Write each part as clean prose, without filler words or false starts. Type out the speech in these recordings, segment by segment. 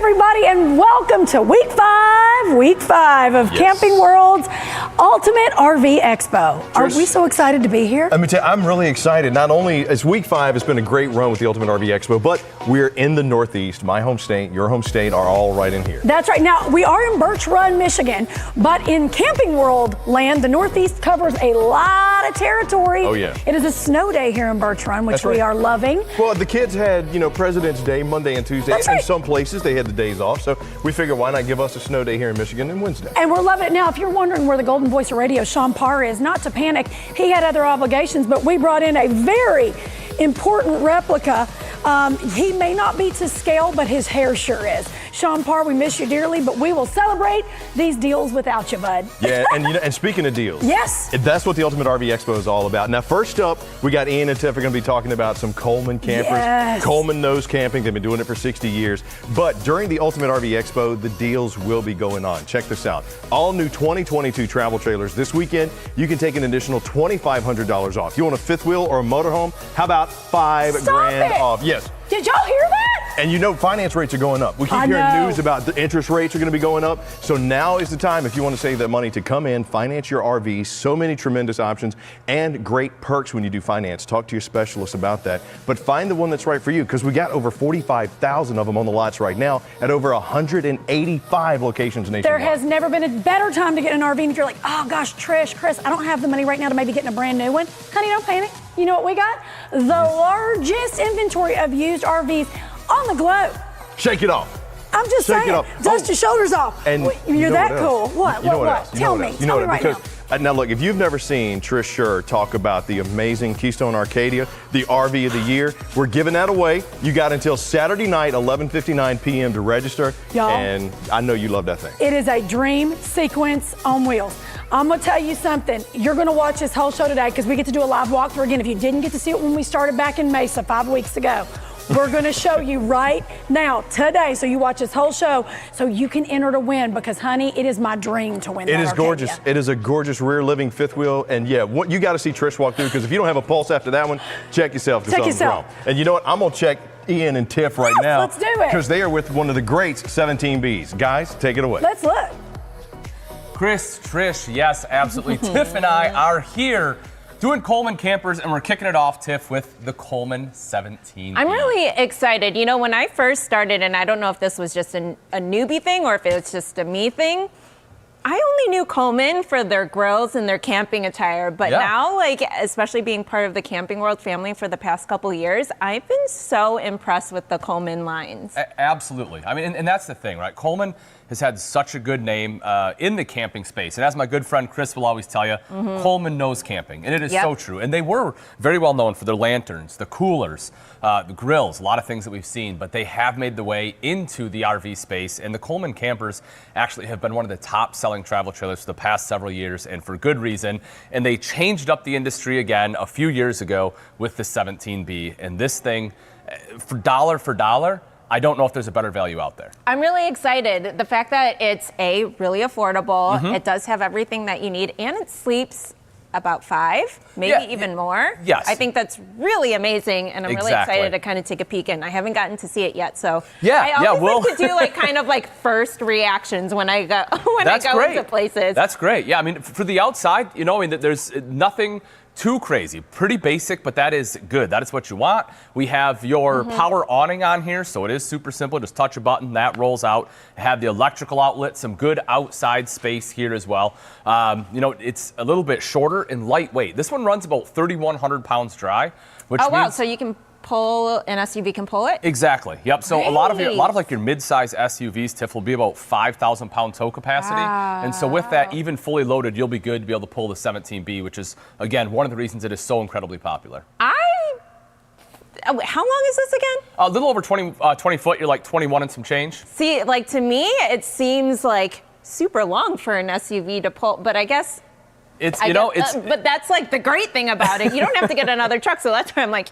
everybody, and welcome to week five of Camping World's Ultimate RV Expo. Are we so excited to be here? Let me tell you, I'm really excited. Not only is week 5, it's been a great run with the Ultimate RV Expo, but we're in the Northeast. My home state, your home state are all right in here. That's right. Now, we are in Birch Run, Michigan, but in Camping World land, the Northeast covers a lot of territory. Oh, yeah. It is a snow day here in Birch Run, which we are loving. Well, the kids had, President's Day, Monday and Tuesday. That's right. In some places, they had the days off, so we figured why not give us a snow day here in Michigan on Wednesday. And we're loving it. Now, if you're wondering where the golden voice of radio, Sean Parr, is, not to panic. He had other obligations, but we brought in a very important replica. He may not be to scale, but his hair sure is. Sean Parr, we miss you dearly, but we will celebrate these deals without you, bud. Yeah, and speaking of deals, yes, that's what the Ultimate RV Expo is all about. Now, first up, we got Ian and Tiff are going to be talking about some Coleman campers. Yes. Coleman knows camping. They've been doing it for 60 years. But during the Ultimate RV Expo, the deals will be going on. Check this out. All new 2022 travel trailers this weekend, you can take an additional $2,500 off. You want a fifth wheel or a motorhome? How about $5 grand off? Yes. Did y'all hear that? And finance rates are going up. We keep hearing news about the interest rates are going to be going up. So now is the time, if you want to save that money, to come in, finance your RV. So many tremendous options and great perks when you do finance. Talk to your specialist about that. But find the one that's right for you, because we got over 45,000 of them on the lots right now at over 185 locations nationwide. There has never been a better time to get an RV. And if you're like, oh gosh, Trish, Chris, I don't have the money right now to maybe get in a brand new one. Honey, don't panic. You know what we got? The largest inventory of used RVs on the globe. Shake it off. I'm just saying, dust your shoulders off. And you're that cool. What? Tell me right now. Now look, if you've never seen Trish Scher talk about the amazing Keystone Arcadia, the RV of the year, we're giving that away. You got until Saturday night, 11:59 p.m. to register. Y'all, and I know you love that thing. It is a dream sequence on wheels. I'm gonna tell you something. You're gonna watch this whole show today because we get to do a live walkthrough again. If you didn't get to see it when we started back in Mesa 5 weeks ago, we're gonna show you right now, today, so you watch this whole show so you can enter to win, because honey, it is my dream to win. It is gorgeous. It is a gorgeous rear living fifth wheel, and yeah, what you gotta see Trish walk through, because if you don't have a pulse after that one, check yourself. Check yourself. And you know what, I'm gonna check Ian and Tiff right now. Let's do it. Because they are with one of the greats, 17Bs. Guys, take it away. Let's look. Chris, Trish, yes, absolutely. Tiff and I are here doing Coleman campers, and we're kicking it off, Tiff, with the Coleman 17B. I'm really excited. You know, when I first started, and I don't know if this was just a newbie thing or if it was just a me thing, I only knew Coleman for their grills and their camping attire, but now, like, especially being part of the Camping World family for the past couple years, I've been so impressed with the Coleman lines. Absolutely. I mean, and that's the thing, right? Coleman has had such a good name in the camping space. And as my good friend Chris will always tell you, Coleman knows camping. And it is so true. And they were very well known for their lanterns, the coolers, the grills, a lot of things that we've seen. But they have made the way into the RV space. And the Coleman campers actually have been one of the top selling travel trailers for the past several years, and for good reason. And they changed up the industry again a few years ago with the 17B. And this thing, for dollar, I don't know if there's a better value out there. I'm really excited. The fact that it's really affordable, it does have everything that you need, and it sleeps about 5, maybe even more. Yes. I think that's really amazing, and I'm really excited to kind of take a peek in. I haven't gotten to see it yet, so I always like to do kind of first reactions when I go into places. That's great. Yeah, I mean, for the outside, there's nothing too crazy. Pretty basic, but that is good. That is what you want. We have your power awning on here, so it is super simple. Just touch a button, that rolls out. Have the electrical outlet, some good outside space here as well. It's a little bit shorter and lightweight. This one runs about 3,100 pounds dry, which means so you can pull, an SUV can pull it? Exactly. Yep. So a lot of your mid-size SUVs, Tiff, will be about 5,000 pound tow capacity. And so with that, even fully loaded, you'll be good to be able to pull the 17B, which is, again, one of the reasons it is so incredibly popular. How long is this again? A little over 20 foot. You're like 21 and some change. See, to me, it seems like super long for an SUV to pull, but I guess but that's the great thing about it. You don't have to get another truck, so that's why I'm like,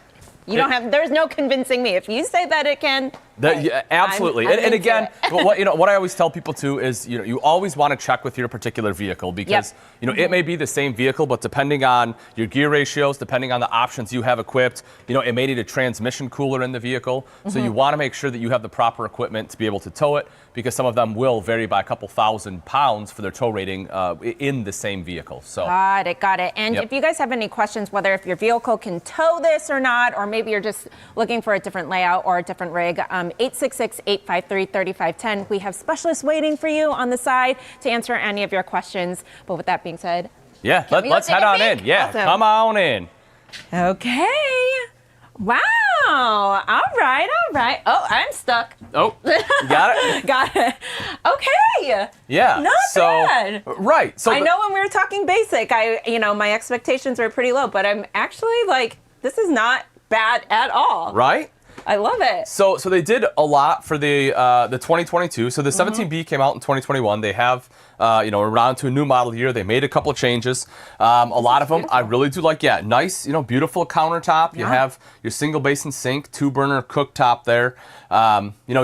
there's no convincing me. If you say that it can, Yeah, absolutely. I'm and again, into what I always tell people too is, you always want to check with your particular vehicle because, it may be the same vehicle, but depending on your gear ratios, depending on the options you have equipped, it may need a transmission cooler in the vehicle. So you want to make sure that you have the proper equipment to be able to tow it, because some of them will vary by a couple thousand pounds for their tow rating in the same vehicle. So Got it. And if you guys have any questions, whether if your vehicle can tow this or not, or maybe you're just looking for a different layout or a different rig, 866-853-3510. We have specialists waiting for you on the side to answer any of your questions. But with that being said, let's head on in. Yeah, awesome. Come on in. Okay. Wow. All right. Oh, I'm stuck. Oh, you got it? Got it. Okay. Yeah. Not bad. Right. So I know when we were talking basic, my expectations were pretty low, but I'm actually like, this is not bad at all. Right? I love it. So they did a lot for the 2022. So the 17B came out in 2021. They have, we're on to a new model year. They made a couple of changes. A lot of them I really do like. Yeah, nice, beautiful countertop. You have your single basin sink, 2-burner cooktop there.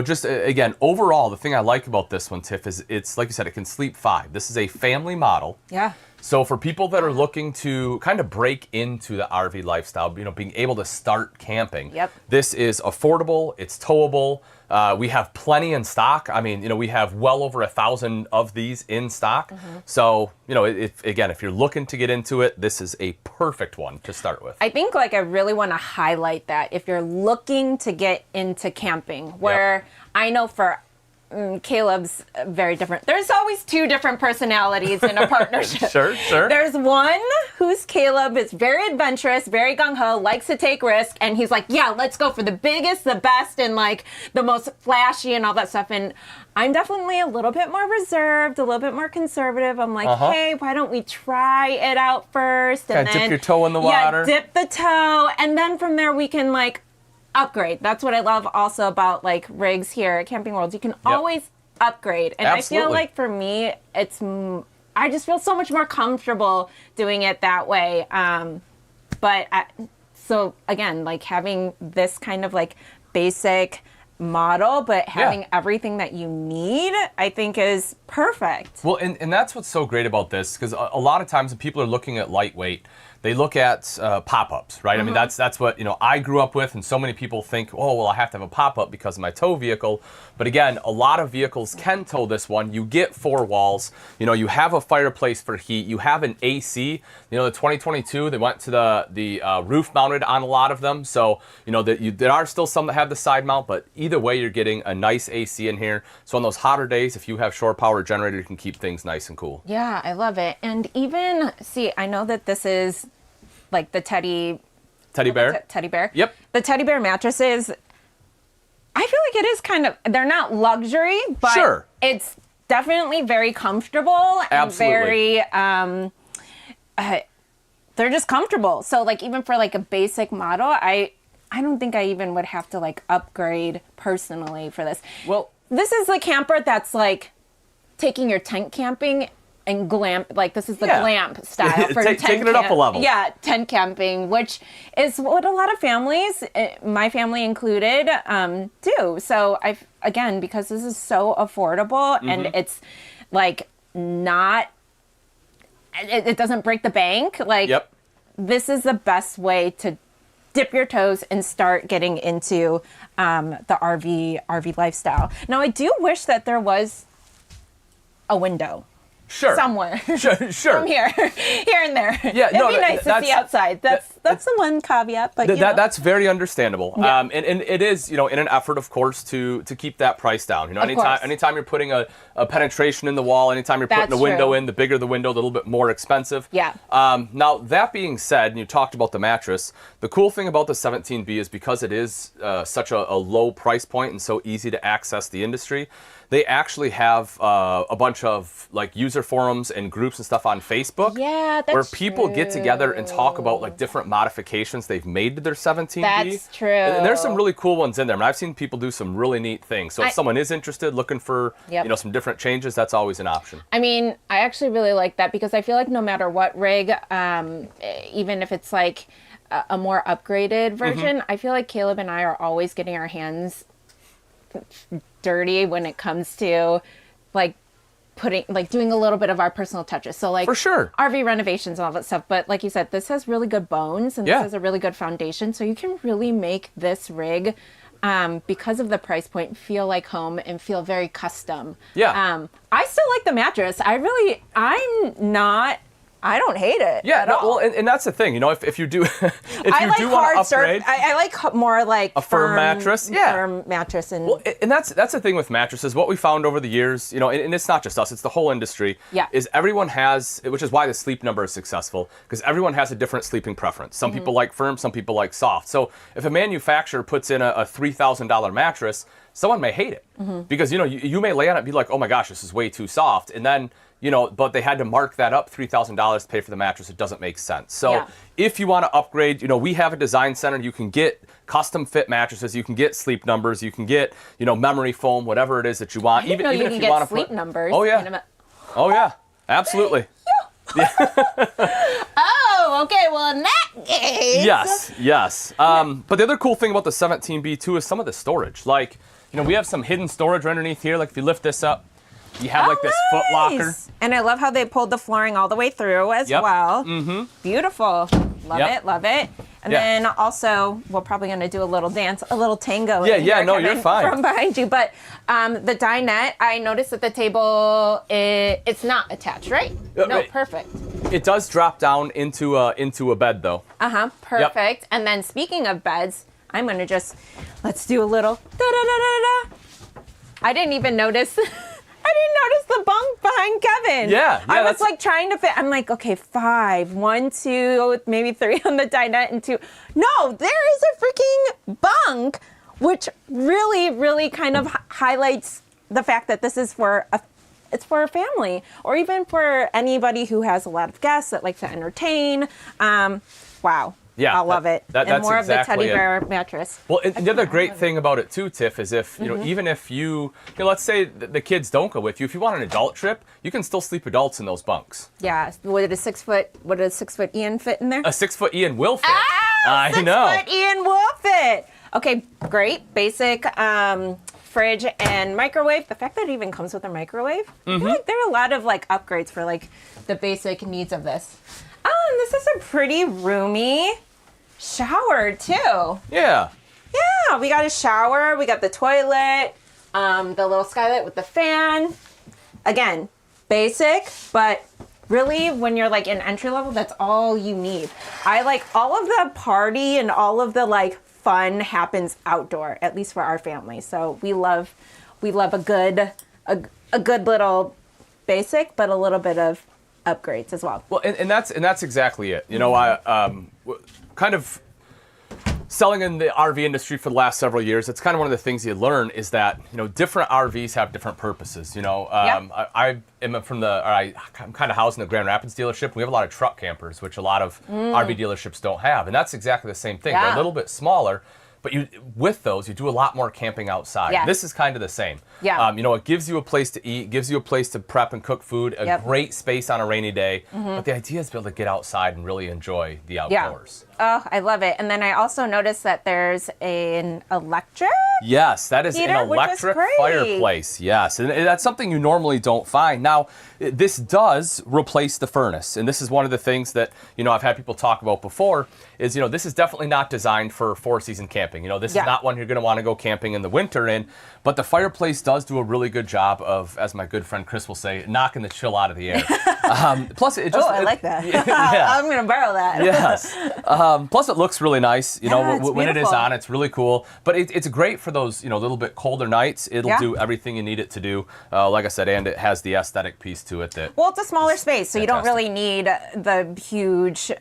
Just again, overall, the thing I like about this one, Tiff, is it's like you said, it can sleep 5. This is a family model. Yeah. So for people that are looking to kind of break into the RV lifestyle, being able to start camping, this is affordable, it's towable. We have plenty in stock. I mean, we have well over 1,000 of these in stock. So, if you're looking to get into it, this is a perfect one to start with. I think I really want to highlight that if you're looking to get into camping, where I know for Caleb's very different. There's always 2 different personalities in a partnership. Sure. There's one who's Caleb, is very adventurous, very gung-ho, likes to take risks, and he's like, yeah, let's go for the biggest, the best, and the most flashy and all that stuff. And I'm definitely a little bit more reserved, a little bit more conservative. I'm like, hey, why don't we try it out first? And then dip your toe in the water. Yeah, dip the toe, and then from there we can upgrade. That's what I love also about rigs here at Camping World. You can always upgrade. And Absolutely. I feel like for me, I just feel so much more comfortable doing it that way. So again, having this kind of basic model, but having everything that you need, I think is perfect. Well, and that's what's so great about this, because a lot of times when people are looking at lightweight, they look at pop-ups, right? I mean, that's what I grew up with, and so many people think, oh, well, I have to have a pop-up because of my tow vehicle. But again, a lot of vehicles can tow this one. You get 4 walls. You have a fireplace for heat. You have an AC. The 2022, they went to the roof mounted on a lot of them. So there are still some that have the side mount, but either way, you're getting a nice AC in here. So on those hotter days, if you have shore power generator, you can keep things nice and cool. Yeah, I love it. And even I know that this is the teddy bear. Teddy bear. Yep. The teddy bear mattresses, I feel like it is they're not luxury, but it's definitely very comfortable and very, they're just comfortable. So even for a basic model, I don't think I even would have to upgrade personally for this. Well, this is the camper that's taking your tent camping and glamp, this is the glamp style for taking it up a level. Yeah, tent camping, which is what a lot of families, my family included, do. So again, because this is so affordable and it's not, it doesn't break the bank. This is the best way to dip your toes and start getting into the RV lifestyle. Now, I do wish that there was a window. Somewhere. Sure. From here and there. Yeah, It'd be nice to see outside. That's the one caveat, but that's very understandable. Yeah. And it is, in an effort, of course, to keep that price down. Anytime you're putting a penetration in the wall, anytime you're putting a window in, the bigger the window, the little bit more expensive. Yeah. Now, that being said, and you talked about the mattress, the cool thing about the 17B is because it is such a low price point and so easy to access the industry, they actually have a bunch of user forums and groups and stuff on Facebook. Yeah, that's where people get together and talk about different modifications they've made to their 17B. That's true. And there's some really cool ones in there. I mean, I've seen people do some really neat things. So if someone is interested, looking for some different changes, that's always an option. I mean, I actually really like that because I feel like no matter what rig, even if it's a more upgraded version, I feel like Caleb and I are always getting our hands dirty when it comes to like doing a little bit of our personal touches. So like for sure, RV renovations and all that stuff. But like you said, this has really good bones and this has a really good foundation. So you can really make this rig, because of the price point, feel like home and feel very custom. Yeah. I still like the mattress. I don't hate it. Yeah, at all. well, and that's the thing, you know, if you do, if you like do want to upgrade, I like more like a firm mattress. Yeah, firm mattress, and well, and that's the thing with mattresses. What we found over the years, you know, and it's not just us; it's the whole industry. Yeah. Is everyone has, which is why the Sleep Number is successful, because everyone has a different sleeping preference. Some people like firm, some people like soft. So if a manufacturer puts in a $3,000 mattress, someone may hate it because you may lay on it and be like, oh my gosh, this is way too soft, and then. But they had to mark that up $3,000 to pay for the mattress. It doesn't make sense. So if you want to upgrade, we have a design center. You can get custom fit mattresses. You can get Sleep Numbers. You can get, memory foam, whatever it is that you want. Even if you want to Sleep Numbers. Oh yeah. Oh yeah. Absolutely. Oh, okay. Well, in that case. Yes. But the other cool thing about the 17B too is some of the storage. Like, we have some hidden storage underneath here. Like if you lift this up. You have this foot locker. And I love how they pulled the flooring all the way through as well. Mm-hmm. Beautiful. Love it. And then also, we're probably going to do a little dance, a little tango. You're fine. From behind you. But the dinette, I noticed that the table, it's not attached, right? No, perfect. It does drop down into a bed, though. Perfect. Yep. And then speaking of beds, I'm going to let's do a little da-da-da-da-da. I didn't even notice... I didn't notice the bunk behind Kevin. Yeah, I was like trying to fit. I'm like, okay, 5, 1, 2, maybe 3 on the dinette and 2. No, there is a freaking bunk, which really, really kind of highlights the fact that this is for a family, or even for anybody who has a lot of guests that like to entertain. Wow. Yeah, I love it. That's more exactly of the teddy bear mattress. Well, and the other great thing about it too, Tiff, is if even if let's say the kids don't go with you, if you want an adult trip, you can still sleep adults in those bunks. Yeah. Would a 6 foot Ian fit in there? A 6 foot Ian will fit. I know. 6 foot Ian will fit. Okay, great. Basic fridge and microwave. The fact that it even comes with a microwave, I feel like there are a lot of like upgrades for like the basic needs of this. And this is a pretty roomy shower too. Yeah. Yeah, we got a shower, we got the toilet, the little skylight with the fan. Again, basic, but really when you're like in entry level, that's all you need. I like all of the party and all of the like fun happens outdoor, at least for our family. So we love a good little basic, but a little bit of upgrades as well. Well, and that's exactly it. I kind of selling in the RV industry for the last several years. It's kind of one of the things you learn is that different RVs have different purposes. I'm kind of housed in the Grand Rapids dealership. We have a lot of truck campers, which a lot of RV dealerships don't have, and that's exactly the same thing. They're a little bit smaller. But with those, you do a lot more camping outside. Yeah. This is kind of the same. Yeah. It gives you a place to eat, gives you a place to prep and cook food, a great space on a rainy day. But the idea is to be able to get outside and really enjoy the outdoors. Oh, I love it. And then I also noticed that there's an electric Yes, that is heater, an electric fireplace. Yes, and that's something you normally don't find. Now, this does replace the furnace, and this is one of the things that I've had people talk about before. Is this is definitely not designed for 4-season camping. This is not one you're going to want to go camping in the winter in. But the fireplace does do a really good job of, as my good friend Chris will say, knocking the chill out of the air. Plus, it just I like that. Yeah. I'm going to borrow that. Yes. Plus, it looks really nice. When it is beautiful. on, it's really cool. But it's great for those little bit colder nights. It'll do everything you need it to do. Like I said, and it has the aesthetic piece to it. Well, it's a smaller space, so fantastic. You don't really need the huge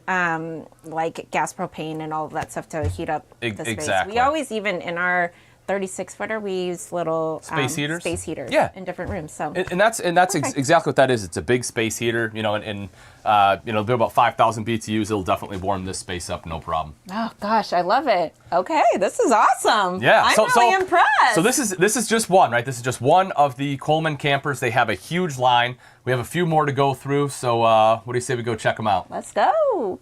like gas propane and all of that stuff to heat up the space. Exactly. We always, even in our 36-footer, we use little space heaters in different rooms. So and that's exactly what that is. It's a big space heater, and they're about 5,000 BTUs. It'll definitely warm this space up, no problem. Oh gosh, I love it. Okay, this is awesome. Yeah, I'm really impressed. So this is just one, right? This is just one of the Coleman campers. They have a huge line. We have a few more to go through. So what do you say we go check them out? Let's go.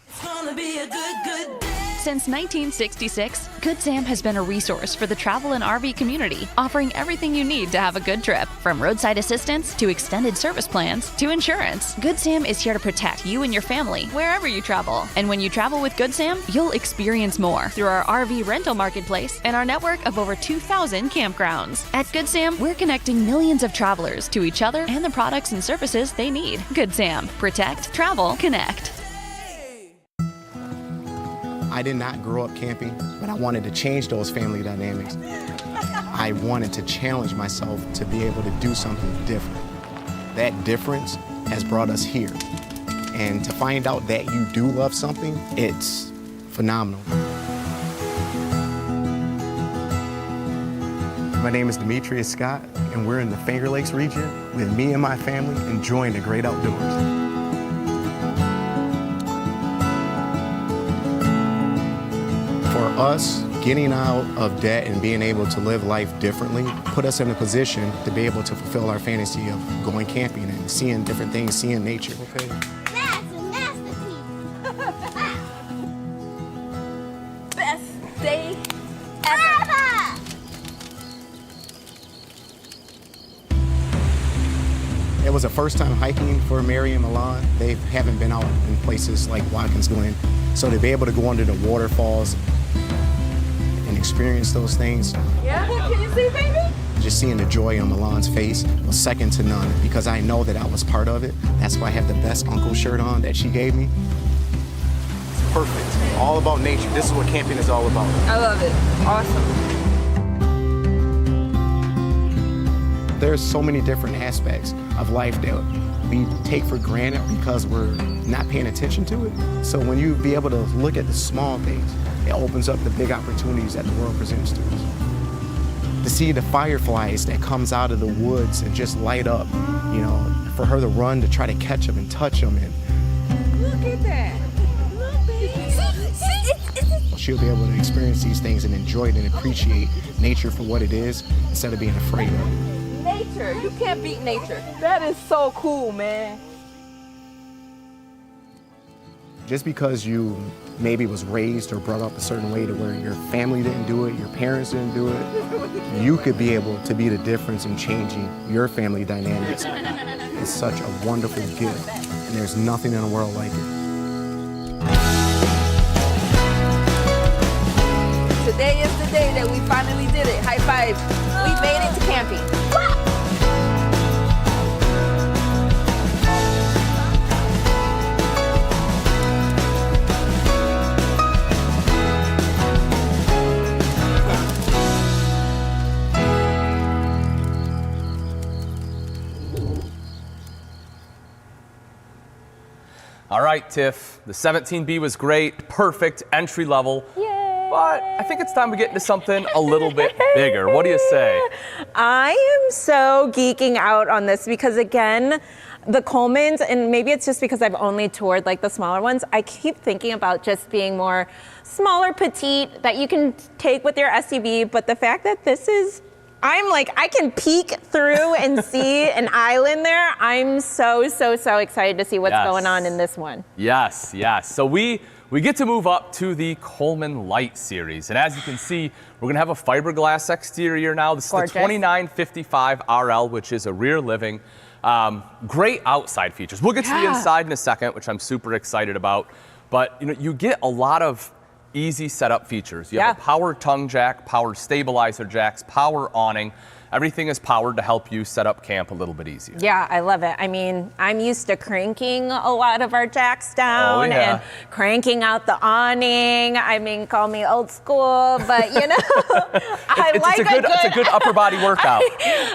It's gonna be a good day. Since 1966, Good Sam has been a resource for the travel and RV community, offering everything you need to have a good trip. From roadside assistance to extended service plans to insurance, Good Sam is here to protect you and your family wherever you travel. And when you travel with Good Sam, you'll experience more through our RV rental marketplace and our network of over 2,000 campgrounds. At Good Sam, we're connecting millions of travelers to each other and the products and services they need. Good Sam. Protect, travel, connect. I did not grow up camping, but I wanted to change those family dynamics. I wanted to challenge myself to be able to do something different. That difference has brought us here. And to find out that you do love something, it's phenomenal. My name is Demetrius Scott, and we're in the Finger Lakes region with me and my family enjoying the great outdoors. For us, getting out of debt and being able to live life differently put us in a position to be able to fulfill our fantasy of going camping and seeing different things, seeing nature. Okay. That's a masterpiece. Best day ever. It was a first time hiking for Mary and Milan. They haven't been out in places like Watkins Glen. So to be able to go under the waterfalls and experience those things. Yeah, can you see, baby? Just seeing the joy on Milan's face was second to none because I know that I was part of it. That's why I have the best uncle shirt on that she gave me. It's perfect. All about nature. This is what camping is all about. I love it. Awesome. There's so many different aspects of life that we take for granted because we're not paying attention to it. So when you be able to look at the small things, it opens up the big opportunities that the world presents to us. To see the fireflies that comes out of the woods and just light up, you know, for her to run to try to catch them and touch them. And Look at that. Look, baby. she'll be able to experience these things and enjoy it and appreciate nature for what it is instead of being afraid of it. Nature. You can't beat nature. That is so cool, man. Just because you maybe was raised or brought up a certain way to where your family didn't do it, your parents didn't do it, you could be able to be the difference in changing your family dynamics. It's such a wonderful gift, and there's nothing in the world like it. Today is the day that we finally did it. High five. We made it to camping. All right, Tiff, the 17B was great, perfect, entry level. Yay. But I think it's time to get into something a little bit bigger. What do you say? I am so geeking out on this because, again, the Colemans, and maybe it's just because I've only toured like the smaller ones, I keep thinking about just being more smaller, petite, that you can take with your SUV. But the fact that this is, I'm like, I can peek through and see an island there. I'm so excited to see what's going on in this one. Yes. So we get to move up to the Coleman Light series. And as you can see, we're gonna have a fiberglass exterior now. This Gorgeous. is the 2955 RL, which is a rear living. Great outside features. We'll get to the inside in a second, which I'm super excited about. But you get a lot of easy setup features. You have a power tongue jack, power stabilizer jacks, power awning. Everything is powered to help you set up camp a little bit easier. Yeah, I love it. I mean, I'm used to cranking a lot of our jacks down and cranking out the awning. I mean, call me old school, but it's a good upper body workout.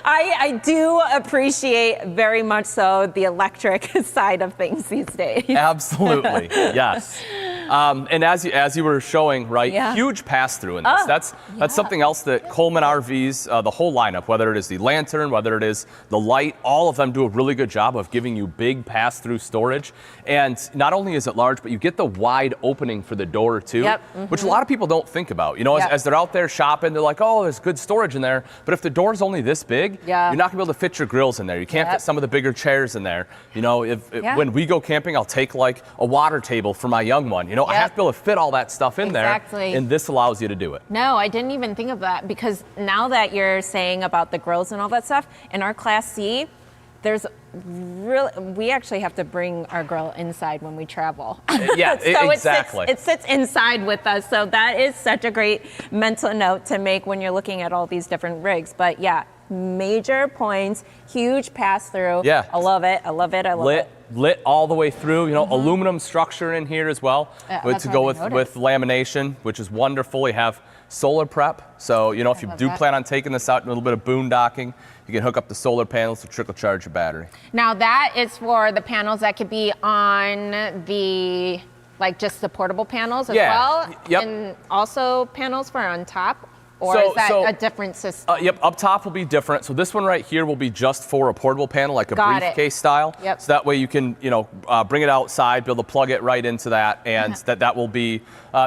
I do appreciate very much so the electric side of things these days. Absolutely, yes. And as you were showing, right, huge pass-through in this. That's something else that Coleman RVs, the whole lineup, whether it is the lantern, whether it is the light, all of them do a really good job of giving you big pass-through storage. And not only is it large, but you get the wide opening for the door too, which a lot of people don't think about. As they're out there shopping, they're like, oh, there's good storage in there. But if the door's only this big, you're not gonna be able to fit your grills in there. You can't fit some of the bigger chairs in there. When we go camping, I'll take like a water table for my young one. know, I have to be able to fit all that stuff in Exactly. there, and this allows you to do it. No, I didn't even think of that, because now that you're saying about the grills and all that stuff, in our Class C, we actually have to bring our grill inside when we travel. Yeah, so exactly. It sits inside with us. So that is such a great mental note to make when you're looking at all these different rigs. But yeah, major points, huge pass through. Yeah. I love it. I love it. I love it. Lit all the way through, you know, aluminum structure in here as well, that's to what go I with lamination, which is wonderful. You have solar prep, so you know if you do plan on taking this out in a little bit of boondocking, you can hook up the solar panels to trickle charge your battery. Now that is for the panels that could be on the, like just the portable panels as well, Yep. and also panels for on top. Or is that a different system? Yep, up top will be different. So this one right here will be just for a portable panel, like a briefcase style. Yep. So that way you can, you know, bring it outside, be able to plug it right into that, and that will be,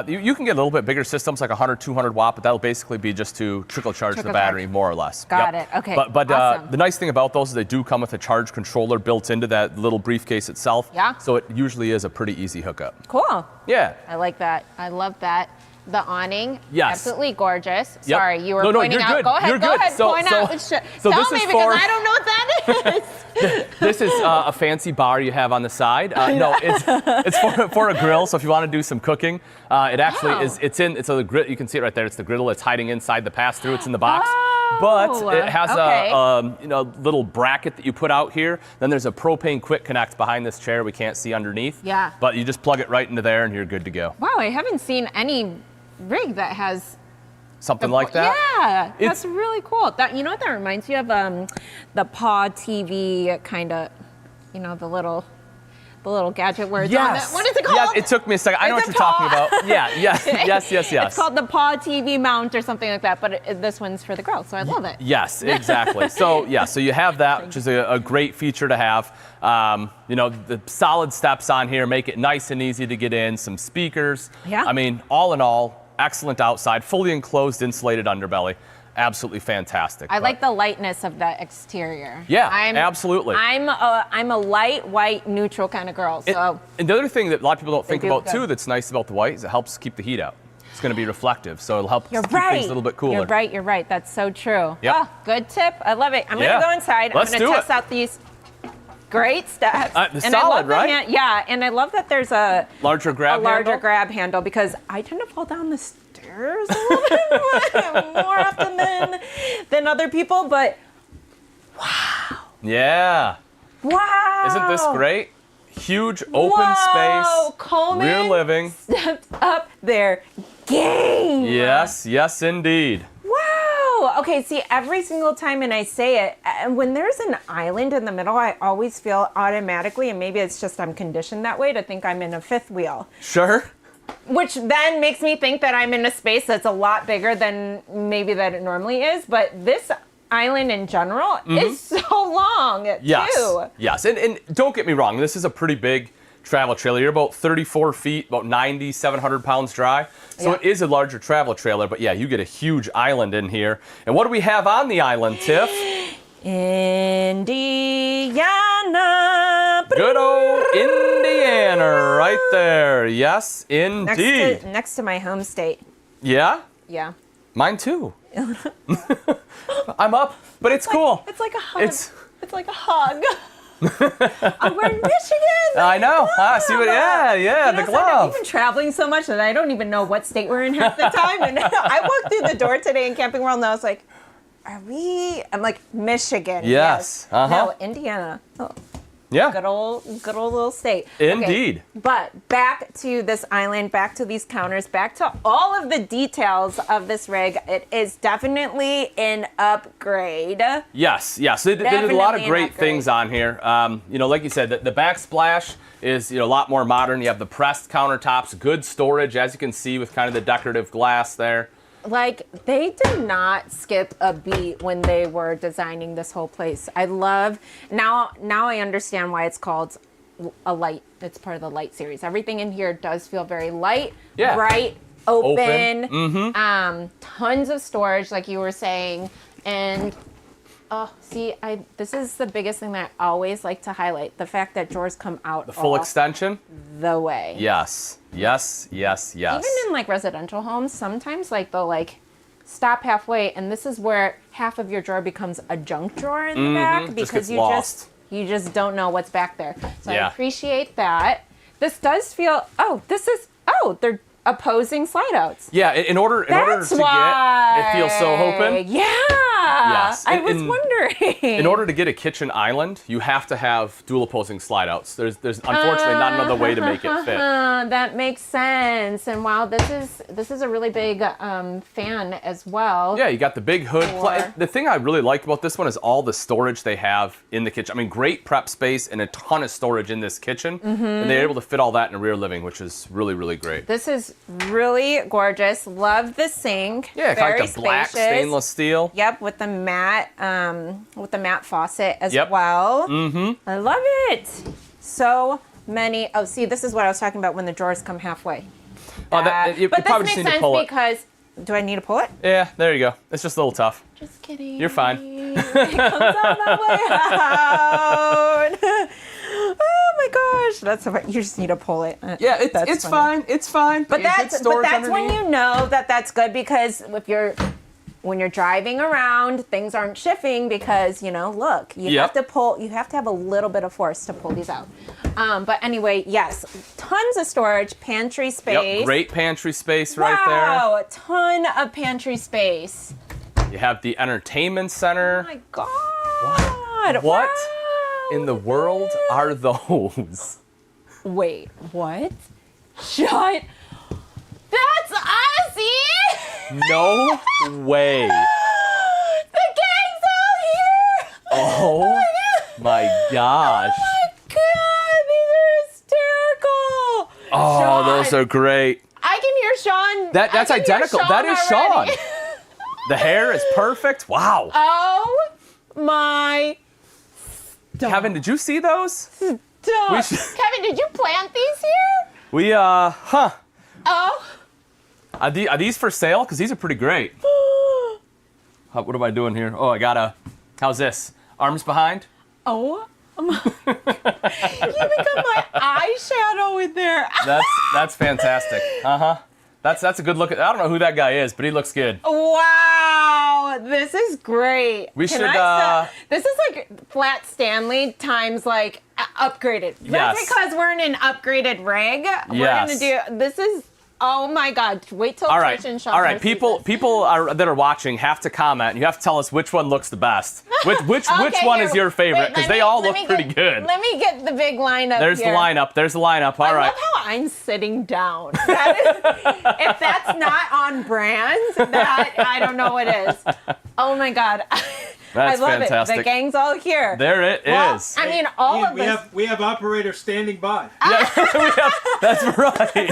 you can get a little bit bigger systems, like 100, 200 watt, but that'll basically be just to trickle charge the battery, more or less. Got it, okay, But awesome. the nice thing about those is they do come with a charge controller built into that little briefcase itself. Yeah. So it usually is a pretty easy hookup. Cool. Yeah. I like that. I love that. The awning, Yes. absolutely gorgeous. Yep. Sorry, you were No, pointing you're out. good. Go ahead, You're go good. ahead, So- point so- out. so Tell this me, is because for- I don't know what that is. This is a fancy bar you have on the side. No, it's for a grill. So if you want to do some cooking, it actually is. It's a grill. You can see it right there. It's the griddle. It's hiding inside the pass-through. It's in the box. But it has a little bracket that you put out here. Then there's a propane quick connect behind this chair we can't see underneath. Yeah. But you just plug it right into there and you're good to go. Wow, I haven't seen any rig that has Something like that. Yeah, that's really cool. That, you know what that reminds you of? The Paw TV kind of, you know, the little gadget where it's on the, what is it called? Yeah, it took me a second. I know what you're talking about. Yeah, yes. It's called the Paw TV mount or something like that, but this one's for the grill, so I love it. Yes, exactly. So you have that, which is a great feature to have. You know, the solid steps on here make it nice and easy to get in. Some speakers. Yeah. I mean, all in all, excellent outside, fully enclosed, insulated underbelly. Absolutely fantastic. I like the lightness of the exterior. Yeah, absolutely. I'm a light, white, neutral kind of girl. So. And the other thing that a lot of people don't think do about good. too that's nice about the white is it helps keep the heat out. It's going to be reflective, so it'll help You're keep right. things a little bit cooler. You're right. That's so true. Yep. Oh, good tip. I love it. I'm going to go inside. Let's I'm going do to test it. out these great steps. Solid, I love right? yeah, and I love that there's a larger grab grab handle, because I tend to fall down the stairs a little bit more often than other people, but wow. Yeah. Wow. Isn't this great? Huge open space, Coleman rear living. stepped up their game. Yes, indeed. Wow. Okay, see, every single time, and I say it, when there's an island in the middle, I always feel automatically, and maybe it's just I'm conditioned that way, to think I'm in a fifth wheel. Sure. Which then makes me think that I'm in a space that's a lot bigger than maybe that it normally is. But this island in general is so long, too. Yes, and don't get me wrong, this is a pretty big travel trailer. You're about 34 feet, about 700 pounds dry. So it is a larger travel trailer, but yeah, you get a huge island in here. And what do we have on the island, Tiff? Indiana. Good old Indiana right there. Yes, indeed. Next to my home state. Yeah? Yeah. Mine too. I'm up, but it's cool. It's like a hug. It's like a hug. We're in Michigan. I know. See what? Yeah, the glove. I've been traveling so much that I don't even know what state we're in half the time. And I walked through the door today in Camping World, and I was like, "Are we?" I'm like, "Michigan." Yes. No, Indiana. Oh. Yeah. Good old little state. Indeed. Okay, but back to this island, back to these counters, back to all of the details of this rig. It is definitely an upgrade. Yes. They did a lot of great things on here. You know, like you said, the backsplash is a lot more modern. You have the pressed countertops, good storage, as you can see with kind of the decorative glass there. Like, they did not skip a beat when they were designing this whole place. I love, now I understand why it's called a light. It's part of the light series. Everything in here does feel very light, bright, open. Tons of storage, like you were saying. And, this is the biggest thing that I always like to highlight. The fact that drawers come out The full extension? the way. Yes. Yes. Even in like residential homes, sometimes like they'll like stop halfway, and this is where half of your drawer becomes a junk drawer in the back because you just don't know what's back there. So I appreciate that. This does feel. They're opposing slide outs. Yeah, in order to get it feels so open. Yeah. Yes. I was wondering. In order to get a kitchen island, you have to have dual opposing slide outs. There's unfortunately not another way to make it fit. That makes sense. And wow, this is a really big fan as well. Yeah, you got the big hood. The thing I really like about this one is all the storage they have in the kitchen. I mean, great prep space and a ton of storage in this kitchen. And they're able to fit all that in a rear living, which is really, really great. This is really gorgeous. Love the sink. Yeah, kind of like the black stainless steel. Yep, with the matte faucet as well. I love it. So many. Oh, see, this is what I was talking about when the drawers come halfway. You but probably this just makes need to pull sense because. Do I need to pull it? Yeah, there you go. It's just a little tough. Just kidding. You're fine. It comes out that way out. Oh my gosh, that's so funny. You just need to pull it. Yeah, it's fine. It's fine. But that's when you know that's good, because when you're driving around, things aren't shifting because, look, you have to pull, you have to have a little bit of force to pull these out. But anyway, yes, tons of storage, pantry space. Yep, great pantry space right there. Wow, a ton of pantry space. You have the entertainment center. Oh my God. What in the world are those? Wait, what? Shut. That's Ozzy! No way. The gang's all here! Oh my gosh. Oh my God, these are hysterical! Oh, Sean, those are great. I can hear Sean. That's identical. That is already. Sean. The hair is perfect. Wow. Oh my. Kevin, did you see those? Kevin, did you plant these here? Oh. Are these for sale? Because these are pretty great. What am I doing here? Oh, how's this? Arms behind? Oh. You become my eyeshadow in there. That's fantastic. That's a good look. I don't know who that guy is, but he looks good. Wow, this is great. This is like Flat Stanley times like upgraded. Yes. That's because we're in an upgraded rig. We're gonna do. This is. Oh my God! Wait till Trish and Sean. All right, people that are watching have to comment. And you have to tell us which one looks the best. Which one is your favorite? Because they all look pretty good. Let me get the big lineup. There's the lineup. All right. I love how I'm sitting down. If that's not on brand, I don't know what is. Oh my God. That's I love fantastic. it. The gang's all here. There it is. I mean, all of this. We have operators standing by. That's right.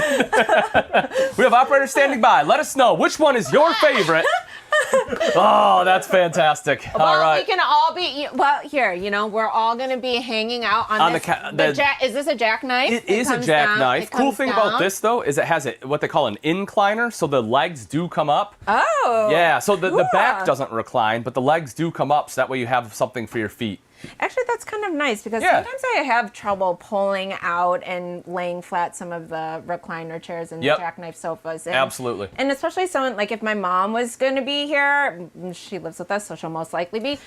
We have operators standing by. Let us know which one is your favorite. Oh, that's fantastic. Well, all right. we can all be. Well, here, we're all going to be hanging out on this. Is this a jackknife? It is a jackknife. Cool thing about this, though, is it has what they call an incliner, so the legs do come up. Oh. Yeah, so the back doesn't recline, but the legs do come up, so that way you have something for your feet. Actually, that's kind of nice because sometimes I have trouble pulling out and laying flat some of the recliner chairs and the jackknife sofas. Absolutely. And especially someone, like if my mom was going to be here, she lives with us, so she'll most likely be,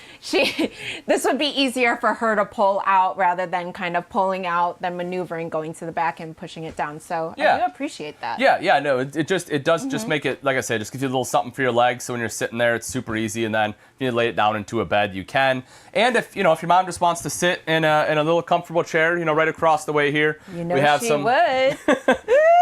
this would be easier for her to pull out rather than kind of pulling out, then maneuvering, going to the back and pushing it down. So I do appreciate that. Yeah, no, it does just make it, like I said, just gives you a little something for your legs, so when you're sitting there, it's super easy, and then if you need to lay it down into a bed, you can. And if your mom just wants to sit in a little comfortable chair, right across the way here, we have she would.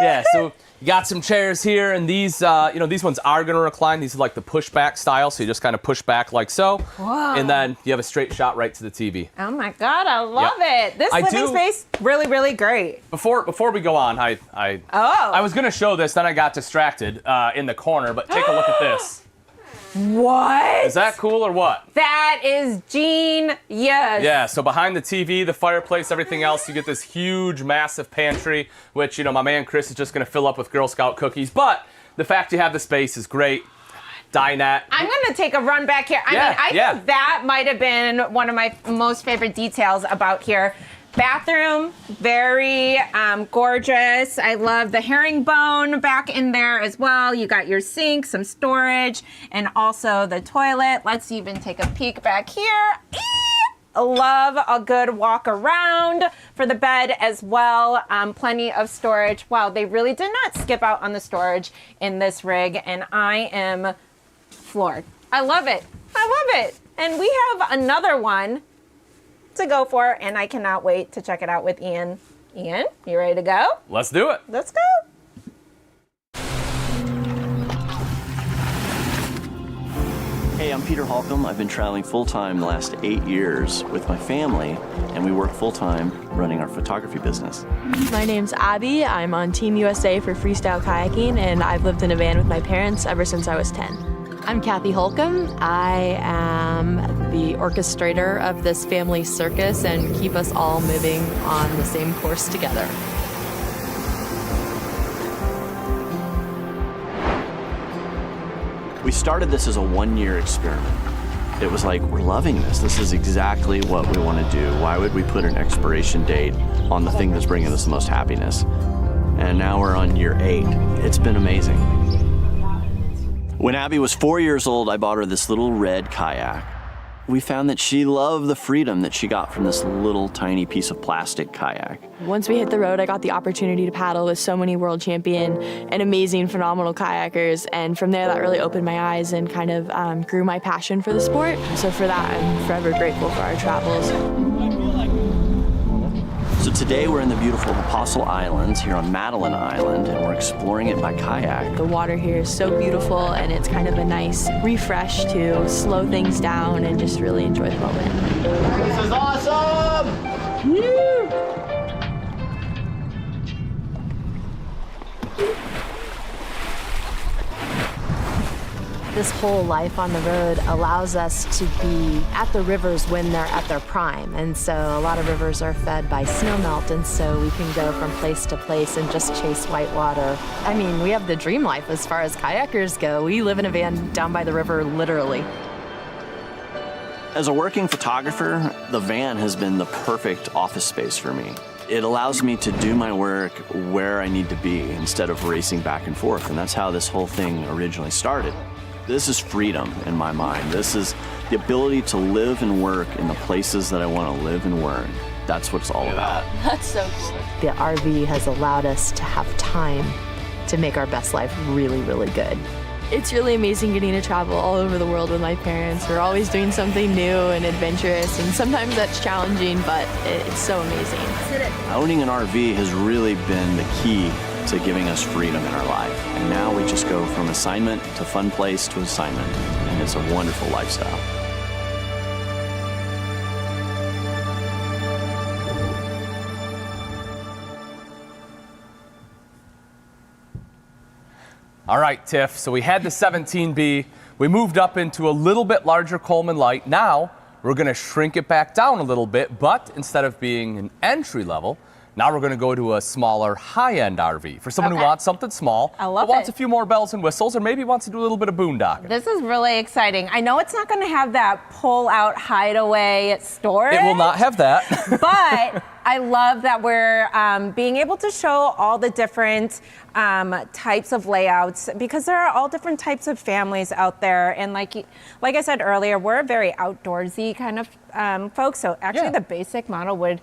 Yeah, so you got some chairs here, and these these ones are going to recline. These are like the pushback style, so you just kind of push back like so. Whoa. And then you have a straight shot right to the TV. Oh my God, I love it. This living space, really, really great. Before we go on, I was going to show this, then I got distracted in the corner, but take a look at this. What? Is that cool or what? That is genius. Yeah, so behind the TV, the fireplace, everything else, you get this huge, massive pantry, which, my man Chris is just going to fill up with Girl Scout cookies. But the fact you have the space is great. Dinette. I'm going to take a run back here. I think that might have been one of my most favorite details about here. Bathroom, very gorgeous. I love the herringbone back in there as well. You got your sink, some storage, and also the toilet. Let's even take a peek back here. Love a good walk around for the bed as well. Plenty of storage. Wow, they really did not skip out on the storage in this rig, and I am floored. I love it. I love it. And we have another one to go for, and I cannot wait to check it out with Ian. Ian, you ready to go? Let's do it. Let's go. Hey, I'm Peter Holcomb. I've been traveling full-time the last 8 years with my family, and we work full-time running our photography business. My name's Abby. I'm on Team USA for freestyle kayaking, and I've lived in a van with my parents ever since I was 10. I'm Kathy Holcomb. I am the orchestrator of this family circus and keep us all moving on the same course together. We started this as a one-year experiment. It was like, we're loving this. This is exactly what we want to do. Why would we put an expiration date on the thing that's bringing us the most happiness? And now we're on year 8. It's been amazing. When Abby was 4 years old, I bought her this little red kayak. We found that she loved the freedom that she got from this little tiny piece of plastic kayak. Once we hit the road, I got the opportunity to paddle with so many world champion and amazing, phenomenal kayakers. And from there, that really opened my eyes and kind of grew my passion for the sport. So for that, I'm forever grateful for our travels. So today we're in the beautiful Apostle Islands here on Madeline Island, and we're exploring it by kayak. The water here is so beautiful, and it's kind of a nice refresh to slow things down and just really enjoy the moment. This is awesome! Woo! This whole life on the road allows us to be at the rivers when they're at their prime. And so a lot of rivers are fed by snowmelt, and so we can go from place to place and just chase white water. I mean, we have the dream life as far as kayakers go. We live in a van down by the river, literally. As a working photographer, the van has been the perfect office space for me. It allows me to do my work where I need to be instead of racing back and forth, and that's how this whole thing originally started. This is freedom in my mind. This is the ability to live and work in the places that I want to live and work. That's what it's all about. That's so cool. The RV has allowed us to have time to make our best life really, really good. It's really amazing getting to travel all over the world with my parents. We're always doing something new and adventurous, and sometimes that's challenging, but it's so amazing. Owning an RV has really been the key to giving us freedom in our life. And now we just go from assignment to fun place to assignment, and it's a wonderful lifestyle. All right, Tiff, so we had the 17B. We moved up into a little bit larger Coleman Light. Now we're going to shrink it back down a little bit, but instead of being an entry level, now we're going to go to a smaller high-end RV for someone who wants something small, but wants a few more bells and whistles, or maybe wants to do a little bit of boondocking. This is really exciting. I know it's not going to have that pull-out hideaway storage. It will not have that. But I love that we're being able to show all the different types of layouts, because there are all different types of families out there. And like I said earlier, we're a very outdoorsy kind of folks. So actually the basic model would,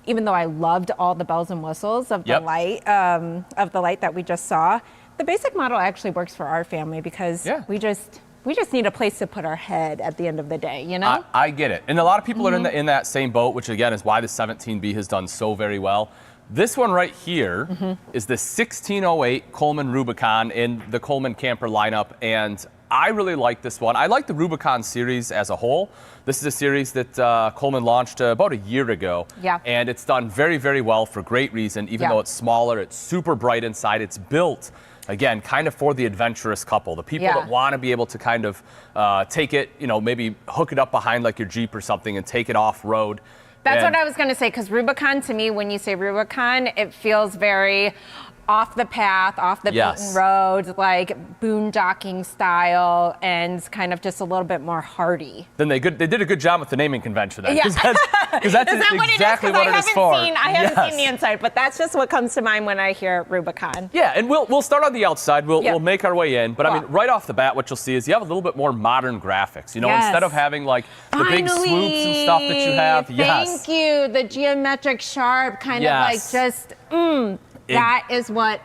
even though I loved all the bells and whistles of the light that we just saw, the basic model actually works for our family, because we just need a place to put our head at the end of the day, you know? I get it. And a lot of people are in that same boat, which again is why the 17B has done so very well. This one right here is the 1608 Coleman Rubicon in the Coleman camper lineup, and I really like this one. I like the Rubicon series as a whole. This is a series that Coleman launched about a year ago. Yeah. And it's done very, very well for great reason. Even though it's smaller, it's super bright inside. It's built, again, kind of for the adventurous couple, the people that want to be able to kind of take it, you know, maybe hook it up behind like your Jeep or something and take it off-road. That's what I was going to say, because Rubicon, to me, when you say Rubicon, it feels very off the path, off the beaten road, like boondocking style, and kind of just a little bit more hardy. Then they did a good job with the naming convention. Then, Yeah. because that's Is that exactly what it is for. I haven't seen the inside, but that's just what comes to mind when I hear Rubicon. Yeah, and we'll start on the outside. We'll make our way in. But Cool. I mean, right off the bat, what you'll see is you have a little bit more modern graphics. You know, instead of having like the big swoops and stuff that you have. Thank you. The geometric sharp kind of like just, that is what,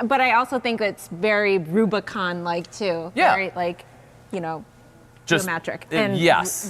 but I also think it's very Rubicon-like too. Yeah. Very like, you know, just geometric and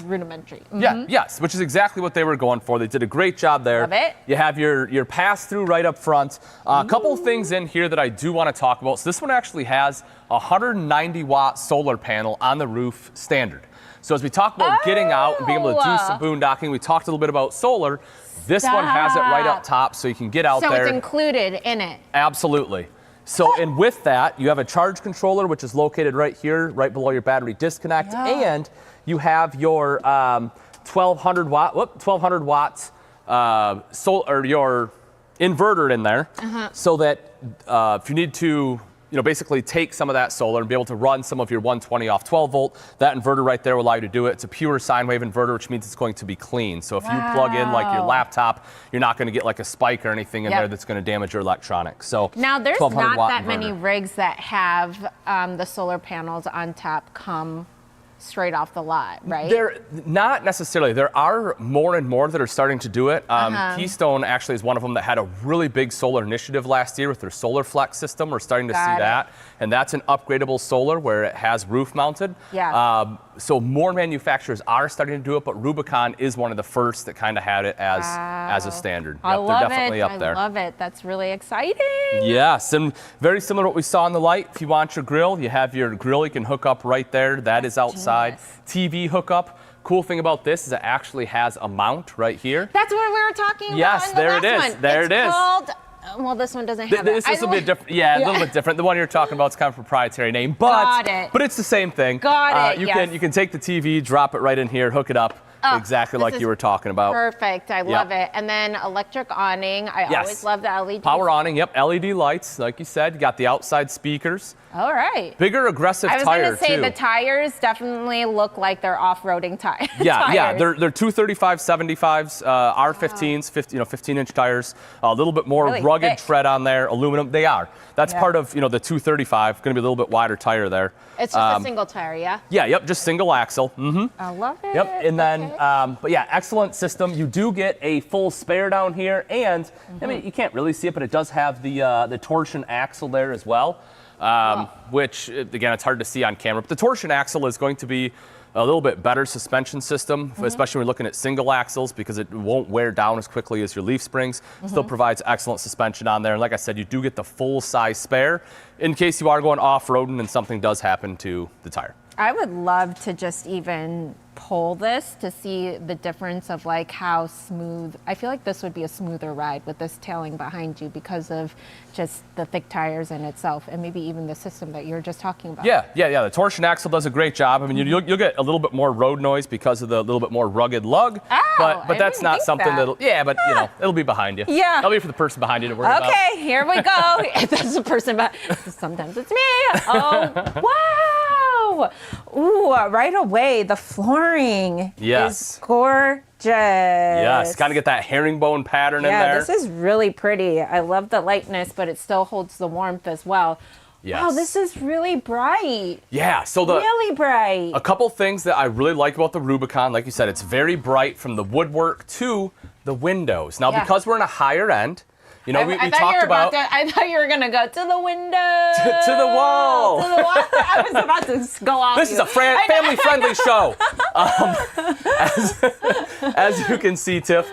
rudimentary. Yeah, yes, which is exactly what they were going for. They did a great job there. Love it. You have your pass-through right up front. A couple of things in here that I do want to talk about. So this one actually has a 190-watt solar panel on the roof standard. So as we talk about getting out and being able to do some boondocking, we talked a little bit about solar. This one has it right up top, so you can get out there. So it's included in it. Absolutely. So, and with that, you have a charge controller, which is located right here, right below your battery disconnect, and you have your 1200 watts your inverter in there, so that if you need to, basically take some of that solar and be able to run some of your 120 off 12 volt, that inverter right there will allow you to do it. It's a pure sine wave inverter, which means it's going to be clean. So if you plug in like your laptop, you're not going to get like a spike or anything in there that's going to damage your electronics. So now there's not that inverter. many rigs that have the solar panels on top come straight off the lot, right? They're not necessarily. There are more and more that are starting to do it. Keystone actually is one of them that had a really big solar initiative last year with their Solar Flex system. We're starting to see that. And that's an upgradable solar where it has roof mounted. Yeah. So more manufacturers are starting to do it, but Rubicon is one of the first that kind of had it as a standard. I love they're definitely up there. I love it. That's really exciting. Yes, and very similar to what we saw in the light. If you want your grill, you have your grill you can hook up right there. That is outside. TV hookup. Cool thing about this is it actually has a mount right here. That's what we were talking about. Yes, in the there last it is. One. There it's it is. Called, well, this one doesn't have This will be a different, a little bit different. The one you're talking about is kind of a proprietary name, but it's the same thing. Got it. You can take the TV, drop it right in here, hook it up. Exactly like you were talking about. Perfect. I love it. And then electric awning. I always love the LED. Power awning, yep. LED lights, like you said. You got the outside speakers. All right. Bigger, aggressive tire, too. I was going to say the tires definitely look like they're off-roading tires. Yeah. They're 235 75s, R15s, 15-inch tires. A little bit more really rugged thick. tread on there. Aluminum. They are. That's part of the 235. Going to be a little bit wider tire there. It's just a single tire, yeah? Yeah. Yep. Just single axle. I love it. Yep. And then, but yeah, excellent system. You do get a full spare down here, and I mean you can't really see it, but it does have the torsion axle there as well. Which, again, it's hard to see on camera. But the torsion axle is going to be a little bit better suspension system, especially when we're looking at single axles, because it won't wear down as quickly as your leaf springs. Still provides excellent suspension on there. And like I said, you do get the full-size spare in case you are going off-roading and something does happen to the tire. I would love to just even pull this to see the difference of like how smooth. I feel like this would be a smoother ride with this tailing behind you because of just the thick tires in itself, and maybe even the system that you're just talking about. Yeah. The torsion axle does a great job. I mean, you'll get a little bit more road noise because of the little bit more rugged lug. But that's not something that'll. Yeah, but it'll be behind you. Yeah. That'll be for the person behind you to worry about. Okay, here we go. If there's a person behind, sometimes it's me. Oh, wow. Ooh, right away, the flooring is gorgeous. Yes, kind of get that herringbone pattern in there. Yeah, this is really pretty. I love the lightness, but it still holds the warmth as well. Yes. Wow, this is really bright. Yeah, so really bright. A couple things that I really like about the Rubicon, like you said, it's very bright from the woodwork to the windows. Now, because we're in a higher end, we talked about. I thought you were going to go to the window. To the wall. To the wall. I was about to go off. This is a family-friendly show. As you can see, Tiff,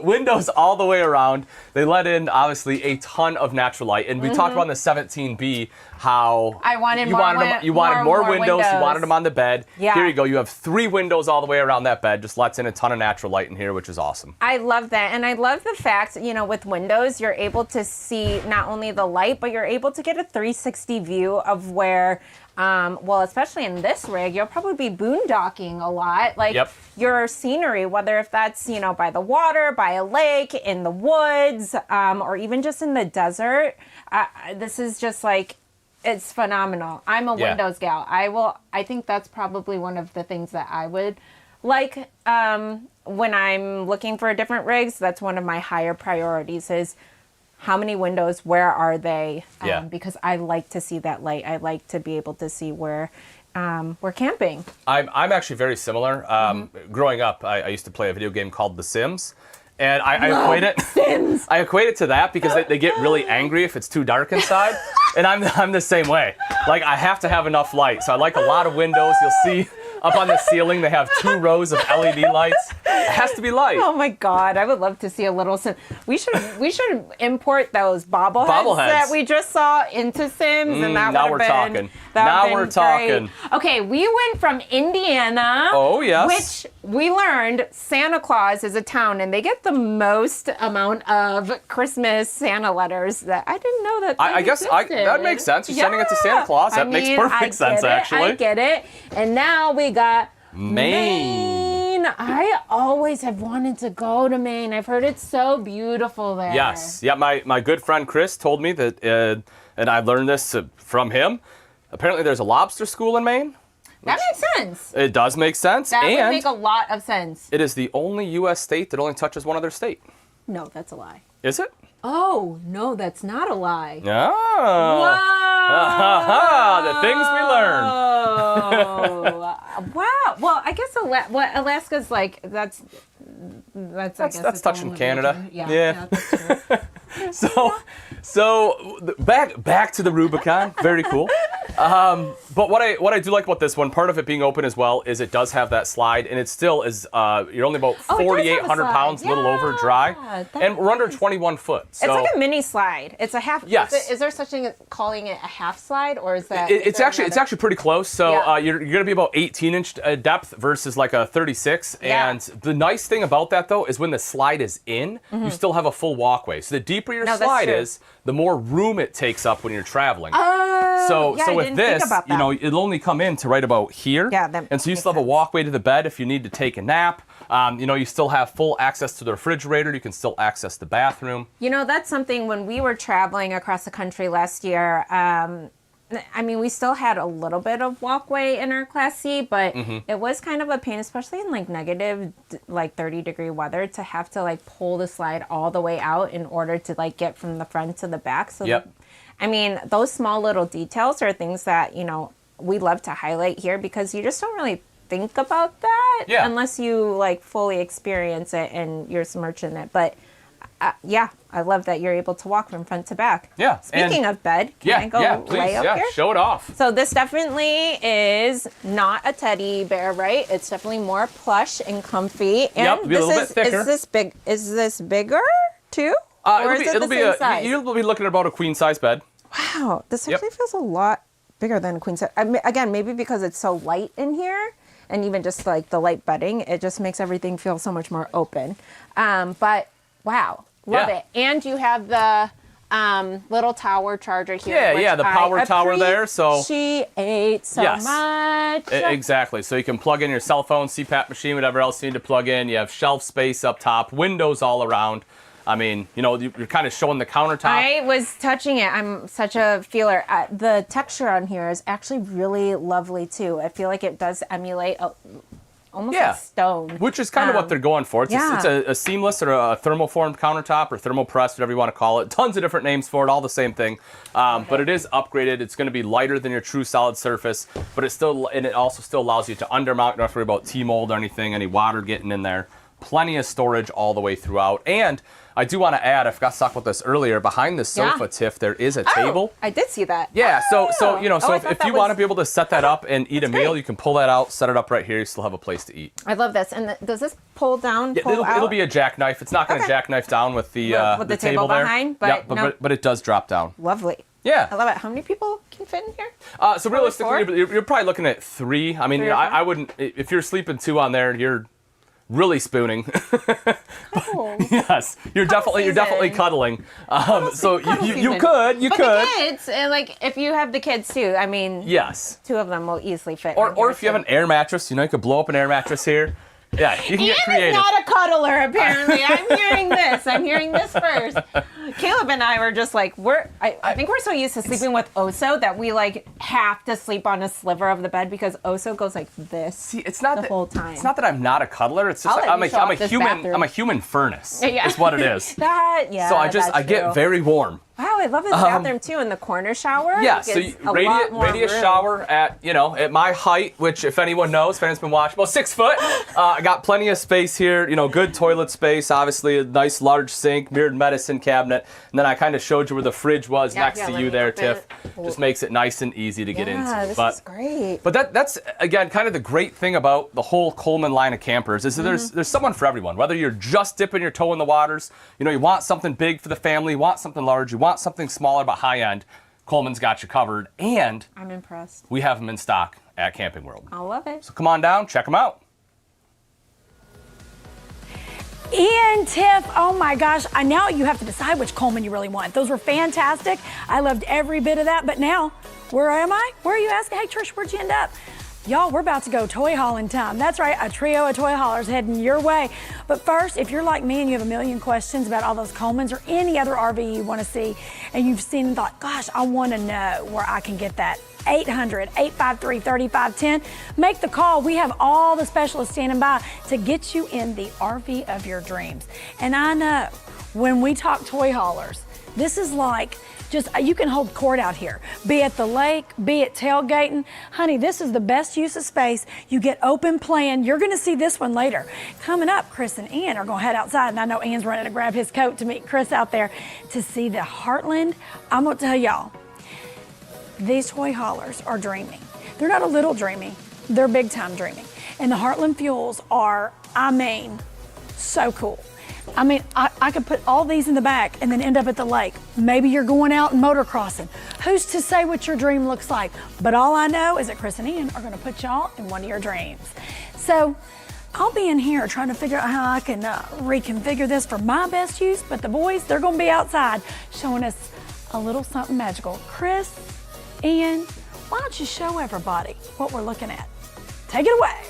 windows all the way around. They let in, obviously, a ton of natural light. And we talked about in the 17B how I wanted you wanted more windows. You wanted them on the bed. Yeah. Here you go. You have 3 windows all the way around that bed. Just lets in a ton of natural light in here, which is awesome. I love that. And I love the fact, with windows, you're able to see not only the light, but you're able to get a 360 view of where well, especially in this rig, you'll probably be boondocking a lot. Like your scenery, whether if that's, you know, by the water, by a lake, in the woods, or even just in the desert. This is just like, it's phenomenal. I'm a windows gal. I think that's probably one of the things that I would like when I'm looking for different rigs. That's one of my higher priorities is how many windows, where are they? Because I like to see that light. I like to be able to see where we're camping. I'm actually very similar. Growing up, I used to play a video game called The Sims. And I equate it to that because they get really angry if it's too dark inside. And I'm the same way. Like, I have to have enough light. So I like a lot of windows. You'll see up on the ceiling, they have 2 rows of LED lights. It has to be light. Oh my God, I would love to see a little Sim. We should import those bobbleheads that we just saw into Sims, and that now we're talking. Now we're talking. Okay, we went from Indiana. Oh yes. Which we learned Santa Claus is a town, and they get the most amount of Christmas Santa letters. That I didn't know that. I guess that makes sense. You're sending it to Santa Claus. That makes perfect sense, actually. I get it. And now we got Maine. I always have wanted to go to Maine. I've heard it's so beautiful there. Yes. Yeah, my good friend Chris told me that, and I learned this from him. Apparently there's a lobster school in Maine. That makes sense. It does make sense. That and would make a lot of sense. It is the only U.S. state that only touches one other state. No, that's a lie. Is it? Oh, no, that's not a lie. Oh. Whoa. The things we learn. Wow. Well, I guess Alaska's like, that's touching Canada. Yeah, that's true. So back to the Rubicon. Very cool. But what I do like about this one, part of it being open as well, is it does have that slide, and it still is. You're only about 4,800 pounds, a little over dry, and we're under 21 foot. So. It's like a mini slide. It's a half. Yes. Is there such thing as calling it a half slide, or is that? It's actually pretty close. So you're going to be about 18-inch depth versus like a 36. Yeah. And the nice thing about that though is when the slide is in, you still have a full walkway. So the deeper your slide is, the more room it takes up when you're traveling. So with this, you know, it'll only come in to right about here. Yeah, and so you still have a walkway to the bed if you need to take a nap. You know, you still have full access to the refrigerator. You can still access the bathroom. You know, that's something when we were traveling across the country last year. I mean, we still had a little bit of walkway in our Class C, but it was kind of a pain, especially in like negative, like 30-degree weather, to have to like pull the slide all the way out in order to like get from the front to the back. So, I mean, those small little details are things that, you know, we love to highlight here because you just don't really think about that unless you like fully experience it and you're submerged in it. But I love that you're able to walk from front to back. Yeah. Speaking of bed, can I go please, lay up here? Show it off. So this definitely is not a teddy bear, right? It's definitely more plush and comfy. And be a little bit thicker. Is this bigger too? Or is it the same size? You'll be looking at about a queen size bed. Wow, this actually feels a lot bigger than a queen size. Again, maybe because it's so light in here. And even just like the light bedding, it just makes everything feel so much more open. But wow, love it. And you have the little tower charger here. The power tower there. So she ate so much. Exactly. So you can plug in your cell phone, CPAP machine, whatever else you need to plug in. You have shelf space up top, windows all around. I mean, you know, you're kind of showing the countertop. I was touching it. I'm such a feeler. The texture on here is actually really lovely too. I feel like it does emulate almost like stone. Which is kind of what they're going for. It's a seamless or a thermoformed countertop or thermopressed, whatever you want to call it. Tons of different names for it, all the same thing. But it is upgraded. It's going to be lighter than your true solid surface, but it also still allows you to undermount. You don't have to worry about T-mold or anything, any water getting in there. Plenty of storage all the way throughout. And I do want to add, I forgot to talk about this earlier, behind the sofa, Tiff, there is a table. I did see that. Yeah, so you know, if you want to be able to set that up and eat a meal, you can pull that out, set it up right here, you still have a place to eat. I love this. And does this pull down, it'll be a jackknife. It's not going to jackknife down with the table there. Behind, but it does drop down. Lovely. Yeah. I love it. How many people can fit in here? So realistically, you're probably looking at 3. I mean, I wouldn't, if you're sleeping 2 on there, you're really spooning. Yes, you're definitely cuddling. So you could. The kids, and like if you have the kids too, I mean, yes, 2 of them will easily fit. Or if you have an air mattress, you could blow up an air mattress here. Yeah, you can get creative. Ian is not a cuddler, apparently. I'm hearing this first. Caleb and I were just like, I think we're so used to sleeping with Oso that we like have to sleep on a sliver of the bed because Oso goes like this. See, it's not the whole time. It's not that I'm not a cuddler. It's just I'm a human furnace. Yeah. Is what it is. So I get very warm. Wow, I love his bathroom too, in the corner shower. Yeah, so radius shower at my height, which if anyone knows, if anyone's been watching, well, 6 foot. I got plenty of space here, good toilet space, obviously a nice large sink, mirrored medicine cabinet, and then I kind of showed you where the fridge was next to you there, Tiff. Just makes it nice and easy to get into. This is great. But that's again kind of the great thing about the whole Coleman line of campers is that there's someone for everyone. Whether you're just dipping your toe in the waters, you want something big for the family, you want something large, you want something smaller but high end, Coleman's got you covered, and I'm impressed. We have them in stock at Camping World. I love it. So come on down, check them out. Ian, Tiff, oh my gosh, now you have to decide which Coleman you really want. Those were fantastic. I loved every bit of that, but now, where am I? Where are you asking? Hey, Trish, where'd you end up? Y'all, we're about to go toy hauling time. That's right, a trio of toy haulers heading your way. But first, if you're like me and you have a million questions about all those Colemans or any other RV you want to see, and you've seen and thought, gosh, I want to know where I can get that, 800-853-3510. Make the call. We have all the specialists standing by to get you in the RV of your dreams. And I know when we talk toy haulers, this is like you can hold court out here, be at the lake, be it tailgating. Honey, this is the best use of space. You get open plan. You're going to see this one later. Coming up, Chris and Ian are going to head outside, and I know Ian's running to grab his coat to meet Chris out there to see the Heartland. I'm going to tell y'all, these toy haulers are dreaming. They're not a little dreamy. They're big time dreaming. And the Heartland fuels are, so cool. I could put all these in the back and then end up at the lake. Maybe you're going out and motocrossing. Who's to say what your dream looks like? But all I know is that Chris and Ian are going to put y'all in one of your dreams. So I'll be in here trying to figure out how I can reconfigure this for my best use, but the boys, they're going to be outside showing us a little something magical. Chris, Ian, why don't you show everybody what we're looking at? Take it away.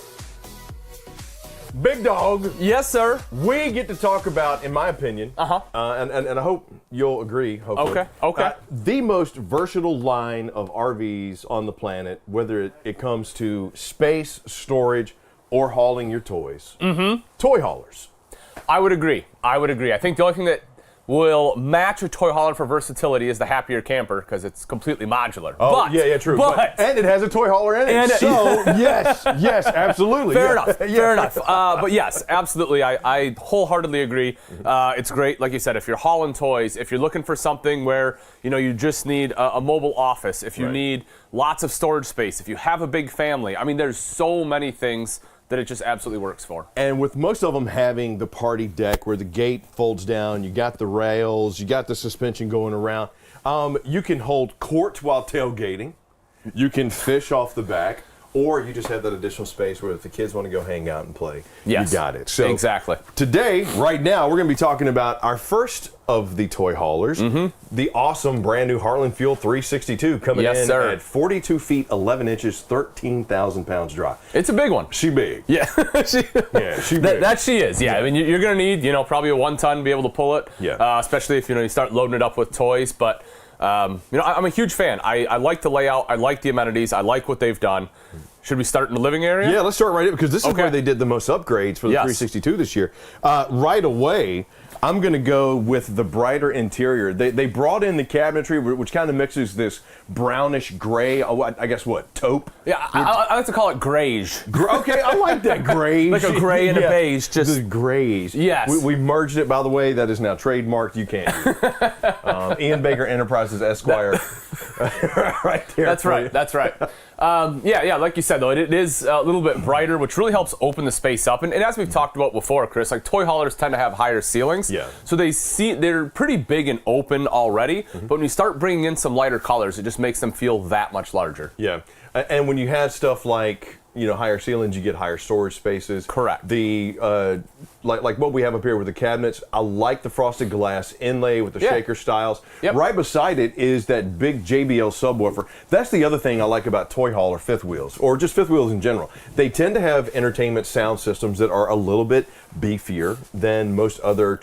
Big dog. Yes, sir. We get to talk about, in my opinion, and I hope you'll agree, hopefully. Okay. The most versatile line of RVs on the planet, whether it comes to space, storage, or hauling your toys. Toy haulers. I would agree. I think the only thing that will match a toy hauler for versatility is the Happier Camper because it's completely modular. Oh, yeah, true. And it has a toy hauler in it. So, yes, absolutely. Fair enough. But yes, absolutely. I wholeheartedly agree. It's great, like you said, if you're hauling toys, if you're looking for something where, you just need a mobile office, if you need lots of storage space, if you have a big family. There's so many things that it just absolutely works for. And with most of them having the party deck where the gate folds down, you got the rails, you got the suspension going around, you can hold court while tailgating, you can fish off the back, or you just have that additional space where if the kids want to go hang out and play, you got it. So exactly. Today, right now, we're going to be talking about our first of the toy haulers, the awesome brand new Heartland Fuel 362 coming in at 42 feet, 11 inches, 13,000 pounds dry. It's a big one. She big. Yeah. She big. That she is, yeah. You're going to need, probably a 1-ton to be able to pull it, especially if, you start loading it up with toys, but I'm a huge fan. I like the layout. I like the amenities. I like what they've done. Should we start in the living area? Yeah, let's start right in because this is where they did the most upgrades for the 362 this year. Right away, I'm going to go with the brighter interior. They brought in the cabinetry, which kind of mixes this brownish gray, I guess taupe? Yeah, I like to call it grayish. Okay, I like that grayish. Like a gray and a beige. Just the grayish. Yes. We merged it, by the way. That is now trademarked. You can't use it. Ian Baker Enterprises, Esquire. Right there. That's right. Like you said, though, it is a little bit brighter, which really helps open the space up. And as we've talked about before, Chris, like toy haulers tend to have higher ceilings. Yeah. So they're pretty big and open already. But when you start bringing in some lighter colors, it just makes them feel that much larger. Yeah. And when you have stuff like, you know, higher ceilings, you get higher storage spaces. Correct. The like what we have up here with the cabinets, I like the frosted glass inlay with the shaker styles. Yep. Right beside it is that big JBL subwoofer. That's the other thing I like about toy haul or fifth wheels, or just fifth wheels in general. They tend to have entertainment sound systems that are a little bit beefier than most other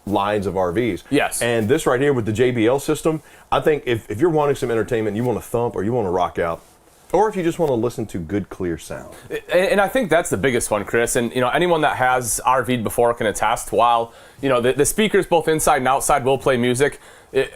lines of RVs. Yes. And this right here with the JBL system, I think if you're wanting some entertainment, you want to thump or you want to rock out, or if you just want to listen to good, clear sound. And I think that's the biggest one, Chris. And, you know, anyone that has RV'd before can attest, while, you know, the speakers both inside and outside will play music,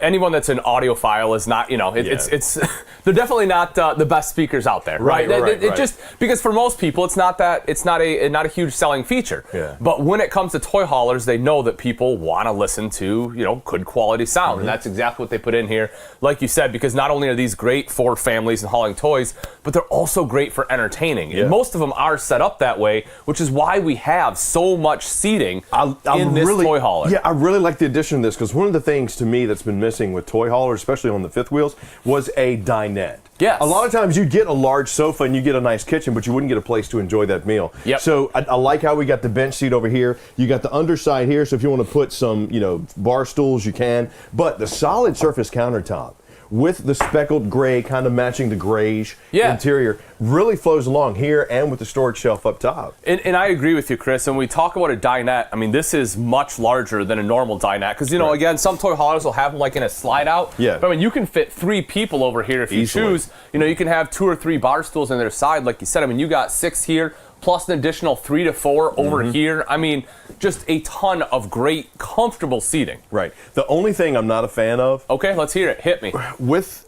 anyone that's an audiophile is not, you know, it's they're definitely not the best speakers out there, right? Right. Just because for most people, it's not a huge selling feature. Yeah. But when it comes to toy haulers, they know that people want to listen to, you know, good quality sound. And that's exactly what they put in here. Like you said, because not only are these great for families and hauling toys, but they're also great for entertaining. Yeah. And most of them are set up that way, which is why we have so much seating in this toy hauler. Yeah, I really like the addition of this, because one of the things to me that's been missing with toy haulers, especially on the fifth wheels, was a dinette. Yes. A lot of times you get a large sofa and you get a nice kitchen, but you wouldn't get a place to enjoy that meal. Yep. So I like how we got the bench seat over here. You got the underside here, so if you want to put some, you know, bar stools, you can. But the solid surface countertop with the speckled gray kind of matching the grayish interior really flows along here, and with the storage shelf up top. And I agree with you, Chris. And when we talk about a dinette, I mean, this is much larger than a normal dinette. Because, you know, again, some toy haulers will have them like in a slide out. Yeah. But I mean, you can fit 3 people over here if you choose. You know, you can have 2 or 3 bar stools on their side, like you said. I mean, you got 6 here, plus an additional 3 to 4 over here. I mean, just a ton of great, comfortable seating. Right. The only thing I'm not a fan of. Okay, let's hear it. Hit me.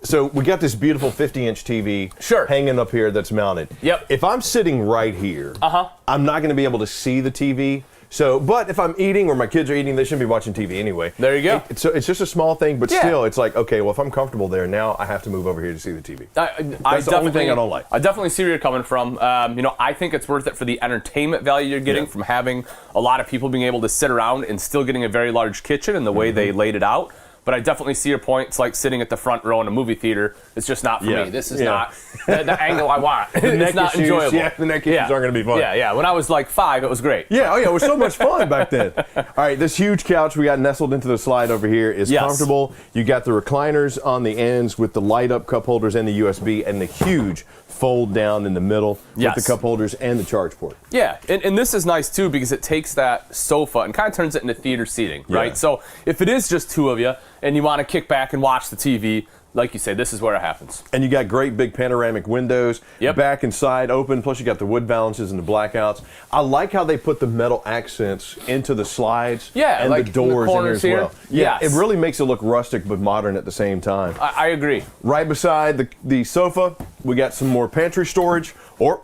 So we got this beautiful 50-inch TV hanging up here that's mounted. Yep. If I'm sitting right here, I'm not going to be able to see the TV. So, but if I'm eating or my kids are eating, they shouldn't be watching TV anyway. There you go. So it's just a small thing, but still, it's like, okay, well, if I'm comfortable there, now I have to move over here to see the TV. That's the only thing I don't like. I definitely see where you're coming from. You know, I think it's worth it for the entertainment value you're getting from having a lot of people being able to sit around and still getting a very large kitchen and the way they laid it out. But I definitely see your point. It's like sitting at the front row in a movie theater. It's just not for me. This is not the angle I want. It's not enjoyable. The neck issues aren't going to be fun. Yeah. When I was like 5, it was great. Yeah, it was so much fun back then. All right, this huge couch we got nestled into the slide over here is comfortable. You got the recliners on the ends with the light-up cup holders and the USB, and the huge fold down in the middle with the cup holders and the charge port. Yeah, and this is nice too, because it takes that sofa and kind of turns it into theater seating, right? So if it is just 2 of you and you want to kick back and watch the TV, like you say, this is where it happens. And you got great big panoramic windows, back and side open, plus you got the wood balances and the blackouts. I like how they put the metal accents into the slides and like the doors in there as well. Yeah, it really makes it look rustic but modern at the same time. I agree. Right beside the sofa, we got some more pantry storage, or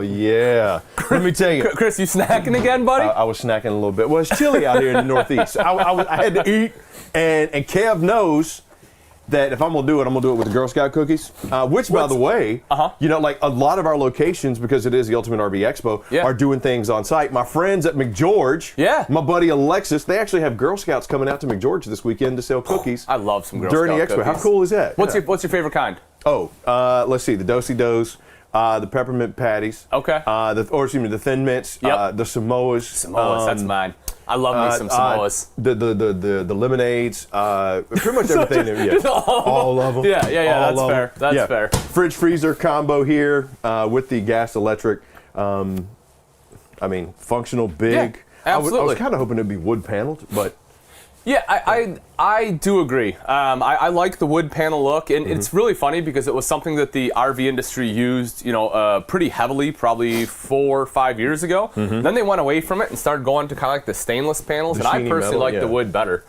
yeah. Let me tell you. Chris, you snacking again, buddy? I was snacking a little bit. Well, it's chilly out here in the Northeast. I had to eat, and Kev knows that if I'm going to do it, I'm going to do it with the Girl Scout cookies, which, by the way, you know, like a lot of our locations, because it is the Ultimate RV Expo, are doing things on site. My friends at McGeorge, my buddy Alexis, they actually have Girl Scouts coming out to McGeorge this weekend to sell cookies. I love some Girl during Scout the expo. cookies. How cool is that? What's your favorite kind? Let's see, the Do-si-dos. The peppermint patties. Okay. The Thin Mints. The Samoas. Samoas, that's mine. I love me some Samoas. The lemonades. Pretty much everything there. All of them. Yeah. That's fair. That's fair. Fridge freezer combo here with the gas electric. I mean, functional, big. Yeah, absolutely. I was kind of hoping it'd be wood paneled, but. Yeah, I do agree. I like the wood panel look, and it's really funny because it was something that the RV industry used, you know, pretty heavily probably 4 or 5 years ago. Then they went away from it and started going to kind of like the stainless panels, and I personally like the wood better.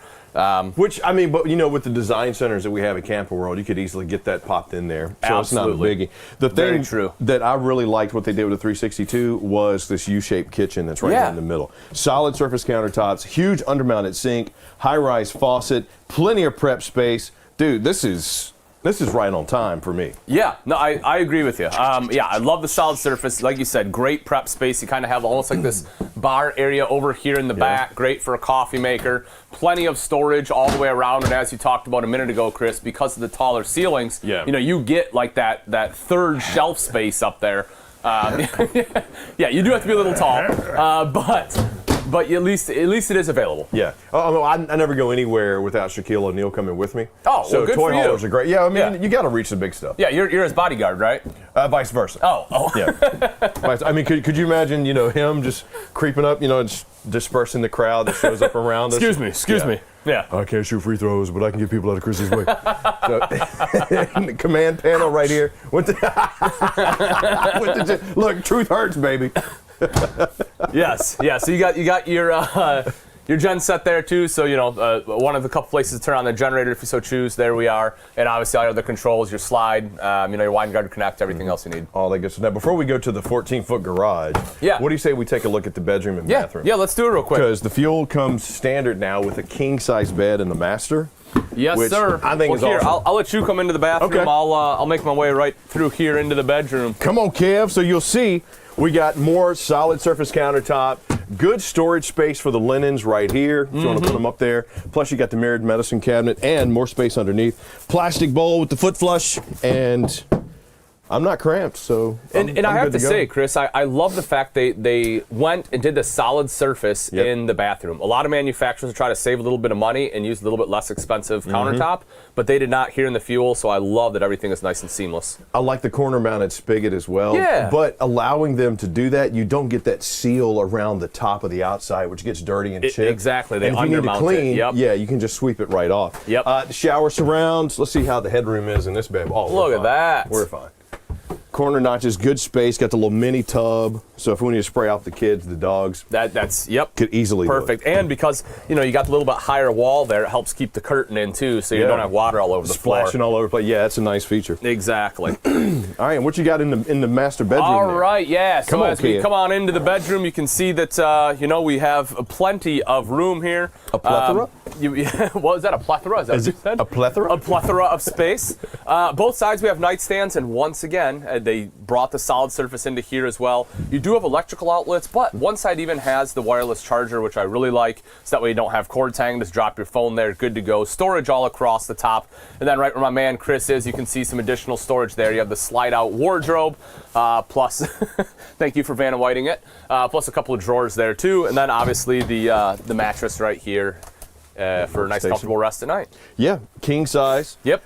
Which, I mean, but you know, with the design centers that we have at Camper World, you could easily get that popped in there. So it's not a biggie. The thing that I really liked what they did with the 362 was this U-shaped kitchen that's right in the middle. Solid surface countertops, huge undermounted sink, high-rise faucet, plenty of prep space. Dude, this is right on time for me. Yeah, no, I agree with you. I love the solid surface. Like you said, great prep space. You kind of have almost like this bar area over here in the back. Great for a coffee maker. Plenty of storage all the way around. And as you talked about a minute ago, Chris, because of the taller ceilings, you know, you get like that third shelf space up there. Yeah, you do have to be a little tall, but at least it is available. Yeah. I never go anywhere without Shaquille O'Neal coming with me. Oh, so well, good toy for you. haulers are great. Yeah, I mean, you got to reach the big stuff. Yeah, you're his bodyguard, right? Vice versa. Oh. Yeah. I mean, could you imagine, you know, him just creeping up, you know, just dispersing the crowd that shows up around us? Excuse me. Yeah. I can't shoot free throws, but I can get people out of Chris's way. So, command panel right here. Look, truth hurts, baby. Yes. So you got your gen set there too. So you know one of the couple places to turn on the generator if you so choose. There we are, and obviously all your other controls, your slide, you know, your wide guard connect, everything else you need. All that good stuff. Now, before we go to the 14-foot garage, what do you say we take a look at the bedroom and bathroom? Yeah, let's do it real quick. Because the fuel comes standard now with a king-size bed in the master. Yes, which sir. I think is here, awesome. I'll let you come into the bathroom. Okay. I'll make my way right through here into the bedroom. Come on, Kev. So you'll see we got more solid surface countertop, good storage space for the linens right here, if you want to put them up there. Plus you got the mirrored medicine cabinet and more space underneath. Plastic bowl with the foot flush, and I'm not cramped, so And I have to say, Chris, I love the fact they went and did the solid surface in the bathroom. A lot of manufacturers try to save a little bit of money and use a little bit less expensive countertop, but they did not here in the fuel, so I love that everything is nice and seamless. I like the corner-mounted spigot as well. Yeah. But allowing them to do that, you don't get that seal around the top of the outside, which gets dirty and chipped. Exactly. They and if you need to undermount clean, it. Yep. yeah, you can just sweep it right off. Yep. The shower surrounds. Let's see how the headroom is in this bed. Oh, Look at that. We're fine. Corner notches, good space, got the little mini tub. So if we need to spray off the kids, the dogs, that's could easily perfect. And because you know you got the little bit higher wall there, it helps keep the curtain in too, so you don't have water all over the floor. Splashing all over the place. Yeah, that's a nice feature. Exactly. All right, and what you got in the master bedroom? All right, yeah. So as we kid. come on into the bedroom, you can see that you know we have plenty of room here. A plethora? What was that? A plethora? Is that what you said? A plethora? A plethora of space. Both sides we have nightstands, and once again they brought the solid surface into here as well. You do have electrical outlets, but one side even has the wireless charger, which I really like, so that way you don't have cords hanging. Just drop your phone there, good to go. Storage all across the top, and then right where my man Chris is, you can see some additional storage there. You have the slide-out wardrobe, plus thank you for Vanna Whiting it, plus a couple of drawers there too, and then obviously the mattress right here. For a nice, comfortable rest at night. Yeah, king size. Yep.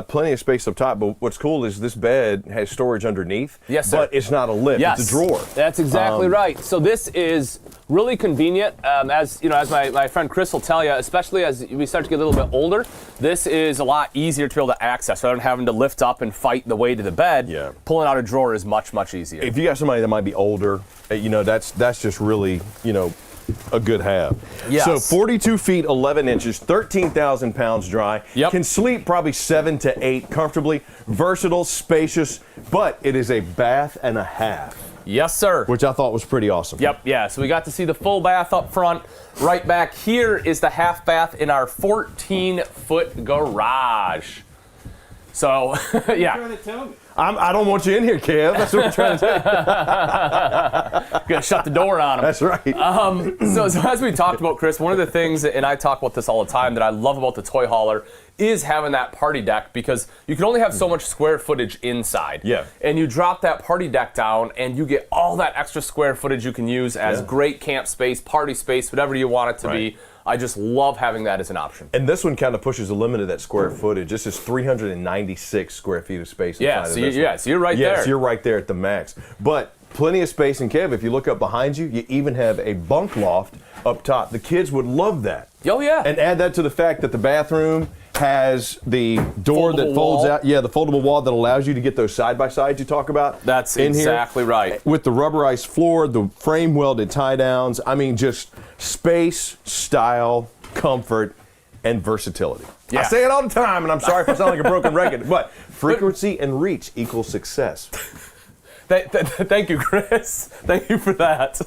Plenty of space up top, but what's cool is this bed has storage underneath. Yes, sir. But it's not a lift, Yes. it's a drawer. That's exactly right. So this is really convenient. As you know, as my friend Chris will tell you, especially as we start to get a little bit older, this is a lot easier to be able to access rather than having to lift up and fight the way to the bed. Yeah. Pulling out a drawer is much, much easier. If you got somebody that might be older, you know, that's just really, you know, a good have. Yes. So 42 feet, 11 inches, 13,000 pounds dry. Yep. Can sleep probably 7 to 8 comfortably. Versatile, spacious, but it is a bath and a half. Yes, sir. Which I thought was pretty awesome. Yep, yeah. So we got to see the full bath up front. Right back here is the half bath in our 14-foot garage. So, yeah. Trying to tell me. I don't want you in here, Kev. That's what I'm trying to say. Gonna shut the door on him. That's right. So as we talked about, Chris, one of the things, and I talk about this all the time, that I love about the toy hauler is having that party deck, because you can only have so much square footage inside. Yeah. And you drop that party deck down and you get all that extra square footage you can use as great camp space, party space, whatever you want it to be. I just love having that as an option. And this one kind of pushes the limit of that square footage. This is 396 square feet of space inside of this one. So you're right there. Yes, you're right there at the max. But plenty of space. And Kev, if you look up behind you, you even have a bunk loft up top. The kids would love that. Oh, yeah. And add that to the fact that the bathroom has the door that folds out. Yeah, the foldable wall that allows you to get those side-by-sides you talk about. That's in exactly here. right. With the rubberized floor, the frame welded tie-downs. I mean, just space, style, comfort, and versatility. Yeah. I say it all the time, and I'm sorry if I sound like a broken record, but frequency and reach equals success. Thank you, Chris. Thank you for that.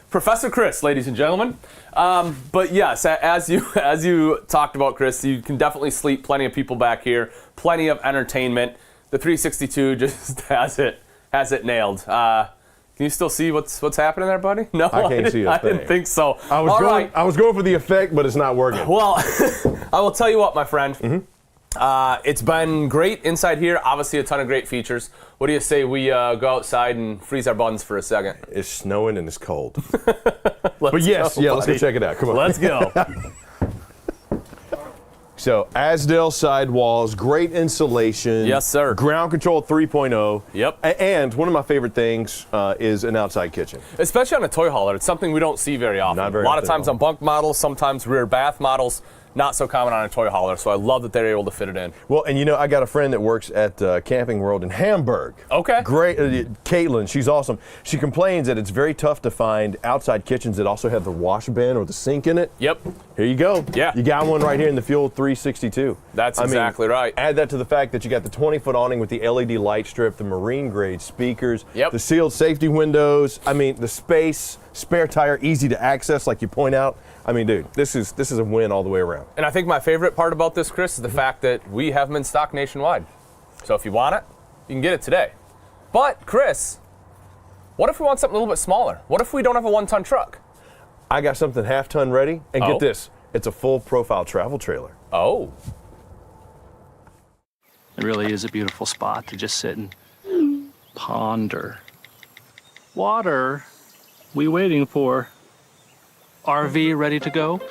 Professor Chris, ladies and gentlemen. But yes, as you talked about, Chris, you can definitely sleep. Plenty of people back here. Plenty of entertainment. The 362 just has it nailed. Can you still see what's happening there, buddy? No, I can't see a thing. I didn't think so. I was going for the effect, but it's not working. Well, I will tell you what, my friend. It's been great inside here. Obviously, a ton of great features. What do you say we go outside and freeze our buns for a second? It's snowing and it's cold. Let's go check it out. Come on. Let's go. So, Asdale sidewalls, great insulation. Yes, sir. Ground control 3.0. Yep. And one of my favorite things is an outside kitchen. Especially on a toy hauler. It's something we don't see very often. Not very a lot often of times at all. on bunk models, sometimes rear bath models. Not so common on a toy hauler, so I love that they're able to fit it in. Well, and I got a friend that works at Camping World in Hamburg. Okay. Great. Caitlin, she's awesome. She complains that it's very tough to find outside kitchens that also have the wash bin or the sink in it. Yep. Here you go. Yeah. You got one right here in the Fuel 362. That's exactly right. Add that to the fact that you got the 20-foot awning with the LED light strip, the marine-grade speakers, the sealed safety windows. I mean, the space, spare tire, easy to access, like you point out. I mean, dude, this is a win all the way around. And I think my favorite part about this, Chris, is the fact that we have them in stock nationwide. So if you want it, you can get it today. But, Chris, what if we want something a little bit smaller? What if we don't have a 1-ton truck? I got something half-ton ready, and get this, it's a full-profile travel trailer. Oh. It really is a beautiful spot to just sit and ponder. Water, we waiting for? RV ready to go?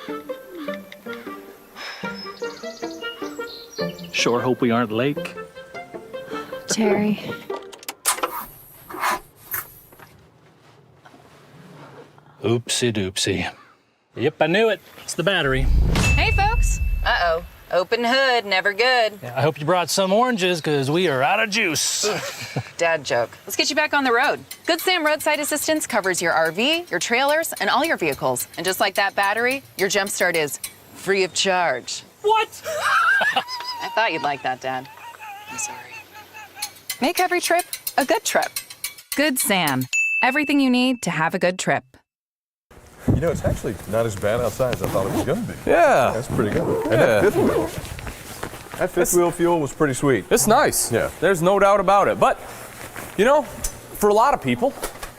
Sure hope we aren't late. Terry. Oopsie doopsie. Yep, I knew it. It's the battery. Hey, folks. Uh-oh. Open hood, never good. Yeah, I hope you brought some oranges, because we are out of juice. Dad joke. Let's get you back on the road. Good Sam Roadside Assistance covers your RV, your trailers, and all your vehicles. And just like that battery, your jump start is free of charge. What? I thought you'd like that, Dad. I'm sorry. Make every trip a good trip. Good Sam. Everything you need to have a good trip. It's actually not as bad outside as I thought it was going to be. Yeah. That's pretty good. And that fifth wheel fuel was pretty sweet. It's nice. Yeah. There's no doubt about it. But, for a lot of people,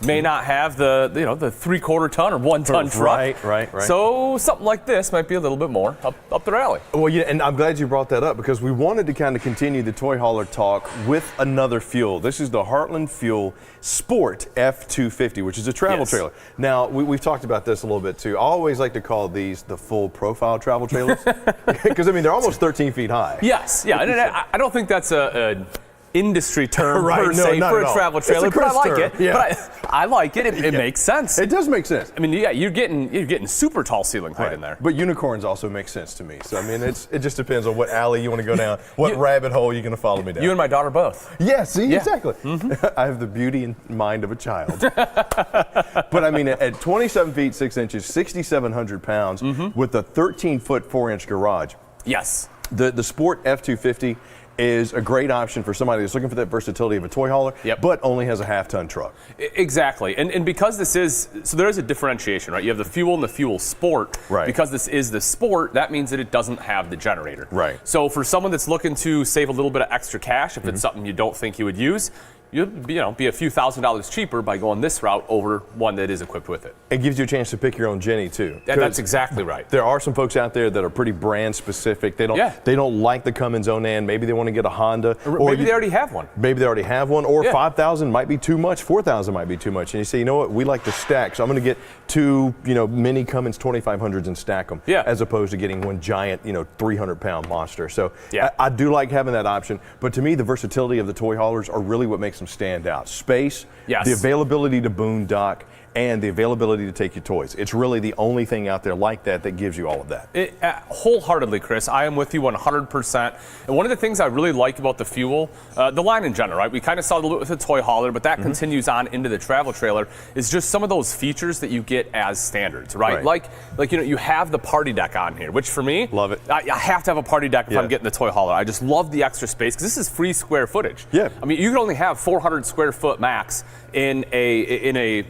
may not have the 3/4 ton or 1-ton truck. Right. So something like this might be a little bit more up their alley. Well, yeah, and I'm glad you brought that up because we wanted to kind of continue the toy hauler talk with another fuel. This is the Heartland Fuel Sport F250, which is a travel trailer. Now, we've talked about this a little bit too. I always like to call these the full profile travel trailers because, they're almost 13 feet high. Yes, yeah. And I don't think that's a industry term per se for a travel trailer, but I like it. Yeah. But I like it. It makes sense. It does make sense. I mean, yeah, you're getting super tall ceiling height in there. But unicorns also make sense to me. So I mean, it just depends on what alley you want to go down, what rabbit hole you're going to follow me down. You and my daughter both. Yeah, see, exactly. I have the beauty and mind of a child. But I mean, at 27 feet 6 inches, 6,700 pounds, with a 13-foot 4-inch garage. Yes. The Sport F250 is a great option for somebody that's looking for that versatility of a toy hauler, but only has a half-ton truck. Exactly, and because there is a differentiation, right? You have the Fuel and the Fuel Sport. Right. Because this is the Sport, that means that it doesn't have the generator. Right. So for someone that's looking to save a little bit of extra cash, if it's something you don't think you would use, you'd be a few $1,000s cheaper by going this route over one that is equipped with it. It gives you a chance to pick your own Jenny too. That's exactly right. There are some folks out there that are pretty brand specific. They don't like the Cummins Onan. Maybe they want to get a Honda. Or maybe they already have one. Maybe they already have one. Or 5,000 might be too much. 4,000 might be too much. And you say, you know what? We like to stack. So I'm going to get two, mini Cummins 2500s and stack them. Yeah. As opposed to getting one giant, 300-pound monster. So yeah. I do like having that option. But to me, the versatility of the toy haulers are really what makes them stand out. Space, the availability to boondock, and the availability to take your toys. It's really the only thing out there like that gives you all of that. Wholeheartedly, Chris. I am with you 100%. And one of the things I really like about the Fuel, the line in general, right? We kind of saw a little bit with the toy hauler, but that continues on into the travel trailer, is just some of those features that you get as standards, right? Like you have the party deck on here, which for me, love it. I have to have a party deck if I'm getting the toy hauler. I just love the extra space because this is free square footage. Yeah. I mean, you can only have 400 square foot max in a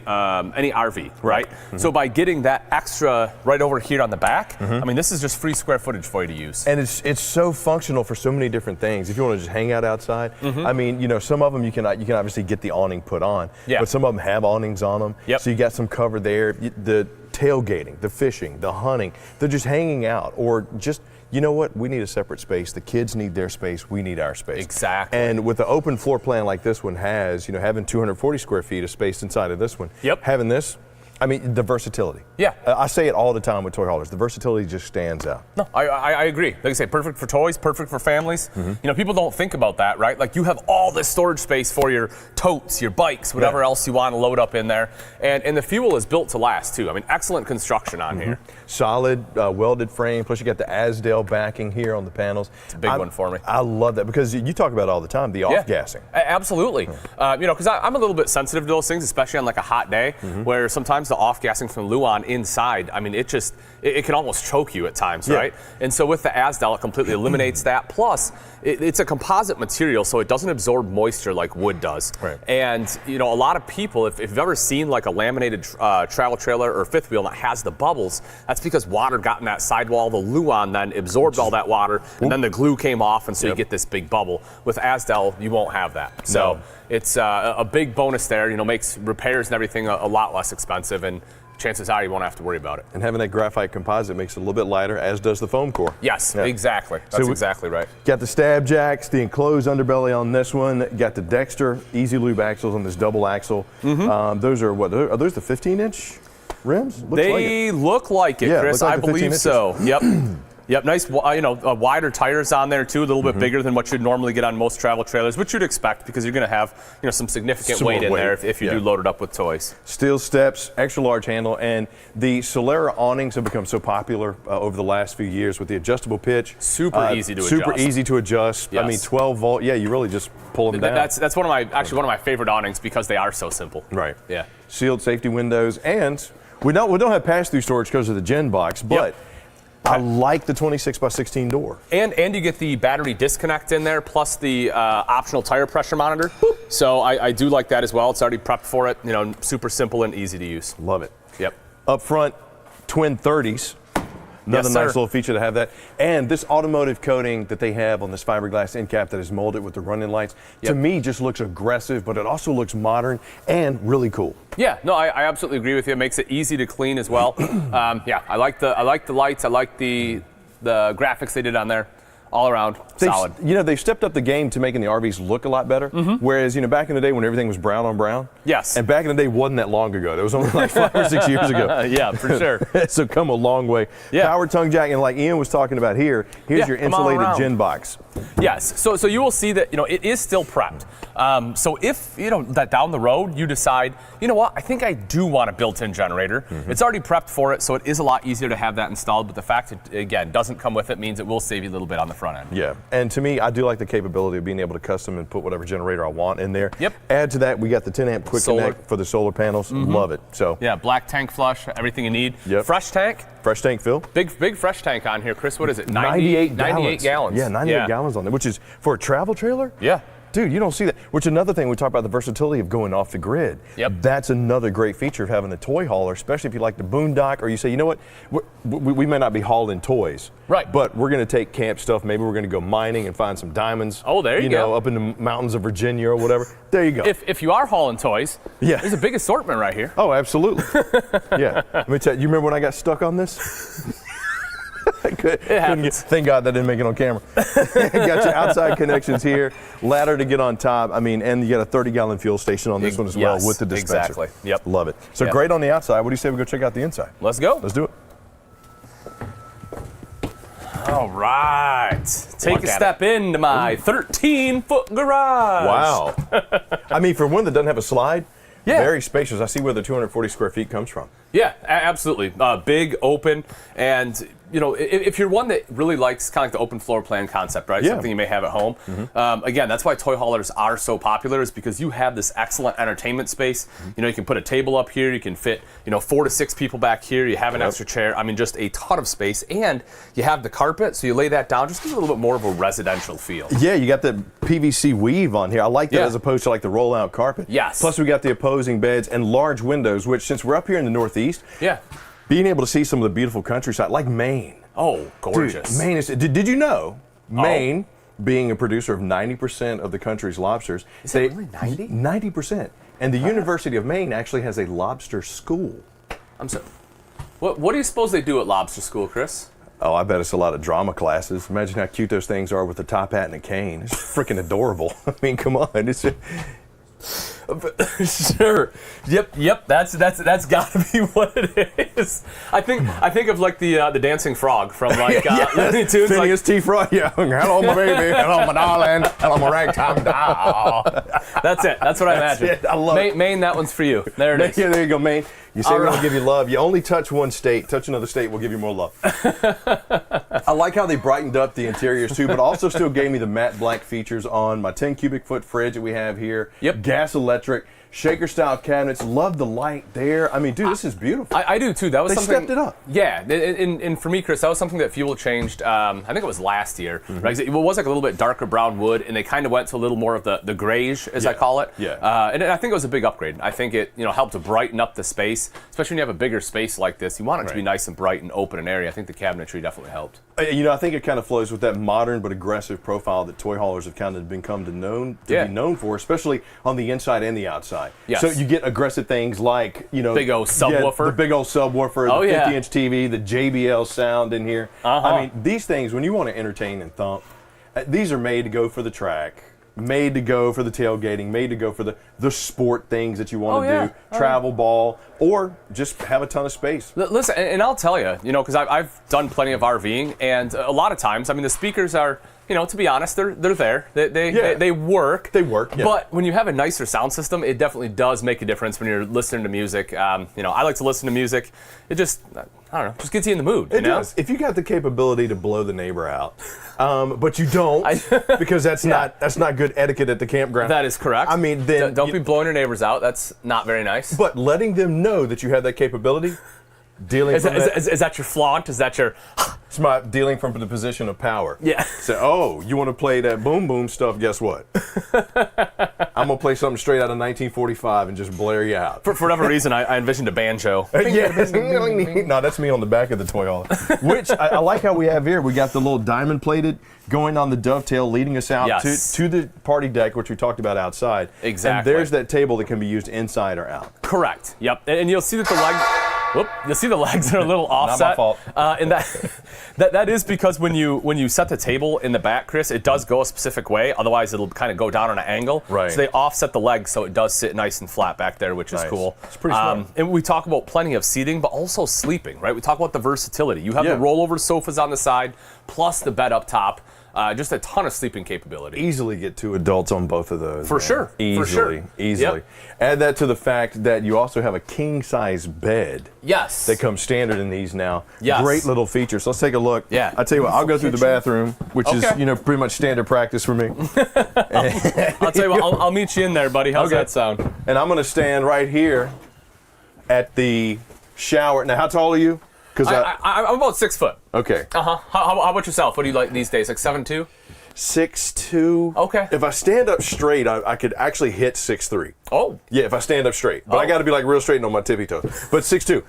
any RV, right? So by getting that extra right over here on the back, I mean, this is just free square footage for you to use. And it's so functional for so many different things. If you want to just hang out outside, I mean, you know, some of them you can obviously get the awning put on, but some of them have awnings on them. So you got some cover there. The tailgating, the fishing, the hunting, they're just hanging out, or just, you know what, we need a separate space. The kids need their space, we need our space. Exactly. And with the open floor plan like this one has, you know, having 240 square feet of space inside of this one, having this, I mean, the versatility. I say it all the time with toy haulers. The versatility just stands out. No, I agree. Like I say, perfect for toys, perfect for families. You know, people don't think about that, right? Like, you have all this storage space for your totes, your bikes, whatever else you want to load up in there. And the fuel is built to last, too. I mean, excellent construction on here. Solid welded frame, plus you got the Asdale backing here on the panels. It's a big one for me. I love that, because you talk about it all the time, the off-gassing. Absolutely. You know, because I'm a little bit sensitive to those things, especially on like a hot day, where sometimes the off-gassing from Luan inside, I mean, it can almost choke you at times, right? And so with the Asdale, it completely eliminates that. Plus, it's a composite material, so it doesn't absorb moisture like wood does. And, you know, a lot of people, if you've ever seen like a laminated travel trailer or fifth wheel that has the bubbles, that's because water got in that sidewall. The Luan then absorbed all that water, and then the glue came off, and so you get this big bubble. With Asdale, you won't have that. So it's a big bonus there. You know, makes repairs and everything a lot less expensive, and chances are you won't have to worry about it. And having that graphite composite makes it a little bit lighter, as does the foam core. Yes, exactly. That's exactly right. Got the stab jacks, the enclosed underbelly on this one. Got the Dexter Easy Lube axles on this double axle. Those are what? Are those the 15-inch rims? They look like it, Chris. I believe so. Yep, nice, you know, wider tires on there too, a little bit bigger than what you'd normally get on most travel trailers, which you'd expect because you're going to have, you know, some significant weight in there if you do load it up with toys. Steel steps, extra large handle, and the Solera awnings have become so popular over the last few years with the adjustable pitch. Super easy to adjust. Super easy to adjust. I mean, 12 volt. Yeah, you really just pull them down. That's one of my favorite awnings because they are so simple. Right. Yeah. Sealed safety windows, and we don't have pass-through storage because of the Gen box, but. I like the 26x16 door. And you get the battery disconnect in there, plus the optional tire pressure monitor. So I do like that as well. It's already prepped for it. You know, super simple and easy to use. Love it. Yep. Up front, twin 30s. Another nice little feature to have that. And this automotive coating that they have on this fiberglass end cap that is molded with the running lights, to me just looks aggressive, but it also looks modern and really cool. Yeah, no, I absolutely agree with you. It makes it easy to clean as well. Yeah, I like the lights. I like the graphics they did on there. All around, solid. You know, they've stepped up the game to making the RVs look a lot better. Whereas, you know, back in the day when everything was brown on brown. Yes. And back in the day wasn't that long ago. That was only like 5 or 6 years ago. Yeah, for sure. So come a long way. Power tongue jack, and like Ian was talking about here's your insulated Gen box. Yes, so you will see that, you know, it is still prepped. So if, you know, that down the road you decide, you know what, I think I do want a built-in generator. It's already prepped for it, so it is a lot easier to have that installed, but the fact it, again, doesn't come with it means it will save you a little bit on the front end. Yeah, and to me, I do like the capability of being able to custom and put whatever generator I want in there. Add to that, we got the 10-amp quick connect for the solar panels. Love it. So yeah, black tank flush, everything you need. Fresh tank. Fresh tank fill. Big fresh tank on here, Chris. What is it? 98 gallons. Yeah, 98 gallons on there, which is for a travel trailer. Yeah. Dude, you don't see that. Which another thing, we talk about the versatility of going off the grid. That's another great feature of having a toy hauler, especially if you like the boondock, or you say, you know what, we may not be hauling toys. Right. But we're going to take camp stuff. Maybe we're going to go mining and find some diamonds. Oh, there you go. You know, up in the mountains of Virginia or whatever. There you go. If you are hauling toys, there's a big assortment right here. Oh, absolutely. Yeah. Let me tell you, you remember when I got stuck on this? Thank God that didn't make it on camera. Got your outside connections here, ladder to get on top. I mean, and you got a 30-gallon fuel station on this one as well with the dispenser. Exactly. Yep. Love it. So great on the outside. What do you say we go check out the inside? Let's go. Let's do it. All right. Take a step into my 13-foot garage. Wow. I mean, for one that doesn't have a slide, very spacious. I see where the 240 square feet comes from. Yeah, absolutely. Big, open, and you know, if you're one that really likes kind of like the open floor plan concept, right? Yeah. Something you may have at home. Again, that's why toy haulers are so popular, is because you have this excellent entertainment space. You know, you can put a table up here, you can fit, you know, 4 to 6 people back here, you have an extra chair. I mean, just a ton of space, and you have the carpet, so you lay that down, just gives it a little bit more of a residential feel. Yeah, you got the PVC weave on here. I like that as opposed to like the roll-out carpet. Yes. Plus we got the opposing beds and large windows, which since we're up here in the Northeast, being able to see some of the beautiful countryside, like Maine. Oh, gorgeous. Dude, Maine is, did you know, Maine, being a producer of 90% of the country's lobsters. Is it really 90? 90%. And the University of Maine actually has a lobster school. What do you suppose they do at lobster school, Chris? Oh, I bet it's a lot of drama classes. Imagine how cute those things are with a top hat and a cane. It's freaking adorable. I mean, come on. It's Sure. Yep. That's got to be what it is. I think of like the dancing frog from like Looney Tunes. Phineas T. Frog. Yeah. Hello, my baby. Hello, my darling. Hello, my ragtime doll. That's it. That's what I imagine. It. I love it. Maine, that one's for you. There it is. Yeah, there you go, Maine. You say we're going to give you love. You only touch one state. Touch another state, we'll give you more love. I like how they brightened up the interiors too, but also still gave me the matte black features on my 10 cubic foot fridge that we have here. Yep. Gas electric. Shaker style cabinets. Love the light there. I mean, dude, this is beautiful. I do too. That was they something. Stepped it up. Yeah, and for me, Chris, that was something that Fuel changed. I think it was last year. Right? It was like a little bit darker brown wood, and they kind of went to a little more of the grayish, as I call it. Yeah. And I think it was a big upgrade. I think it helped to brighten up the space, especially when you have a bigger space like this. You want it to be nice and bright and open and airy. I think the cabinetry definitely helped. I think it kind of flows with that modern but aggressive profile that toy haulers have kind of become to be known for, especially on the inside and the outside. Yes. So you get aggressive things like, big old subwoofer. The big old subwoofer, the 50-inch TV, the JBL sound in here. I mean, these things, when you want to entertain and thump, these are made to go for the track, made to go for the tailgating, made to go for the sport things that you want to do, travel ball, or just have a ton of space. Listen, and I'll tell you, because I've done plenty of RVing, and a lot of times, I mean, the speakers are, to be honest, they're there. They work. They work. Yeah. But when you have a nicer sound system, it definitely does make a difference when you're listening to music. I like to listen to music. It just, I don't know, just gets you in the mood. It does. If you got the capability to blow the neighbor out, but you don't, because that's not good etiquette at the campground. That is correct. I mean, then don't be blowing your neighbors out. That's not very nice. But letting them know that you have that capability. Dealing is that your flaunt? Is that your... It's my dealing from the position of power. Yeah. So, you want to play that boom boom stuff, guess what? I'm going to play something straight out of 1945 and just blare you out. For whatever reason, I envisioned a banjo. No, that's me on the back of the toy hauler. Which, I like how we have here. We got the little diamond plated going on the dovetail leading us out to the party deck, which we talked about outside. Exactly. And there's that table that can be used inside or out. Correct. Yep. And you'll see that the legs... You'll see the legs are a little offset. Not my fault. And that is because when you set the table in the back, Chris, it does go a specific way. Otherwise, it'll kind of go down on an angle. Right. So they offset the legs so it does sit nice and flat back there, which is cool. It's pretty smart. And we talk about plenty of seating, but also sleeping, right? We talk about the versatility. You have the rollover sofas on the side, plus the bed up top. Just a ton of sleeping capability. Easily get 2 adults on both of those. For sure. Easily. Yep. Add that to the fact that you also have a king-size bed. Yes. That comes standard in these now. Yes. Great little features. So let's take a look. Yeah. I'll tell you what, I'll go through the bathroom, which is, pretty much standard practice for me. I'll tell you what, I'll meet you in there, buddy. How's that sound? And I'm going to stand right here at the shower. Now, how tall are you? I'm about 6 foot. Okay. How about yourself? What do you like these days? Like 7'2"? 6'2". Okay. If I stand up straight, I could actually hit 6'3". Oh. Yeah, if I stand up straight. But I got to be like real straight and on my tippy toes. But 6'2".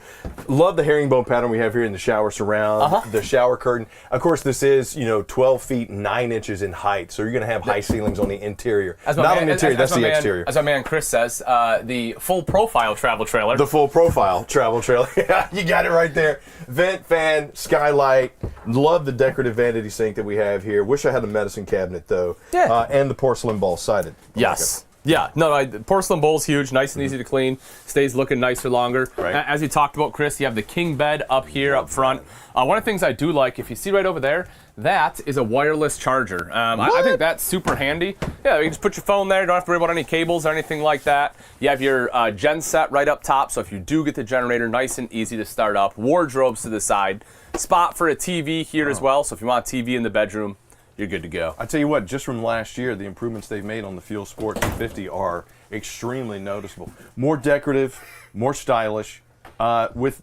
Love the herringbone pattern we have here in the shower surround, the shower curtain. Of course, this is, 12 feet 9 inches in height. So you're going to have high ceilings on the interior. Not on the interior, that's the exterior. As our man Chris says, the full profile travel trailer. The full profile travel trailer. Yeah, you got it right there. Vent, fan, skylight. Love the decorative vanity sink that we have here. Wish I had a medicine cabinet though. Yeah. And the porcelain ball sided. Yes. Yeah, no, porcelain bowl's huge, nice and easy to clean, stays looking nicer longer. Right. As you talked about, Chris, you have the king bed up here up front. One of the things I do like, if you see right over there, that is a wireless charger. I think that's super handy. Yeah, you can just put your phone there, you don't have to worry about any cables or anything like that. You have your gen set right up top, so if you do get the generator, nice and easy to start up. Wardrobes to the side. Spot for a TV here as well, so if you want a TV in the bedroom, you're good to go. I tell you what, just from last year, the improvements they've made on the Fuel Sport 250 are extremely noticeable. More decorative, more stylish, with,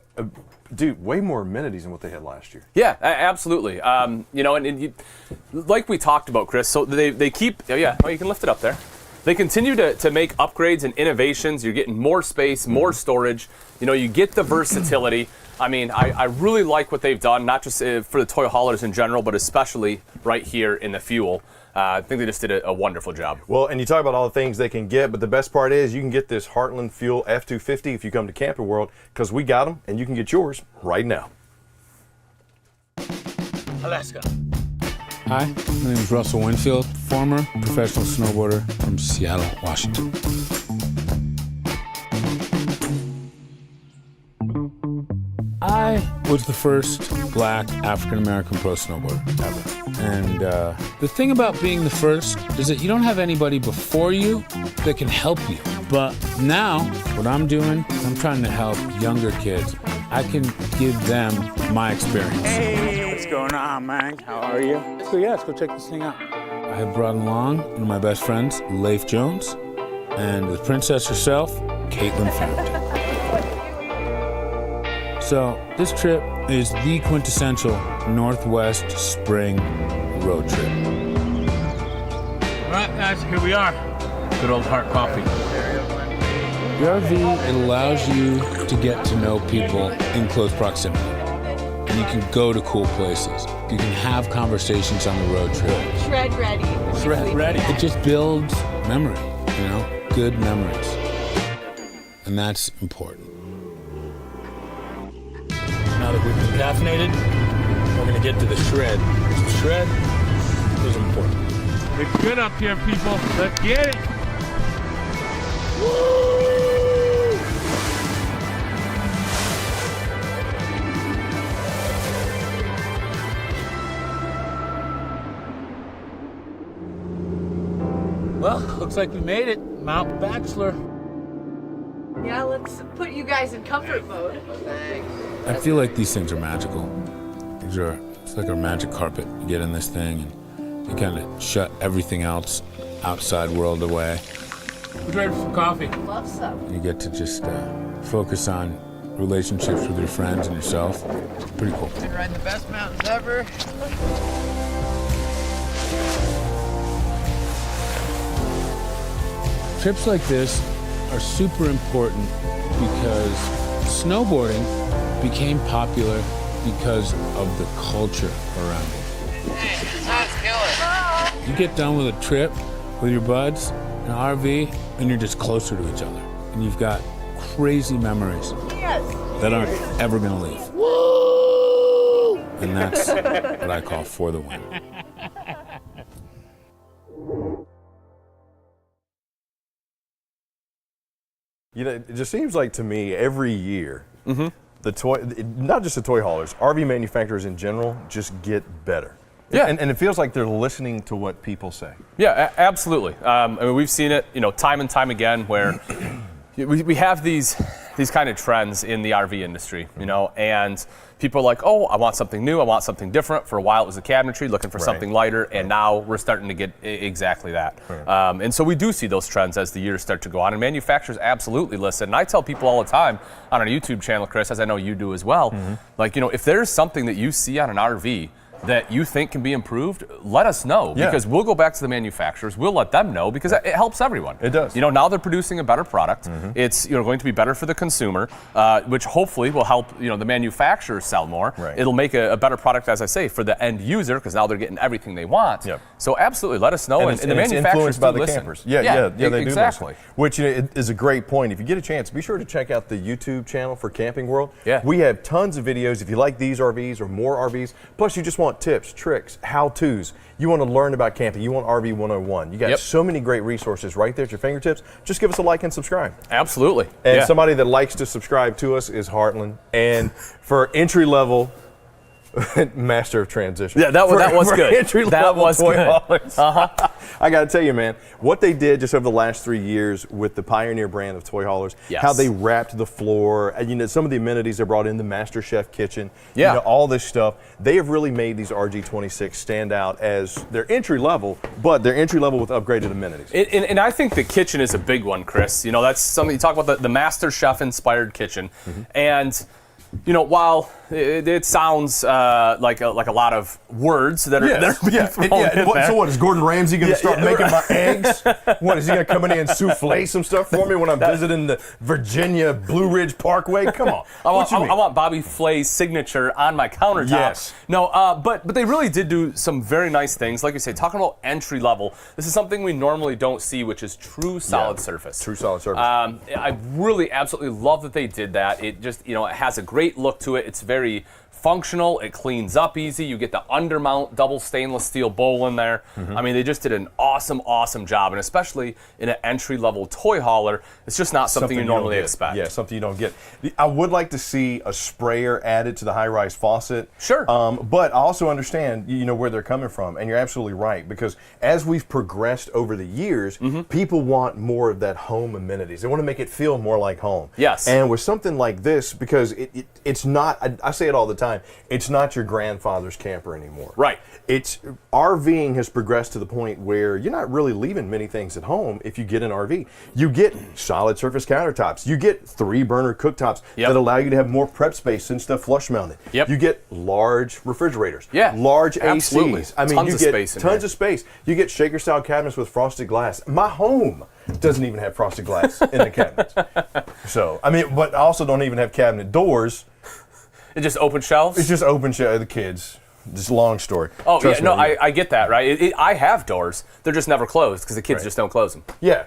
dude, way more amenities than what they had last year. Yeah, absolutely. You know, and like we talked about, Chris, so they keep, you can lift it up there. They continue to make upgrades and innovations. You're getting more space, more storage. You know, you get the versatility. I mean, I really like what they've done, not just for the toy haulers in general, but especially right here in the Fuel. I think they just did a wonderful job. Well, and you talk about all the things they can get, but the best part is you can get this Heartland Fuel F250 if you come to Camping World, because we got them, and you can get yours right now. Alaska. Hi, my name is Russell Winfield, former professional snowboarder from Seattle, Washington. I was the first black African-American pro snowboarder ever. And the thing about being the first is that you don't have anybody before you that can help you. But now, what I'm doing, I'm trying to help younger kids. I can give them my experience. Hey, what's going on, man? How are you? Let's go check this thing out. I have brought along one of my best friends, Leif Jones, and the princess herself, Caitlin Farrington. So this trip is the quintessential Northwest spring road trip. All right, guys, here we are. Good old Heart Coffee. The RV, it allows you to get to know people in close proximity. And you can go to cool places. You can have conversations on the road trip. Shred ready. Shred ready. It just builds memory, you know, good memories. And that's important. Now that we've been caffeinated, we're gonna get to the shred. The shred is important. It's good up here, people. Let's get it. Woo! Well, looks like we made it. Mount Bachelor. Yeah, let's put you guys in comfort mode. I feel like these things are magical. It's like a magic carpet. You get in this thing and you kind of shut everything else outside world away. We're ready for some coffee. Love some. You get to just focus on relationships with your friends and yourself. It's pretty cool. Been riding the best mountains ever. Trips like this are super important because snowboarding became popular because of the culture around it. Hey, let's kill it. You get done with a trip with your buds in an RV, and you're just closer to each other. And you've got crazy memories that aren't ever gonna leave. Woo! And that's what I call for the win. You know, it just seems like to me every year, not just the toy haulers, RV manufacturers in general just get better. Yeah, and it feels like they're listening to what people say. Yeah, absolutely. I mean, we've seen it, you know, time and time again, where we have these kind of trends in the RV industry, you know, and people are like, oh, I want something new, I want something different. For a while, it was the cabinetry, looking for something lighter, and now we're starting to get exactly that. And so we do see those trends as the years start to go on, and manufacturers absolutely listen. And I tell people all the time on our YouTube channel, Chris, as I know you do as well, like, you know, if there's something that you see on an RV that you think can be improved, let us know, because we'll go back to the manufacturers, we'll let them know, because it helps everyone. It does. You know, now they're producing a better product. It's, you know, going to be better for the consumer, which hopefully will help, you know, the manufacturers sell more. It'll make a better product, as I say, for the end user, because now they're getting everything they want. So absolutely, let us know. And the manufacturers by do the listen. campers. They do exactly. listen. Which, you know, is a great point. If you get a chance, be sure to check out the YouTube channel for Camping World. Yeah. We have tons of videos if you like these RVs or more RVs. Plus, you just want want tips, tricks, how-tos, you want to learn about camping, you want RV 101, you got so many great resources right there at your fingertips. Just give us a like and subscribe. Absolutely. And somebody that likes to subscribe to us is Heartland. And for entry level, master of transition. Yeah, that was good. That was good. I got to tell you, man, what they did just over the last 3 years with the Pioneer brand of toy haulers, how they wrapped the floor, and, you know, some of the amenities they brought in, the Master Chef kitchen, you know, all this stuff. They have really made these RG26 stand out as their entry level, but they're entry level with upgraded amenities. And I think the kitchen is a big one, Chris. You know, that's something you talk about, the Master Chef inspired kitchen. And you know, while it sounds like a lot of words that are being thrown in there. So what, is Gordon Ramsay going to start making my eggs? What, is he going to come in here and souffle some stuff for me when I'm visiting the Virginia Blue Ridge Parkway? Come on. I want Bobby Flay's signature on my countertop. Yes. No, but they really did do some very nice things. Like you say, talking about entry level, this is something we normally don't see, which is true solid surface. True solid surface. I really absolutely love that they did that. It just, you know, it has a great look to it. It's very functional. It cleans up easy. You get the undermount double stainless steel bowl in there. I mean, they just did an awesome job, and especially in an entry-level toy hauler, it's just not something you normally expect. Yeah, something you don't get. I would like to see a sprayer added to the high-rise faucet. Sure. But I also understand, you know, where they're coming from, and you're absolutely right, because as we've progressed over the years, people want more of that home amenities. They want to make it feel more like home. Yes. And with something like this, because it's not, I say it all the time, it's not your grandfather's camper anymore. Right. It's RVing has progressed to the point where you're not really leaving many things at home if you get an RV. You get solid surface countertops. You get 3-burner cooktops that allow you to have more prep space since they're flush mounted. You get large refrigerators. Large ACs. I mean, you get tons of space. You get shaker style cabinets with frosted glass. My home doesn't even have frosted glass in the cabinets. So, I mean, but I also don't even have cabinet doors. It's just open shelves? It's just open shelves. The kids. Just a long story. Oh, Trust me. I get that, right? I have doors. They're just never closed because the kids just don't close them. Yeah.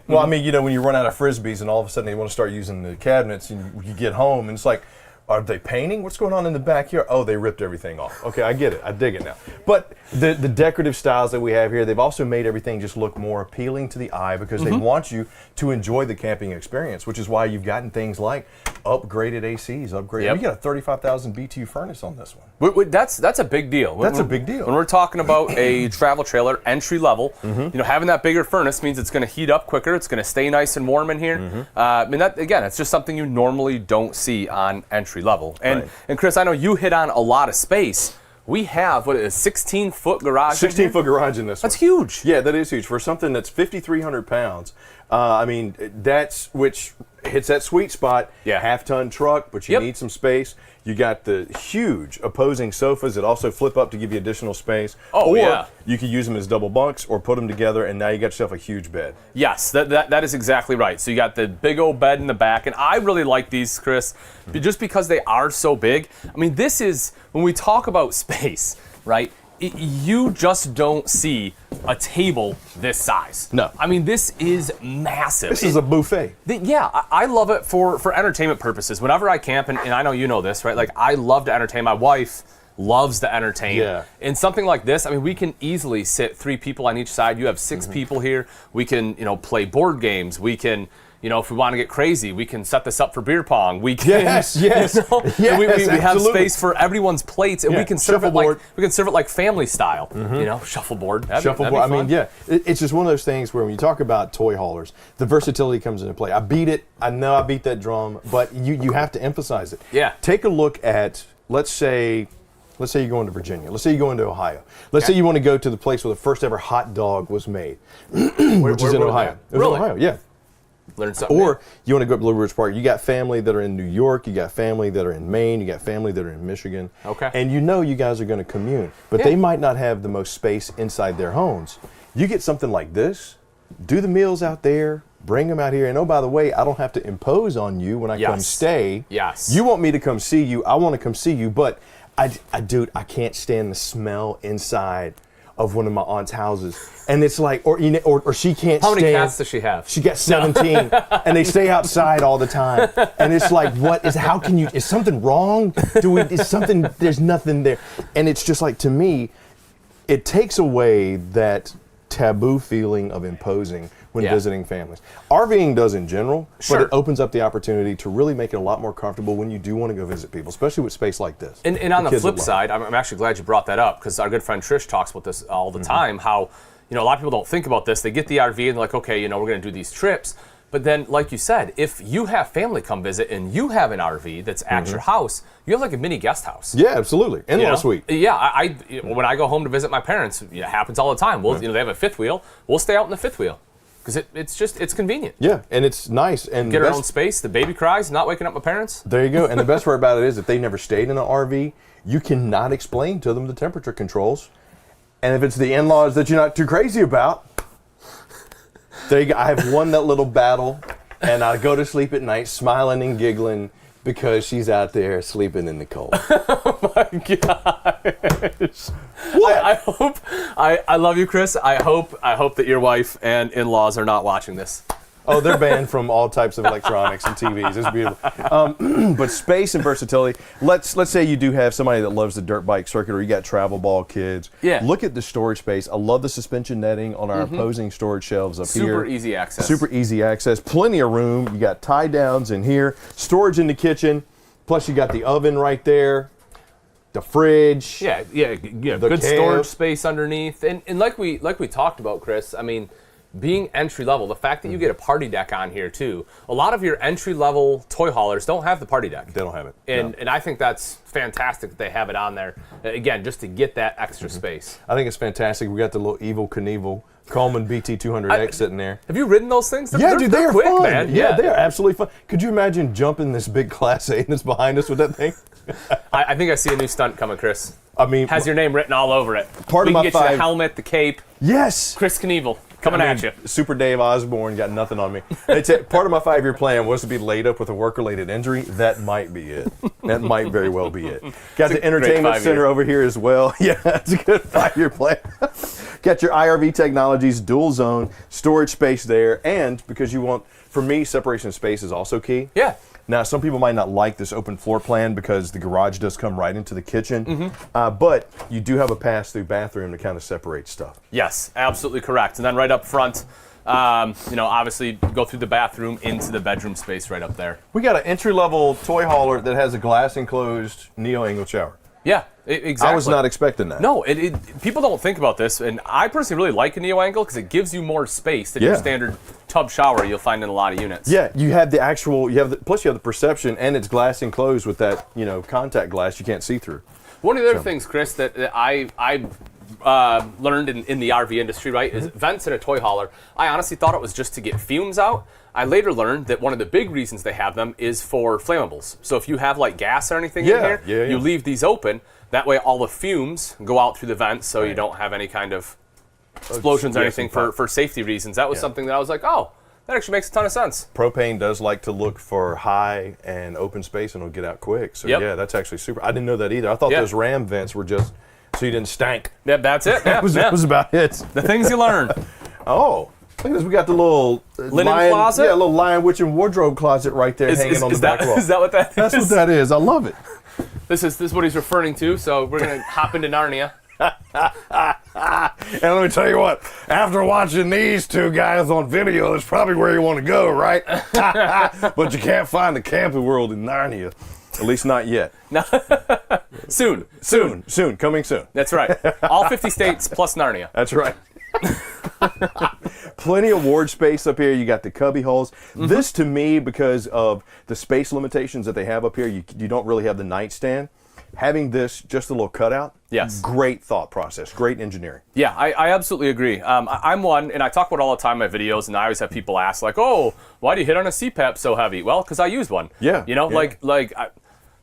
Well, I mean, you know, when you run out of Frisbees and all of a sudden they want to start using the cabinets and you get home and it's like, are they painting? What's going on in the backyard? Oh, they ripped everything off. Okay, I get it. I dig it now. But the decorative styles that we have here, they've also made everything just look more appealing to the eye because they want you to enjoy the camping experience, which is why you've gotten things like upgraded ACs, You got a 35,000 BTU furnace on this one. That's a big deal. That's a big deal. When we're talking about a travel trailer entry level, you know, having that bigger furnace means it's going to heat up quicker. It's going to stay nice and warm in here. I mean, that again, it's just something you normally don't see on entry level. And Chris, I know you hit on a lot of space. We have, what is it, a 16-foot garage 16-foot garage in this one. That's huge. Yeah, that is huge. For something that's 5,300 pounds, I mean, which hits that sweet spot, half-ton truck, but you need some space. You got the huge opposing sofas that also flip up to give you additional space. Or you could use them as double bunks or put them together, and now you got yourself a huge bed. Yes, that is exactly right. So you got the big old bed in the back, and I really like these, Chris, just because they are so big. I mean, this is, when we talk about space, right, you just don't see a table this size. No. I mean, this is massive. This is a buffet. I love it for entertainment purposes. Whenever I camp, and I know you know this, right? Like, I love to entertain. My wife loves to entertain. Yeah. In something like this, I mean, we can easily sit 3 people on each side. You have 6 people here. We can, you know, play board games. We can, you know, if we want to get crazy, we can set this up for beer pong. We can, you know, we have space for everyone's plates, and we can serve it like family style. You know, shuffleboard. That'd be I mean, it's just one of those things where when you talk about toy haulers, the versatility comes into play. I beat it. I know I beat that drum, but you have to emphasize it. Yeah. Take a look at, let's say you're going to Virginia. Let's say you're going to Ohio. Let's say you want to go to the place where the first ever hot dog was made, which is in Ohio. It was in Ohio, yeah. Learn something. Or you want to go up to Blue Ridge Park. You got family that are in New York. You got family that are in Maine. You got family that are in Michigan. Okay. And you know you guys are going to commune, but they might not have the most space inside their homes. You get something like this, do the meals out there, bring them out here. And oh, by the way, I don't have to impose on you when I come stay. Yes. You want me to come see you. I want to come see you, but dude, I can't stand the smell inside of one of my aunt's houses, and it's like, or she can't. How many stand, cats does she have? She got 17, and they stay outside all the time. And it's like, how can you? Is something wrong? Is something? There's nothing there, and it's just like, to me, it takes away that taboo feeling of imposing when visiting families. RVing does in general, but it opens up the opportunity to really make it a lot more comfortable when you do want to go visit people, especially with space like this. And on the flip side, I'm actually glad you brought that up, because our good friend Trish talks about this all the time, how, a lot of people don't think about this. They get the RV and they're like, okay, we're going to do these trips. But then, like you said, if you have family come visit and you have an RV that's at your house, you have like a mini guest house. Yeah, absolutely. In-law suite. Yeah, when I go home to visit my parents, it happens all the time. They have a fifth wheel. We'll stay out in the fifth wheel. Because it's convenient. Yeah, and it's nice. And get our own space. The baby cries, not waking up my parents. There you go. And the best part about it is, if they never stayed in an RV, you cannot explain to them the temperature controls. And if it's the in-laws that you're not too crazy about, there you go. I have won that little battle, and I go to sleep at night smiling and giggling because she's out there sleeping in the cold. Oh my gosh. What? I love you, Chris. I hope that your wife and in-laws are not watching this. Oh, they're banned from all types of electronics and TVs. It's beautiful. But space and versatility. Let's say you do have somebody that loves the dirt bike circuit, or you got travel ball kids. Yeah. Look at the storage space. I love the suspension netting on our opposing storage shelves up here. Super easy access. Super easy access. Plenty of room. You got tie downs in here. Storage in the kitchen. Plus you got the oven right there. The fridge. Yeah. Good storage space underneath. And like we talked about, Chris, I mean, being entry level, the fact that you get a party deck on here too. A lot of your entry level toy haulers don't have the party deck. They don't have it. And I think that's fantastic that they have it on there. Again, just to get that extra space. I think it's fantastic. We got the little Evil Knievel Coleman BT200X sitting there. Have you ridden those things? Yeah, dude, they are quick, fun. Man. Yeah, they are absolutely fun. Could you imagine jumping this big Class 8 that's behind us with that thing? I think I see a new stunt coming, Chris. I mean, has your name written all over it. Part we of can my get five. You the helmet, the cape. Yes. Chris Knievel. Coming at you. Super Dave Osborne got nothing on me. Part of my 5-year plan was to be laid up with a work-related injury. That might be it. That might very well be it. Got the entertainment center over here as well. Yeah, it's a good 5-year plan. Got your IRV Technologies dual zone storage space there, and because you want, for me, separation of space is also key. Yeah. Now, some people might not like this open floor plan because the garage does come right into the kitchen, but you do have a pass-through bathroom to kind of separate stuff. Yes, absolutely correct. And then right up front, obviously go through the bathroom into the bedroom space right up there. We got an entry-level toy hauler that has a glass-enclosed neo-angle shower. Yeah, exactly. I was not expecting that. No, people don't think about this, and I personally really like a neo-angle because it gives you more space than your standard tub shower you'll find in a lot of units. Yeah, you have the actual, plus you have the perception, and it's glass enclosed with that, contact glass you can't see through. One of the other things, Chris, that I learned in the RV industry, right, is vents in a toy hauler. I honestly thought it was just to get fumes out. I later learned that one of the big reasons they have them is for flammables. So if you have like gas or anything in here, you leave these open. That way all the fumes go out through the vents so you don't have any kind of explosions or anything for safety reasons. That was something that I was like, oh, that actually makes a ton of sense. Propane does like to look for high and open space, and it'll get out quick. So yeah, that's actually super. I didn't know that either. I thought those ram vents were just so you didn't stank. Yeah, that's it. That was about it. The things you learn. Oh. Look at this. We got the little linen closet. Yeah, a little Lion Witch and wardrobe closet right there hanging on the back wall. Is that what that is? That's what that is. I love it. This is what he's referring to. So we're gonna hop into Narnia. And let me tell you what. After watching these two guys on video, that's probably where you want to go, right? But you can't find the camping world in Narnia. At least not yet. Soon. Coming soon. That's right. All 50 states plus Narnia. That's right. Plenty of ward space up here. You got the cubby holes. This, to me, because of the space limitations that they have up here, you don't really have the nightstand. Having this, just a little cutout, great thought process, great engineering. Yeah, I absolutely agree. I'm one, and I talk about it all the time in my videos, and I always have people ask, like, oh, why do you hit on a CPAP so heavy? Well, because I used one. Yeah.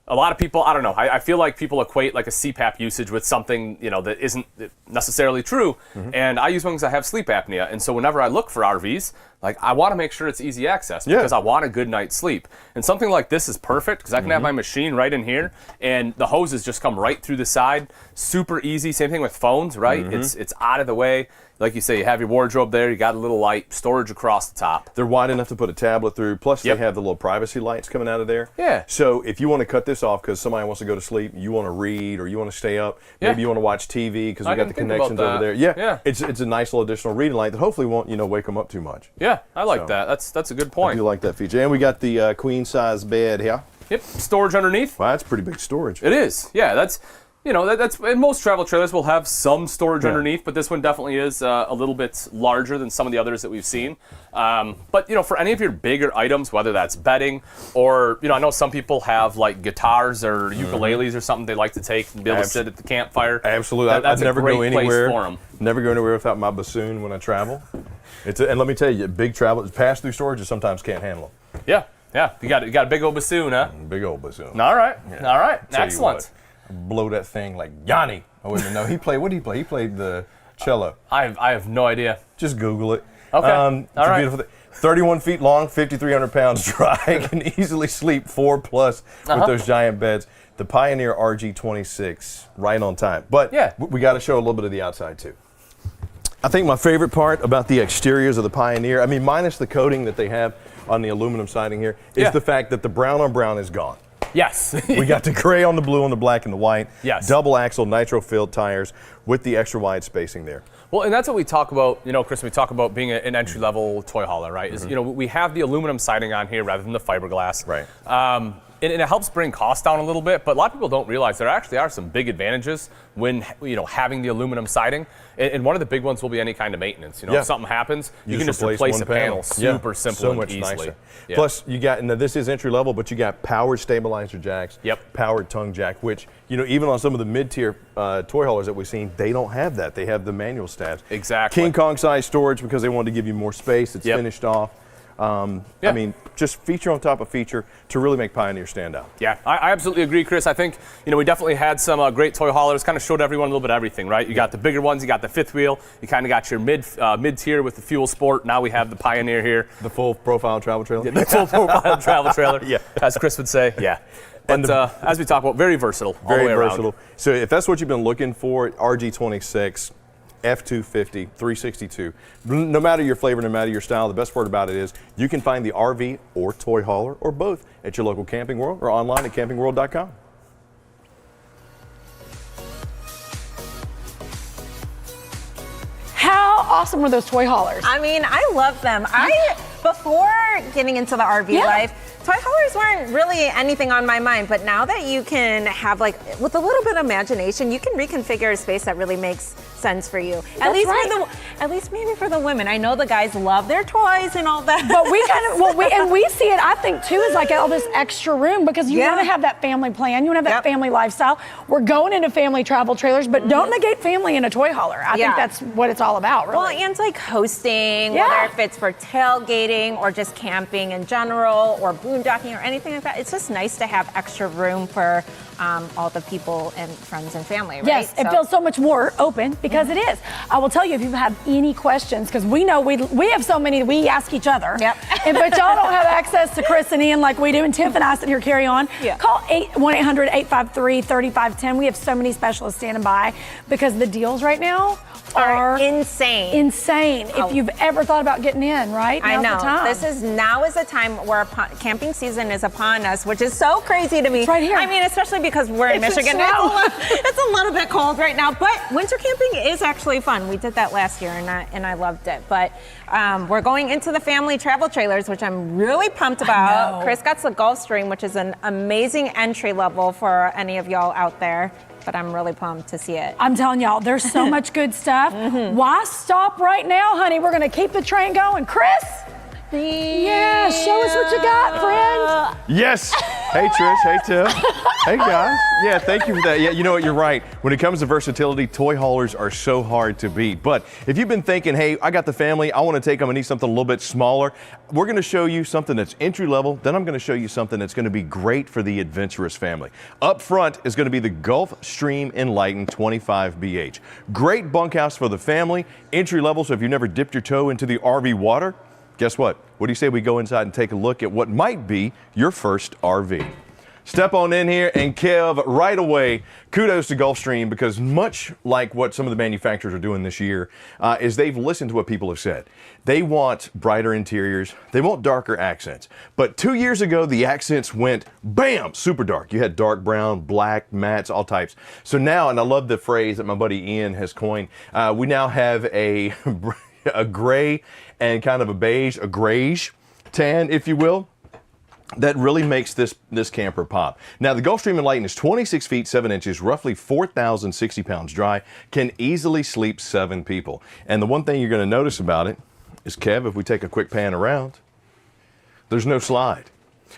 a lot of people, I don't know, I feel like people equate like a CPAP usage with something, that isn't necessarily true. And I use one because I have sleep apnea. And so whenever I look for RVs, like I want to make sure it's easy access because I want a good night's sleep. And something like this is perfect because I can have my machine right in here and the hoses just come right through the side. Super easy. Same thing with phones, right? It's out of the way. Like you say, you have your wardrobe there, you got a little light, storage across the top. They're wide enough to put a tablet through, plus they have the little privacy lights coming out of there. Yeah. So if you want to cut this off because somebody wants to go to sleep, you want to read, or you want to stay up, maybe you want to watch TV because we got the connections over there. Yeah. It's a nice little additional reading light that hopefully won't, wake them up too much. Yeah, I like that. That's a good point. I do like that feature. And we got the queen size bed here. Yep, storage underneath. Wow, that's pretty big storage. It is. Yeah, that's and most travel trailers will have some storage underneath, but this one definitely is a little bit larger than some of the others that we've seen. But for any of your bigger items, whether that's bedding or I know some people have like guitars or ukuleles or something they like to take and be able to sit at the campfire. Absolutely, That's I'd never a great go anywhere. place for 'em. Never go anywhere without my bassoon when I travel. And let me tell you, big travel pass through storage sometimes can't handle them. Yeah. You got a big old bassoon, huh? Big old bassoon. All right. Excellent. Blow that thing like Yanni. I wouldn't know. What did he play? He played the cello. I have no idea. Just Google it. Okay. It's a beautiful thing. 31 feet long, 5,300 pounds dry. Can easily sleep 4+ with those giant beds. The Pioneer RG26, right on time. But we got to show a little bit of the outside too. I think my favorite part about the exteriors of the Pioneer, minus the coating that they have on the aluminum siding here, is the fact that the brown on brown is gone. Yes. We got the gray on the blue on the black and the white. Yes. Double axle nitro-filled tires with the extra wide spacing there. Well, and that's what we talk about, Chris, we talk about being an entry-level toy hauler, right? Is, we have the aluminum siding on here rather than the fiberglass. Right. And it helps bring costs down a little bit, but a lot of people don't realize there actually are some big advantages when having the aluminum siding. And one of the big ones will be any kind of maintenance. If something happens, you can just replace a panel. Super simple so and much easily. Nicer. Yeah. Plus, you got, this is entry level, but you got powered stabilizer jacks, Yep. powered tongue jack, which even on some of the mid-tier toy haulers that we've seen, they don't have that. They have the manual stabs. Exactly. King Kong size storage because they wanted to give you more space. It's finished off. Just feature on top of feature to really make Pioneer stand out. Yeah, I absolutely agree, Chris. I think, we definitely had some great toy haulers, kind of showed everyone a little bit of everything, right? You got the bigger ones, you got the fifth wheel, you kind of got your mid-tier with the Fuel Sport. Now we have the Pioneer here. The full profile travel trailer. The full profile travel trailer, as Chris would say, But as we talk about, very versatile all the way versatile. around. So if that's what you've been looking for, RG26, F250, 362. No matter your flavor, no matter your style, the best part about it is you can find the RV or toy hauler or both at your local Camping World or online at campingworld.com. How awesome were those toy haulers? I love them. Before getting into the RV life, toy haulers weren't really anything on my mind, but now that you can have, with a little bit of imagination, you can reconfigure a space that really makes sense for you. At least maybe for the women. I know the guys love their toys and all that. But we see it, I think, too, as all this extra room because you want to have that family plan. You want to have that family lifestyle. We're going into family travel trailers, but don't negate family in a toy hauler. I think that's what it's all about, really. Well, and hosting, whether if it's for tailgating or just camping in general or boondocking or anything like that. It's just nice to have extra room for all the people and friends and family, right? Yes, it feels so much more open because it is. I will tell you if you have any questions, because we know we have so many we ask each other. Yep. But y'all don't have access to Chris and Ian like we do, and Tiff and I sit here carry on. Yeah. Call 1-800-853-3510. We have so many specialists standing by because the deals right now are insane. Insane. If you've ever thought about getting in, right? I Now's know. the time. Now is the time where camping season is upon us, which is so crazy to me. It's right here. Especially because we're in Michigan. It's a little bit cold right now, but winter camping is actually fun. We did that last year, and I loved it. But we're going into the family travel trailers, which I'm really pumped about. Chris got the Gulfstream, which is an amazing entry level for any of y'all out there. But I'm really pumped to see it. I'm telling y'all, there's so much good stuff. Why stop right now, honey? We're going to keep the train going. Chris, Yeah, show us what you got, friend. Yes. Hey, Trish. Hey, Tim. Hey, guys. Yeah, thank you for that. Yeah, you know what? You're right. When it comes to versatility, toy haulers are so hard to beat. But if you've been thinking, hey, I got the family, I want to take them, I need something a little bit smaller, we're going to show you something that's entry level. Then I'm going to show you something that's going to be great for the adventurous family. Up front is going to be the Gulfstream Enlightened 25BH. Great bunkhouse for the family, entry level. So if you've never dipped your toe into the RV water, guess what? What do you say we go inside and take a look at what might be your first RV? Step on in here, and Kev, right away, kudos to Gulfstream, because much like what some of the manufacturers are doing this year, is they've listened to what people have said. They want brighter interiors, they want darker accents. But 2 years ago, the accents went, bam, super dark. You had dark brown, black, mattes, all types. So now, and I love the phrase that my buddy Ian has coined, we now have a gray and kind of a beige, a grayish tan, if you will, that really makes this camper pop. Now, the Gulfstream Enlightened is 26 feet 7 inches, roughly 4,060 pounds dry, can easily sleep 7 people. And the one thing you're going to notice about it is, Kev, if we take a quick pan around, there's no slide,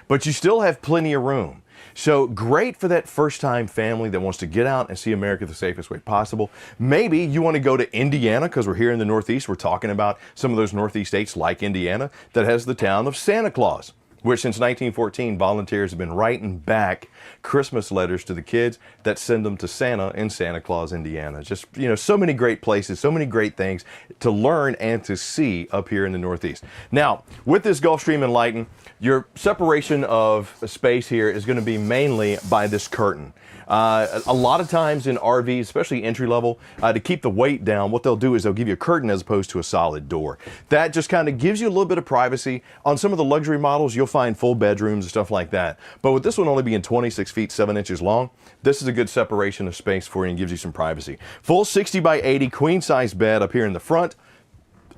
but you still have plenty of room. So great for that first-time family that wants to get out and see America the safest way possible. Maybe you want to go to Indiana, because we're here in the Northeast. We're talking about some of those Northeast states like Indiana that has the town of Santa Claus, which since 1914, volunteers have been writing back Christmas letters to the kids that send them to Santa in Santa Claus, Indiana. Just, you know, so many great places, so many great things to learn and to see up here in the Northeast. Now, with this Gulfstream Enlightened, your separation of space here is going to be mainly by this curtain. A lot of times in RVs, especially entry level, to keep the weight down, what they'll do is they'll give you a curtain as opposed to a solid door. That just kind of gives you a little bit of privacy. On some of the luxury models, you'll find full bedrooms and stuff like that. But with this one only being 26 feet 7 inches long, this is a good separation of space for you and gives you some privacy. Full 60 by 80 queen size bed up here in the front.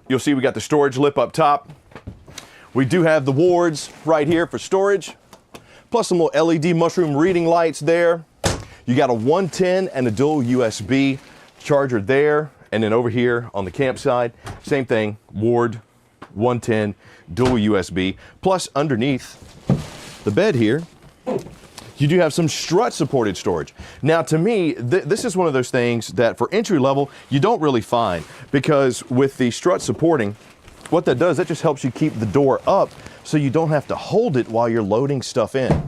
You'll see we got the storage lip up top. We do have the wards right here for storage, plus some little LED mushroom reading lights there. You got a 110 and a dual USB charger there. And then over here on the campsite, same thing, ward, 110, dual USB. Plus underneath the bed here, you do have some strut supported storage. Now to me, this is one of those things that for entry level, you don't really find, because with the strut supporting, what that does, that just helps you keep the door up so you don't have to hold it while you're loading stuff in.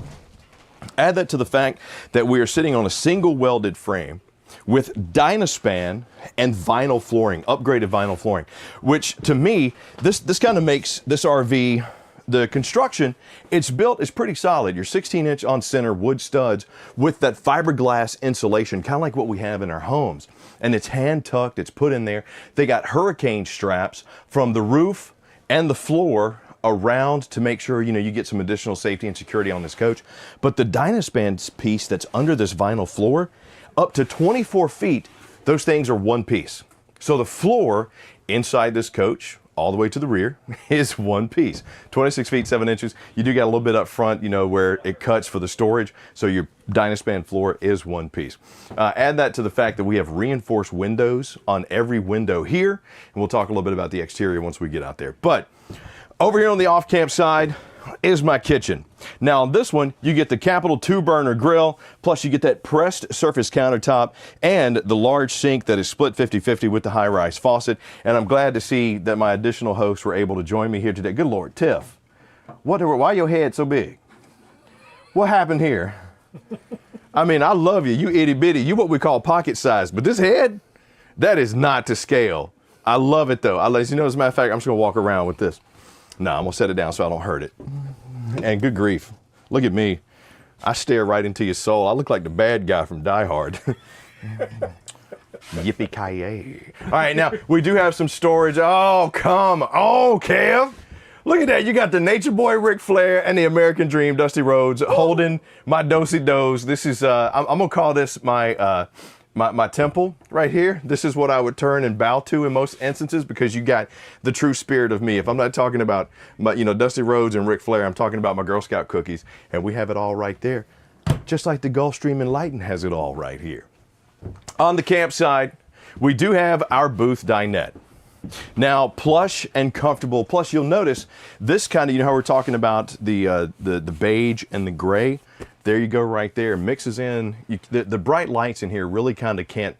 Add that to the fact that we are sitting on a single welded frame with Dynaspan and vinyl flooring, upgraded vinyl flooring, which to me, this kind of makes this RV, the construction, it's built is pretty solid. Your 16-inch on center wood studs with that fiberglass insulation, kind of like what we have in our homes. And it's hand tucked, it's put in there. They got hurricane straps from the roof and the floor around to make sure, you know, you get some additional safety and security on this coach. But the Dynaspan piece that's under this vinyl floor, up to 24 feet, those things are one piece. So the floor inside this coach, all the way to the rear, is one piece. 26 feet 7 inches. You do got a little bit up front, you know, where it cuts for the storage. So your Dynaspan floor is one piece. Add that to the fact that we have reinforced windows on every window here. And we'll talk a little bit about the exterior once we get out there. But over here on the off-camp side is my kitchen. Now on this one, you get the Capital 2-burner grill, plus you get that pressed surface countertop and the large sink that is split 50-50 with the high-rise faucet. And I'm glad to see that my additional hosts were able to join me here today. Good Lord, Tiff, why your head so big? What happened here? I mean, I love you, you itty bitty, you what we call pocket size, but this head, that is not to scale. I love it though. I'll let you know, as a matter of fact, I'm just gonna walk around with this. No, I'm gonna set it down so I don't hurt it. And good grief, look at me. I stare right into your soul. I look like the bad guy from Die Hard. Yippee-ki-yay. All right, now we do have some storage. Oh, come on, Kev. Look at that, you got the Nature Boy Ric Flair and the American Dream Dusty Rhodes holding my do-si-dos. This is, I'm gonna call this my temple right here. This is what I would turn and bow to in most instances, because you got the true spirit of me. If I'm not talking about my, you know, Dusty Rhodes and Ric Flair, I'm talking about my Girl Scout cookies, and we have it all right there. Just like the Gulfstream Enlightened has it all right here. On the campsite, we do have our booth dinette. Now, plush and comfortable. Plus, you'll notice this kind of, you know how we're talking about the beige and the gray? There you go right there. Mixes in. The bright lights in here really kind of can't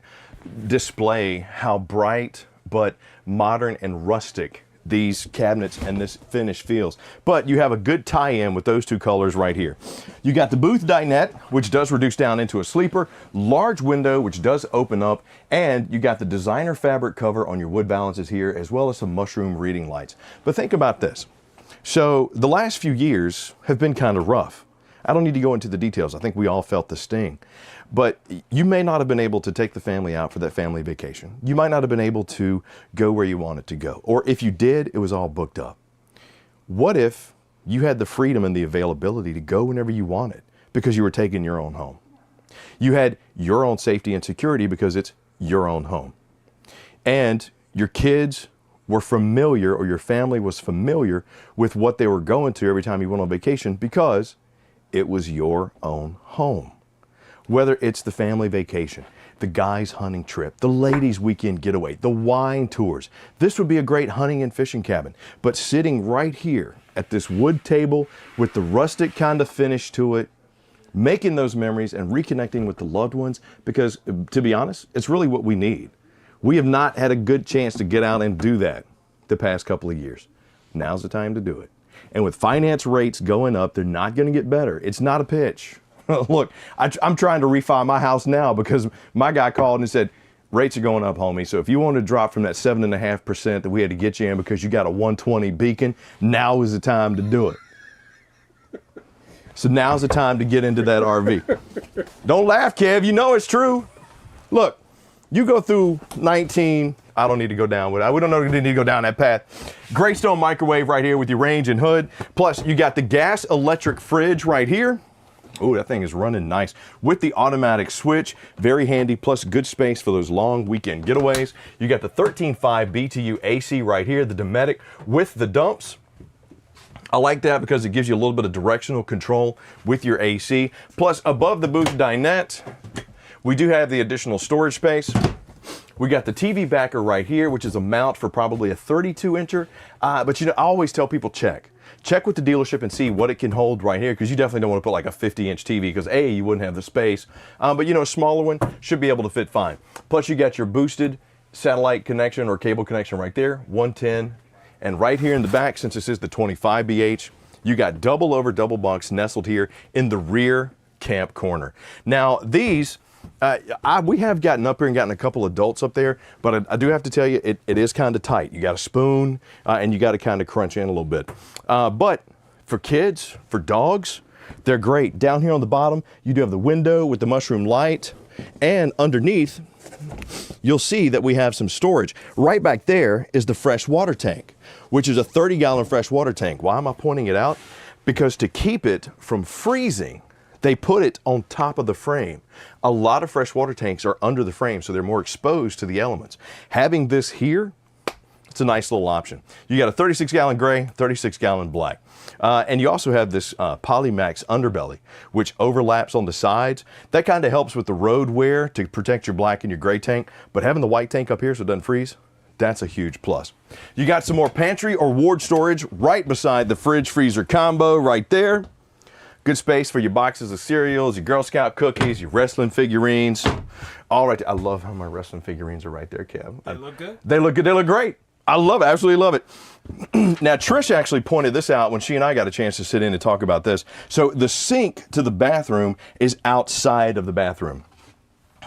display how bright but modern and rustic these cabinets and this finish feels. But you have a good tie-in with those two colors right here. You got the booth dinette, which does reduce down into a sleeper, large window, which does open up, and you got the designer fabric cover on your wood balances here, as well as some mushroom reading lights. But think about this. So the last few years have been kind of rough. I don't need to go into the details. I think we all felt the sting. But you may not have been able to take the family out for that family vacation. You might not have been able to go where you wanted to go. Or if you did, it was all booked up. What if you had the freedom and the availability to go whenever you wanted because you were taking your own home? You had your own safety and security because it's your own home. And your kids were familiar, or your family was familiar with what they were going to every time you went on vacation because it was your own home. Whether it's the family vacation, the guys' hunting trip, the ladies' weekend getaway, the wine tours, this would be a great hunting and fishing cabin. But sitting right here at this wood table with the rustic kind of finish to it, making those memories and reconnecting with the loved ones, because to be honest, it's really what we need. We have not had a good chance to get out and do that the past couple of years. Now's the time to do it. And with finance rates going up, they're not going to get better. It's not a pitch. Look, I'm trying to refi my house now because my guy called and said, rates are going up, homie. So if you want to drop from that 7.5% that we had to get you in because you got a 120 Beacon, now is the time to do it. So now's the time to get into that RV. Don't laugh, Kev. You know it's true. Look, you go through 19, I don't need to go down with it. We don't know if we need to go down that path. Greystone microwave right here with your range and hood. Plus, you got the gas electric fridge right here. Oh, that thing is running nice with the automatic switch. Very handy, plus good space for those long weekend getaways. You got the 13.5 BTU AC right here, the Dometic with the dumps. I like that because it gives you a little bit of directional control with your AC. Plus, above the booth dinette, we do have the additional storage space. We got the TV backer right here, which is a mount for probably a 32-incher. But you know, I always tell people check with the dealership and see what it can hold right here, because you definitely don't want to put like a 50-inch TV because A, you wouldn't have the space. But you know, a smaller one should be able to fit fine. Plus, you got your boosted satellite connection or cable connection right there, 110. And right here in the back, since this is the 25 BH, you got double bunks nestled here in the rear camp corner. Now, these, we have gotten up here and gotten a couple adults up there, but I do have to tell you, it is kind of tight. You got a spoon, and you got to kind of crunch in a little bit. But for kids, for dogs, they're great. Down here on the bottom, you do have the window with the mushroom light, and underneath, you'll see that we have some storage. Right back there is the fresh water tank, which is a 30-gallon fresh water tank. Why am I pointing it out? Because to keep it from freezing, they put it on top of the frame. A lot of freshwater tanks are under the frame, so they're more exposed to the elements. Having this here, it's a nice little option. You got a 36-gallon gray, 36-gallon black. And you also have this Polymax underbelly, which overlaps on the sides. That kind of helps with the road wear to protect your black and your gray tank. But having the white tank up here so it doesn't freeze, that's a huge plus. You got some more pantry or ward storage right beside the fridge freezer combo right there. Good space for your boxes of cereals, your Girl Scout cookies, your wrestling figurines. All right. I love how my wrestling figurines are right there, Kev. They look good? They look good. They look great. I love it. Absolutely love it. Now, Trish actually pointed this out when she and I got a chance to sit in and talk about this. So the sink to the bathroom is outside of the bathroom.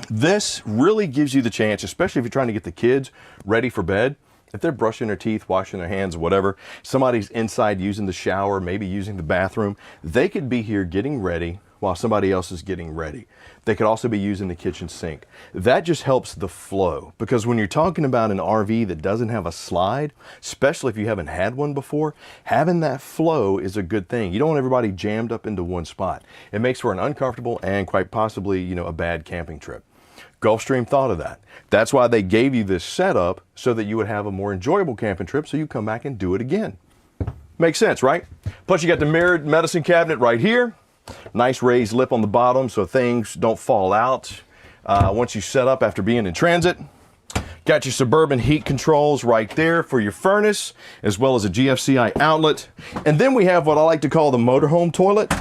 This really gives you the chance, especially if you're trying to get the kids ready for bed. If they're brushing their teeth, washing their hands, whatever, somebody's inside using the shower, maybe using the bathroom, they could be here getting ready while somebody else is getting ready. They could also be using the kitchen sink. That just helps the flow, because when you're talking about an RV that doesn't have a slide, especially if you haven't had one before, having that flow is a good thing. You don't want everybody jammed up into one spot. It makes for an uncomfortable and quite possibly, you know, a bad camping trip. Gulfstream thought of that. That's why they gave you this setup so that you would have a more enjoyable camping trip, so you come back and do it again. Makes sense, right? Plus you got the mirrored medicine cabinet right here. Nice raised lip on the bottom so things don't fall out once you set up after being in transit. Got your Suburban heat controls right there for your furnace, as well as a GFCI outlet. And then we have what I like to call the motorhome toilet.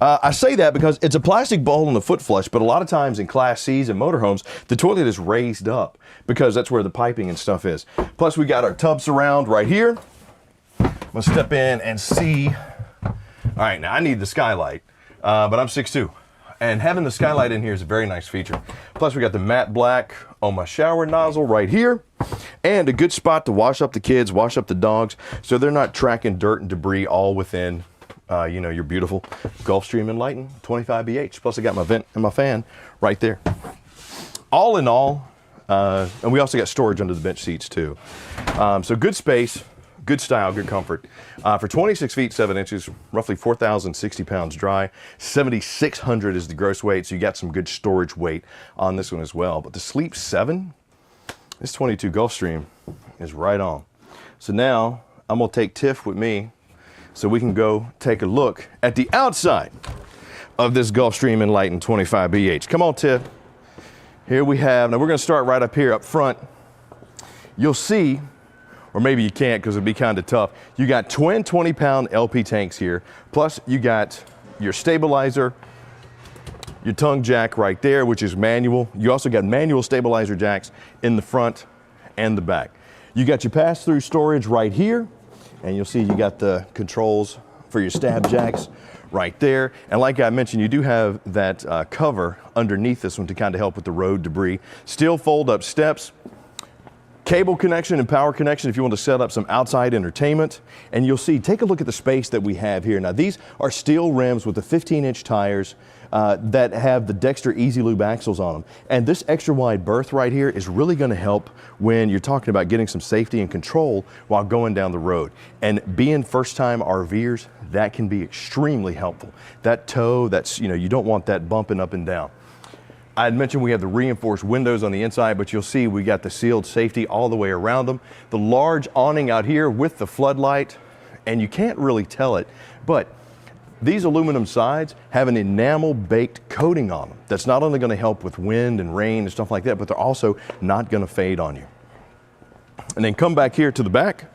I say that because it's a plastic bowl and a foot flush, but a lot of times in Class C's and motorhomes, the toilet is raised up because that's where the piping and stuff is. Plus we got our tub surround right here. I'm gonna step in and see. All right, now I need the skylight, but I'm 6'2". And having the skylight in here is a very nice feature. Plus we got the matte black on my shower nozzle right here, and a good spot to wash up the kids, wash up the dogs, so they're not tracking dirt and debris all within your beautiful Gulfstream Enlightened 25BH. Plus I got my vent and my fan right there. All in all, and we also got storage under the bench seats too. So good space, good style, good comfort. For 26 feet, 7 inches, roughly 4,060 pounds dry, 7,600 is the gross weight, so you got some good storage weight on this one as well. But the Sleep 7, this 22 Gulfstream is right on. So now I'm gonna take Tiff with me so we can go take a look at the outside of this Gulfstream Enlightened 25BH. Come on, Tiff. Here we have, now we're gonna start right up here up front. You'll see, or maybe you can't because it'd be kind of tough. You got twin 20-pound LP tanks here, plus you got your stabilizer, your tongue jack right there, which is manual. You also got manual stabilizer jacks in the front and the back. You got your pass-through storage right here, and you'll see you got the controls for your stab jacks right there. And like I mentioned, you do have that cover underneath this one to kind of help with the road debris. Still fold-up steps. Cable connection and power connection if you want to set up some outside entertainment. And you'll see, take a look at the space that we have here. Now these are steel rims with the 15-inch tires that have the Dexter Easy Lube axles on them. And this extra wide berth right here is really going to help when you're talking about getting some safety and control while going down the road. And being first-time RVers, that can be extremely helpful. That toe, you don't want that bumping up and down. I had mentioned we have the reinforced windows on the inside, but you'll see we got the sealed safety all the way around them. The large awning out here with the floodlight, and you can't really tell it, but these aluminum sides have an enamel baked coating on them. That's not only going to help with wind and rain and stuff like that, but they're also not going to fade on you. And then come back here to the back,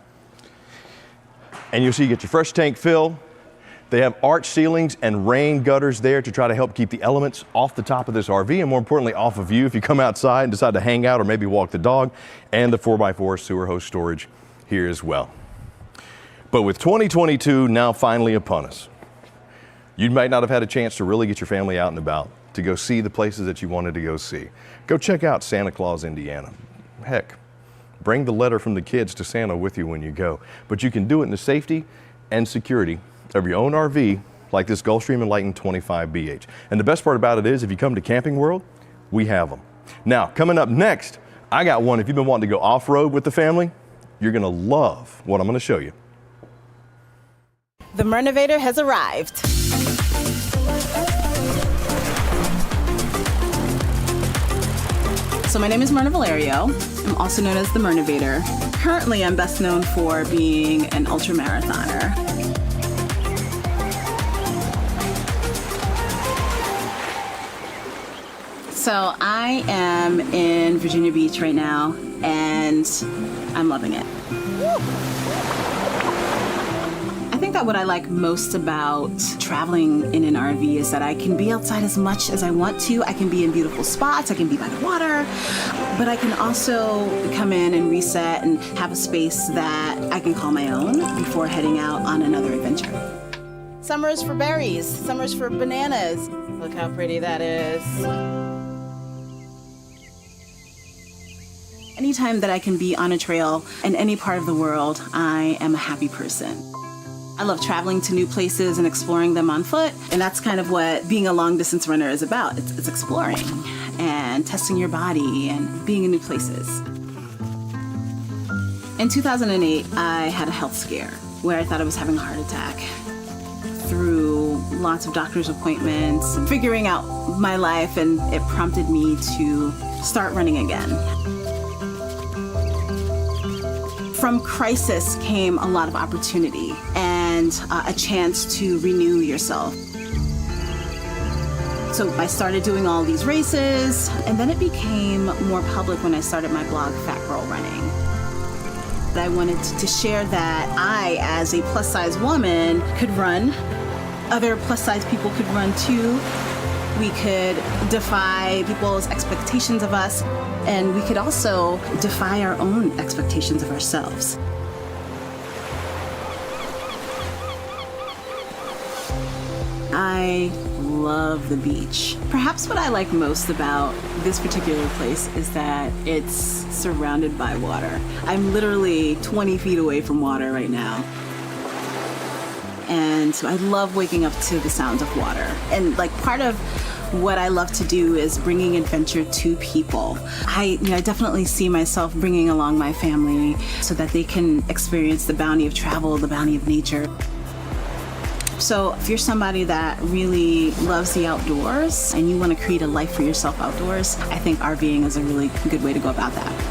and you'll see you get your fresh tank fill. They have arch ceilings and rain gutters there to try to help keep the elements off the top of this RV, and more importantly off of you if you come outside and decide to hang out or maybe walk the dog, and the 4x4 sewer hose storage here as well. But with 2022 now finally upon us, you might not have had a chance to really get your family out and about to go see the places that you wanted to go see. Go check out Santa Claus, Indiana. Heck, bring the letter from the kids to Santa with you when you go. But you can do it in the safety and security of your own RV, like this Gulfstream Enlightened 25BH. And the best part about it is, if you come to Camping World, we have them. Now, coming up next, I got one. If you've been wanting to go off-road with the family, you're gonna love what I'm gonna show you. The Myrnovator has arrived. So my name is Myrna Valerio. I'm also known as the Myrnovator. Currently, I'm best known for being an ultramarathoner. So I am in Virginia Beach right now, and I'm loving it. I think that what I like most about traveling in an RV is that I can be outside as much as I want to. I can be in beautiful spots, I can be by the water, but I can also come in and reset and have a space that I can call my own before heading out on another adventure. Summer is for berries, summer is for bananas. Look how pretty that is. Anytime that I can be on a trail in any part of the world, I am a happy person. I love traveling to new places and exploring them on foot, and that's kind of what being a long-distance runner is about. It's exploring and testing your body and being in new places. In 2008, I had a health scare where I thought I was having a heart attack. Through lots of doctor's appointments, figuring out my life, and it prompted me to start running again. From crisis came a lot of opportunity and a chance to renew yourself. So I started doing all these races, and then it became more public when I started my blog, Fat Girl Running. I wanted to share that I, as a plus-size woman, could run. Other plus-size people could run too. We could defy people's expectations of us, and we could also defy our own expectations of ourselves. I love the beach. Perhaps what I like most about this particular place is that it's surrounded by water. I'm literally 20 feet away from water right now. And so I love waking up to the sounds of water. And like part of what I love to do is bringing adventure to people. I definitely see myself bringing along my family so that they can experience the bounty of travel, the bounty of nature. So if you're somebody that really loves the outdoors and you want to create a life for yourself outdoors, I think RVing is a really good way to go about that.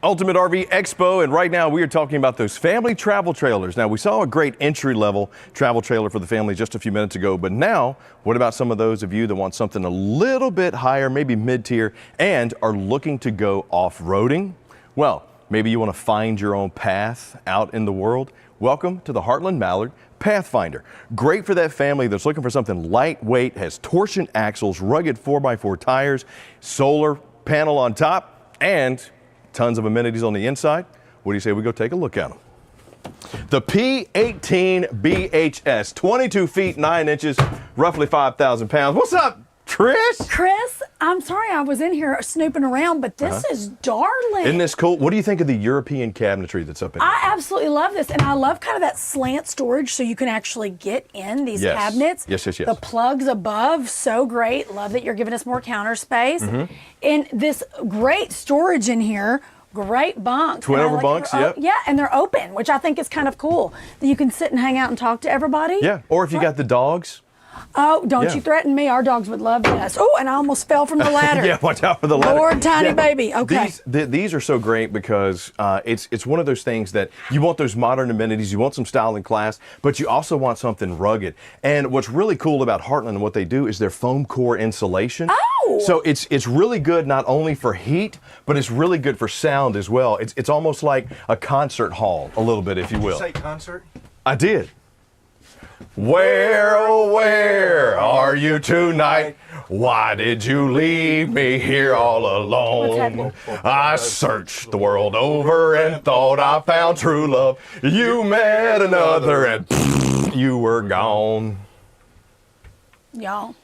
Ultimate RV Expo, and right now we are talking about those family travel trailers. Now, we saw a great entry-level travel trailer for the family just a few minutes ago, but now, what about some of those of you that want something a little bit higher, maybe mid-tier, and are looking to go off-roading? Well, maybe you want to find your own path out in the world. Welcome to the Heartland Mallard Pathfinder. Great for that family that's looking for something lightweight, has torsion axles, rugged 4x4 tires, solar panel on top, and tons of amenities on the inside. What do you say we go take a look at them? The P18 BHS, 22 feet 9 inches, roughly 5,000 pounds. What's up, Trish? Chris, I'm sorry I was in here snooping around, but this is darling. Isn't this cool? What do you think of the European cabinetry that's up in here? I absolutely love this, and I love kind of that slant storage so you can actually get in these cabinets. Yes. The plugs above, so great. Love that you're giving us more counter space. And this great storage in here, great bunks. Twin over bunks, yep. Yeah, and they're open, which I think is kind of cool. That you can sit and hang out and talk to everybody. Yeah, or if you got the dogs. Oh, don't you threaten me. Our dogs would love this. Oh, and I almost fell from the ladder. Yeah, watch out for the ladder. Lord, tiny baby. Okay. These are so great because it's one of those things that you want those modern amenities, you want some style and class, but you also want something rugged. And what's really cool about Heartland and what they do is their foam core insulation. Oh! So it's really good not only for heat, but it's really good for sound as well. It's almost like a concert hall, a little bit, if you will. Did you say concert? I did. Where, oh, where are you tonight? Why did you leave me here all alone? I searched the world over and thought I found true love. You met another and you were gone. Y'all,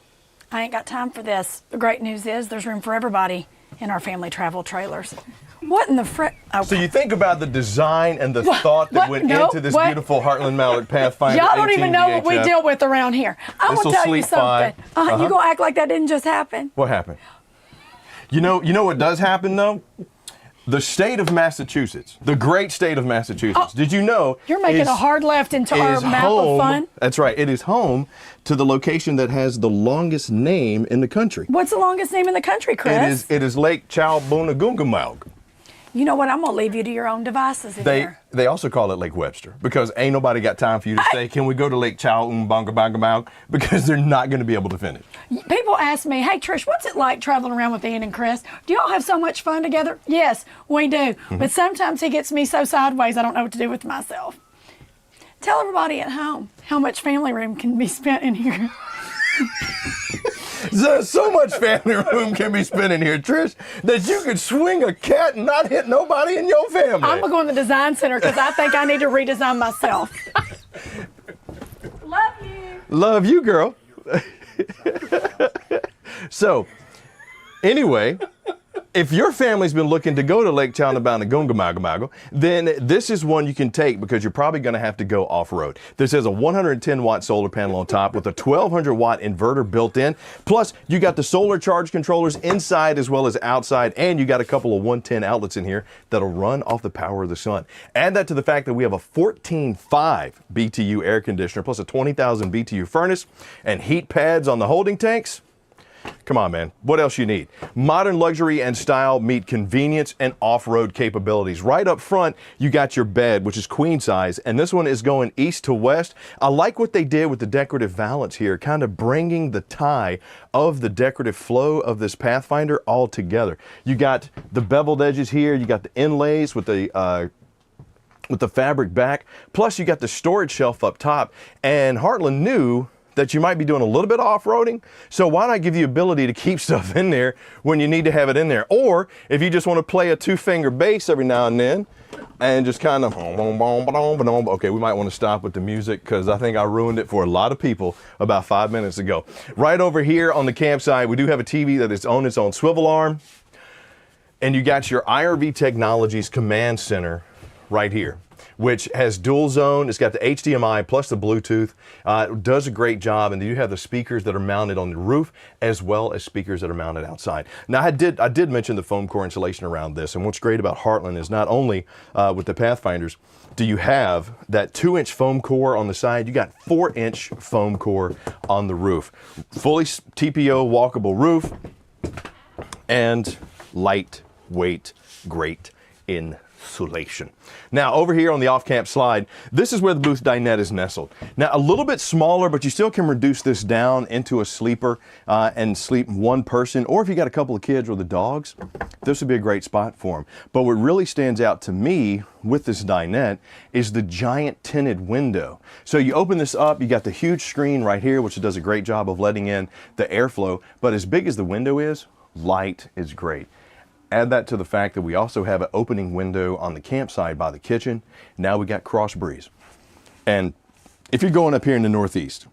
I ain't got time for this. The great news is there's room for everybody in our family travel trailers. What in the frick? Okay. So you think about the design and the thought that went into this beautiful Heartland Mallard Pathfinder. Y'all don't even know what we deal with around here. I'm This'll gonna tell you sleep fine. something. You gonna act like that didn't just happen? What happened? You know what does happen though? The state of Massachusetts, the great state of Massachusetts. Did you know? You're making a hard left into our map of fun. That's right. It is home to the location that has the longest name in the country. What's the longest name in the country, Chris? It is Lake Chowbunagungamaug. You know what? I'm gonna leave you to your own devices in here. They also call it Lake Webster because ain't nobody got time for you to say, can we go to Lake Chowbunagungamaug? Because they're not going to be able to finish. People ask me, hey Trish, what's it like traveling around with Ian and Chris? Do y'all have so much fun together? Yes, we do. But sometimes he gets me so sideways I don't know what to do with myself. Tell everybody at home how much family room can be spent in here. So much family room can be spent in here, Trish, that you could swing a cat and not hit nobody in your family. I'm going to go in the design center because I think I need to redesign myself. Love you. Love you, girl. So, anyway, if your family's been looking to go to Lake Chowbunagungamaug, then this is one you can take because you're probably going to have to go off-road. This has a 110-watt solar panel on top with a 1,200-watt inverter built in. Plus, you got the solar charge controllers inside as well as outside, and you got a couple of 110 outlets in here that'll run off the power of the sun. Add that to the fact that we have a 14.5 BTU air conditioner plus a 20,000 BTU furnace and heat pads on the holding tanks. Come on, man. What else you need? Modern luxury and style meet convenience and off-road capabilities. Right up front, you got your bed, which is queen size, and this one is going east to west. I like what they did with the decorative valance here, kind of bringing the tie of the decorative flow of this Pathfinder all together. You got the beveled edges here, you got the inlays with the fabric back, plus you got the storage shelf up top, and Heartland knew that you might be doing a little bit of off-roading, so why not give you the ability to keep stuff in there when you need to have it in there? Or if you just want to play a two-finger bass every now and then and just kind of, okay, we might want to stop with the music because I think I ruined it for a lot of people about 5 minutes ago. Right over here on the campsite, we do have a TV that is on its own swivel arm, and you got your IRV Technologies Command Center right here, which has dual zone. It's got the HDMI plus the Bluetooth. It does a great job, and you have the speakers that are mounted on the roof as well as speakers that are mounted outside. Now, I did mention the foam core insulation around this, and what's great about Heartland is not only with the Pathfinders do you have that 2-inch foam core on the side, you got 4-inch foam core on the roof. Fully TPO walkable roof and lightweight, great insulation. Now over here on the off-camp slide, this is where the booth dinette is nestled. Now a little bit smaller, but you still can reduce this down into a sleeper and sleep one person, or if you got a couple of kids or the dogs, this would be a great spot for them. But what really stands out to me with this dinette is the giant tinted window. So you open this up, you got the huge screen right here, which does a great job of letting in the airflow, but as big as the window is, light is great. Add that to the fact that we also have an opening window on the campsite by the kitchen. Now we got cross breeze. And if you're going up here in the Northeast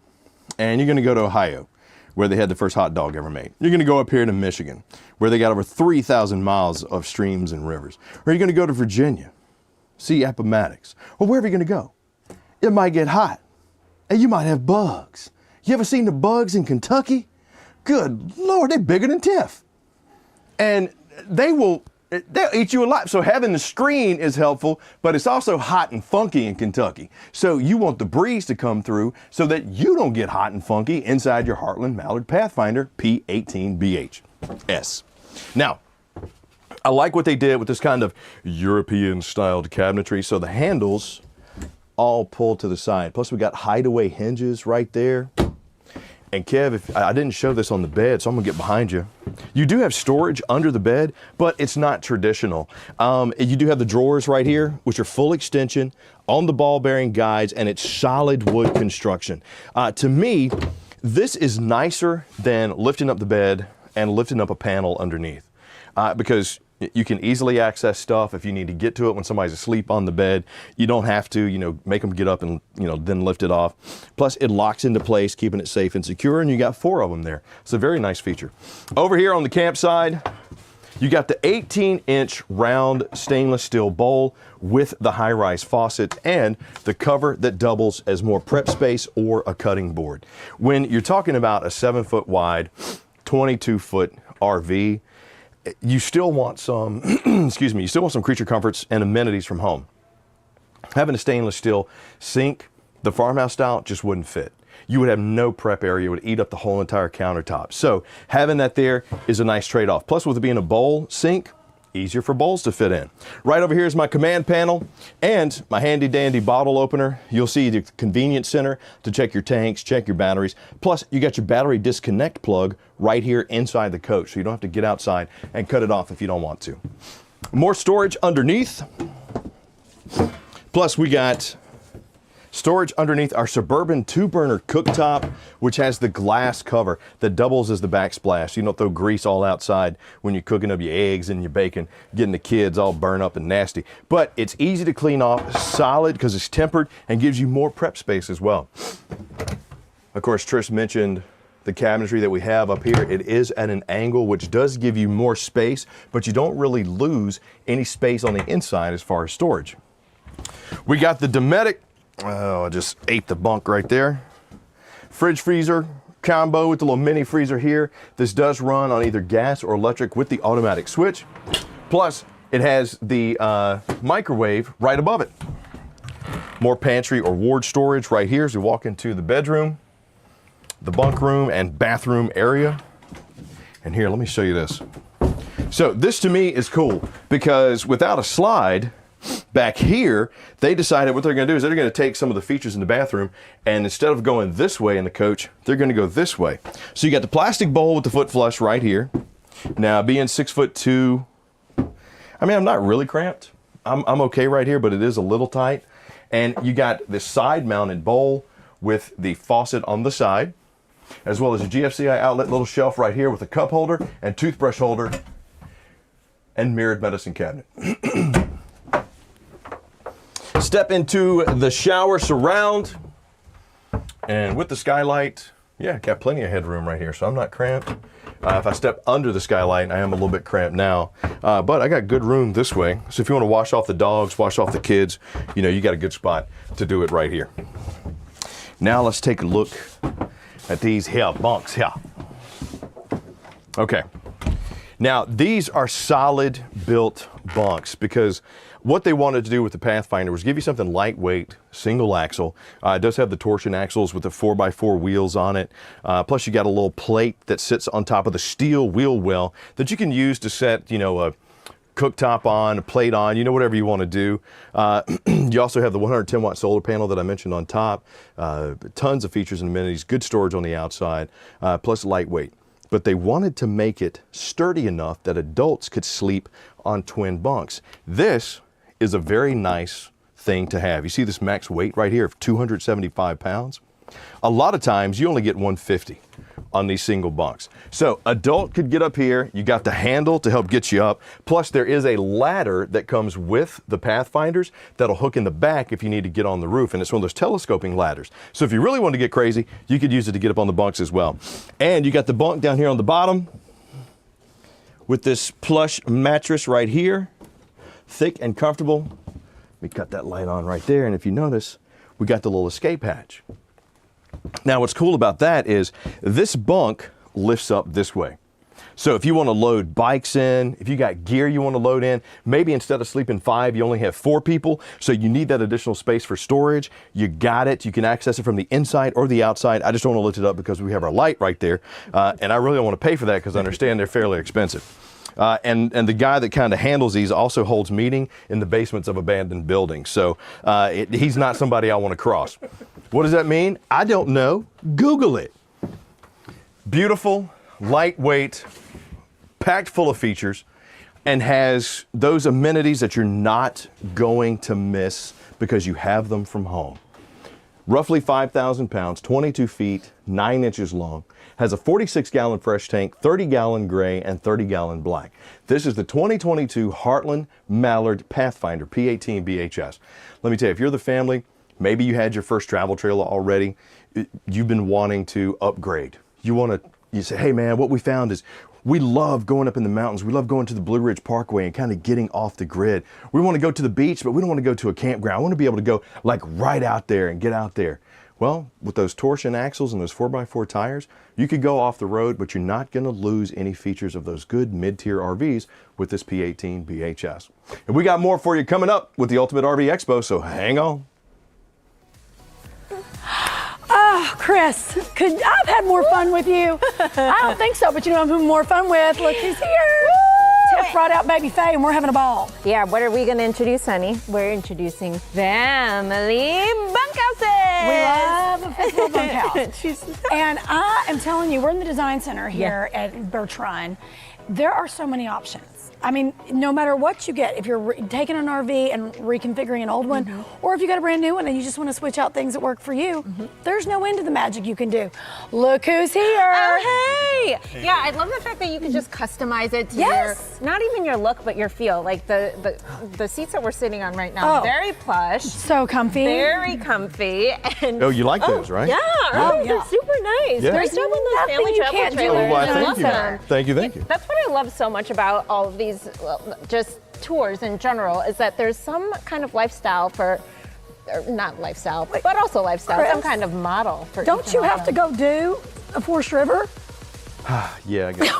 and you're going to go to Ohio, where they had the first hot dog ever made, you're going to go up here to Michigan, where they got over 3,000 miles of streams and rivers, or you're going to go to Virginia, see Appomattox, or wherever you're going to go, it might get hot and you might have bugs. You ever seen the bugs in Kentucky? Good Lord, they're bigger than Tiff. And they'll eat you alive. So having the screen is helpful, but it's also hot and funky in Kentucky. So you want the breeze to come through so that you don't get hot and funky inside your Heartland Mallard Pathfinder P18BHS. Now, I like what they did with this kind of European styled cabinetry. So the handles all pull to the side. Plus we got hideaway hinges right there. And Kev, if I didn't show this on the bed, so I'm gonna get behind you. You do have storage under the bed, but it's not traditional. You do have the drawers right here, which are full extension on the ball bearing guides, and it's solid wood construction. To me, this is nicer than lifting up the bed and lifting up a panel underneath, because you can easily access stuff if you need to get to it when somebody's asleep on the bed. You don't have to, make them get up and, then lift it off. Plus, it locks into place, keeping it safe and secure, and you got 4 of them there. It's a very nice feature. Over here on the campsite, you got the 18-inch round stainless steel bowl with the high-rise faucet and the cover that doubles as more prep space or a cutting board. When you're talking about a 7-foot wide, 22-foot RV, you still want some, you still want some creature comforts and amenities from home. Having a stainless steel sink, the farmhouse style, just wouldn't fit. You would have no prep area, it would eat up the whole entire countertop. So having that there is a nice trade-off. Plus with it being a bowl sink, easier for bowls to fit in. Right over here is my command panel and my handy dandy bottle opener. You'll see the convenience center to check your tanks, check your batteries. Plus you got your battery disconnect plug right here inside the coach, so you don't have to get outside and cut it off if you don't want to. More storage underneath. Plus we got storage underneath our Suburban 2-burner cooktop, which has the glass cover that doubles as the backsplash. So you don't throw grease all outside when you're cooking up your eggs and your bacon, getting the kids all burned up and nasty. But it's easy to clean off, solid because it's tempered, and gives you more prep space as well. Of course, Trish mentioned the cabinetry that we have up here. It is at an angle, which does give you more space, but you don't really lose any space on the inside as far as storage. We got the Dometic, oh, I just ate the bunk right there. Fridge freezer combo with the little mini freezer here. This does run on either gas or electric with the automatic switch. Plus, it has the microwave right above it. More pantry or ward storage right here as we walk into the bedroom, the bunk room and bathroom area. And here, let me show you this. So this to me is cool because without a slide, back here, they decided what they're going to do is they're going to take some of the features in the bathroom, and instead of going this way in the coach, they're going to go this way. So you got the plastic bowl with the foot flush right here. Now, being 6'2", I mean, I'm not really cramped. I'm okay right here, but it is a little tight. And you got this side-mounted bowl with the faucet on the side, as well as a GFCI outlet little shelf right here with a cup holder and toothbrush holder and mirrored medicine cabinet. Step into the shower surround, and with the skylight, yeah, got plenty of headroom right here, so I'm not cramped. If I step under the skylight, I am a little bit cramped now, but I got good room this way. So if you want to wash off the dogs, wash off the kids, you know, you got a good spot to do it right here. Now let's take a look at these here bunks here. Okay. Now, these are solid built bunks because what they wanted to do with the Pathfinder was give you something lightweight, single axle. It does have the torsion axles with the 4x4 wheels on it. Plus you got a little plate that sits on top of the steel wheel well that you can use to set, you know, a cooktop on, a plate on, you know, whatever you want to do. You also have the 110 watt solar panel that I mentioned on top. Tons of features and amenities, good storage on the outside, plus lightweight. But they wanted to make it sturdy enough that adults could sleep on twin bunks. This is a very nice thing to have. You see this max weight right here of 275 pounds? A lot of times you only get 150 on these single bunks. So adult could get up here, you got the handle to help get you up, plus there is a ladder that comes with the Pathfinders that'll hook in the back if you need to get on the roof, and it's one of those telescoping ladders. So if you really want to get crazy, you could use it to get up on the bunks as well. And you got the bunk down here on the bottom with this plush mattress right here, thick and comfortable. Let me cut that light on right there, and if you notice, we got the little escape hatch. Now what's cool about that is this bunk lifts up this way. So if you want to load bikes in, if you got gear you want to load in, maybe instead of sleeping 5, you only have 4 people, so you need that additional space for storage, you got it. You can access it from the inside or the outside. I just don't want to lift it up because we have our light right there, and I really don't want to pay for that because I understand they're fairly expensive. And the guy that kind of handles these also holds meeting in the basements of abandoned buildings. So he's not somebody I want to cross. What does that mean? I don't know. Google it. Beautiful, lightweight, packed full of features, and has those amenities that you're not going to miss because you have them from home. Roughly 5,000 pounds, 22 feet, 9 inches long. Has a 46-gallon fresh tank, 30-gallon gray, and 30-gallon black. This is the 2022 Heartland Mallard Pathfinder P18 BHS. Let me tell you, if you're the family, maybe you had your first travel trailer already, you've been wanting to upgrade. You say, hey man, what we found is we love going up in the mountains. We love going to the Blue Ridge Parkway and kind of getting off the grid. We want to go to the beach, but we don't want to go to a campground. I want to be able to go like right out there and get out there. Well, with those torsion axles and those 4x4 tires, you could go off the road, but you're not going to lose any features of those good mid-tier RVs with this P18 BHS. And we got more for you coming up with the Ultimate RV Expo, so hang on. Oh, Chris, I've had more fun with you. I don't think so, but you know I'm having more fun with. Look who's here. Tiff brought out baby Faye, and we're having a ball. Yeah, what are we going to introduce, honey? We're introducing family bunkhouses. We love a physical bunkhouse. And I am telling you, we're in the design center here at Bertrand. There are so many options. I mean, no matter what you get, if you're taking an RV and reconfiguring an old one, or if you got a brand new one and you just want to switch out things that work for you, there's no end to the magic you can do. Look who's here. Oh, hey. Yeah, I love the fact that you can just customize it to your, not even your look, but your feel. Like the seats that we're sitting on right now, very plush. So comfy. Very comfy. And oh, you like those, right? Yeah, they're super nice. Yeah. They're still in those family travel trailers. Well, thank you. Thank you, thank you. That's what I love so much about all of these just tours in general, is that there's some kind of lifestyle for, or not lifestyle, but also lifestyle, Chris, some kind of model for. Don't you have to go do a Forest River? Yeah, I guess.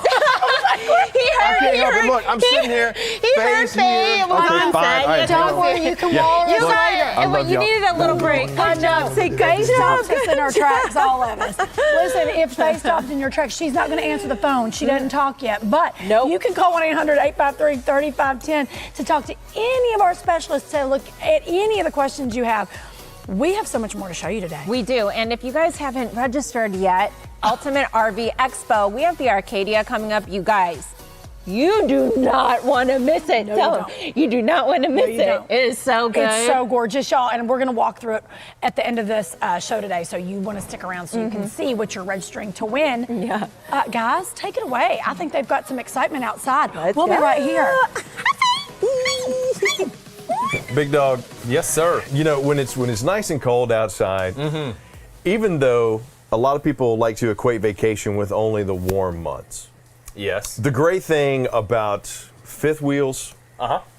I can't help it. Look, I'm sitting here. He heard face me. here. Well, Okay, I'm fine. All right, Don't worry, you can roll You us got later. it. I love You y'all. needed a little break. I know. See, Faye stops us in our tracks, all of us. Listen, if Faye stopped in your tracks, she's not going to answer the phone. She doesn't talk yet. But you can call 1-800-853-3510 to talk to any of our specialists to look at any of the questions you have. We have so much more to show you today. We do. And if you guys haven't registered yet, Ultimate RV Expo, we have the Arcadia coming up. You guys, you do not want to miss it. No, You do not want to miss it. don't. It is so good. It's so gorgeous, y'all. And we're going to walk through it at the end of this show today. So you want to stick around so you can see what you're registering to win. Yeah. Guys, take it away. I think they've got some excitement outside. We'll go. be right here. Big dog. Yes, sir. You know, when it's nice and cold outside, even though a lot of people like to equate vacation with only the warm months, Yes. the great thing about fifth wheels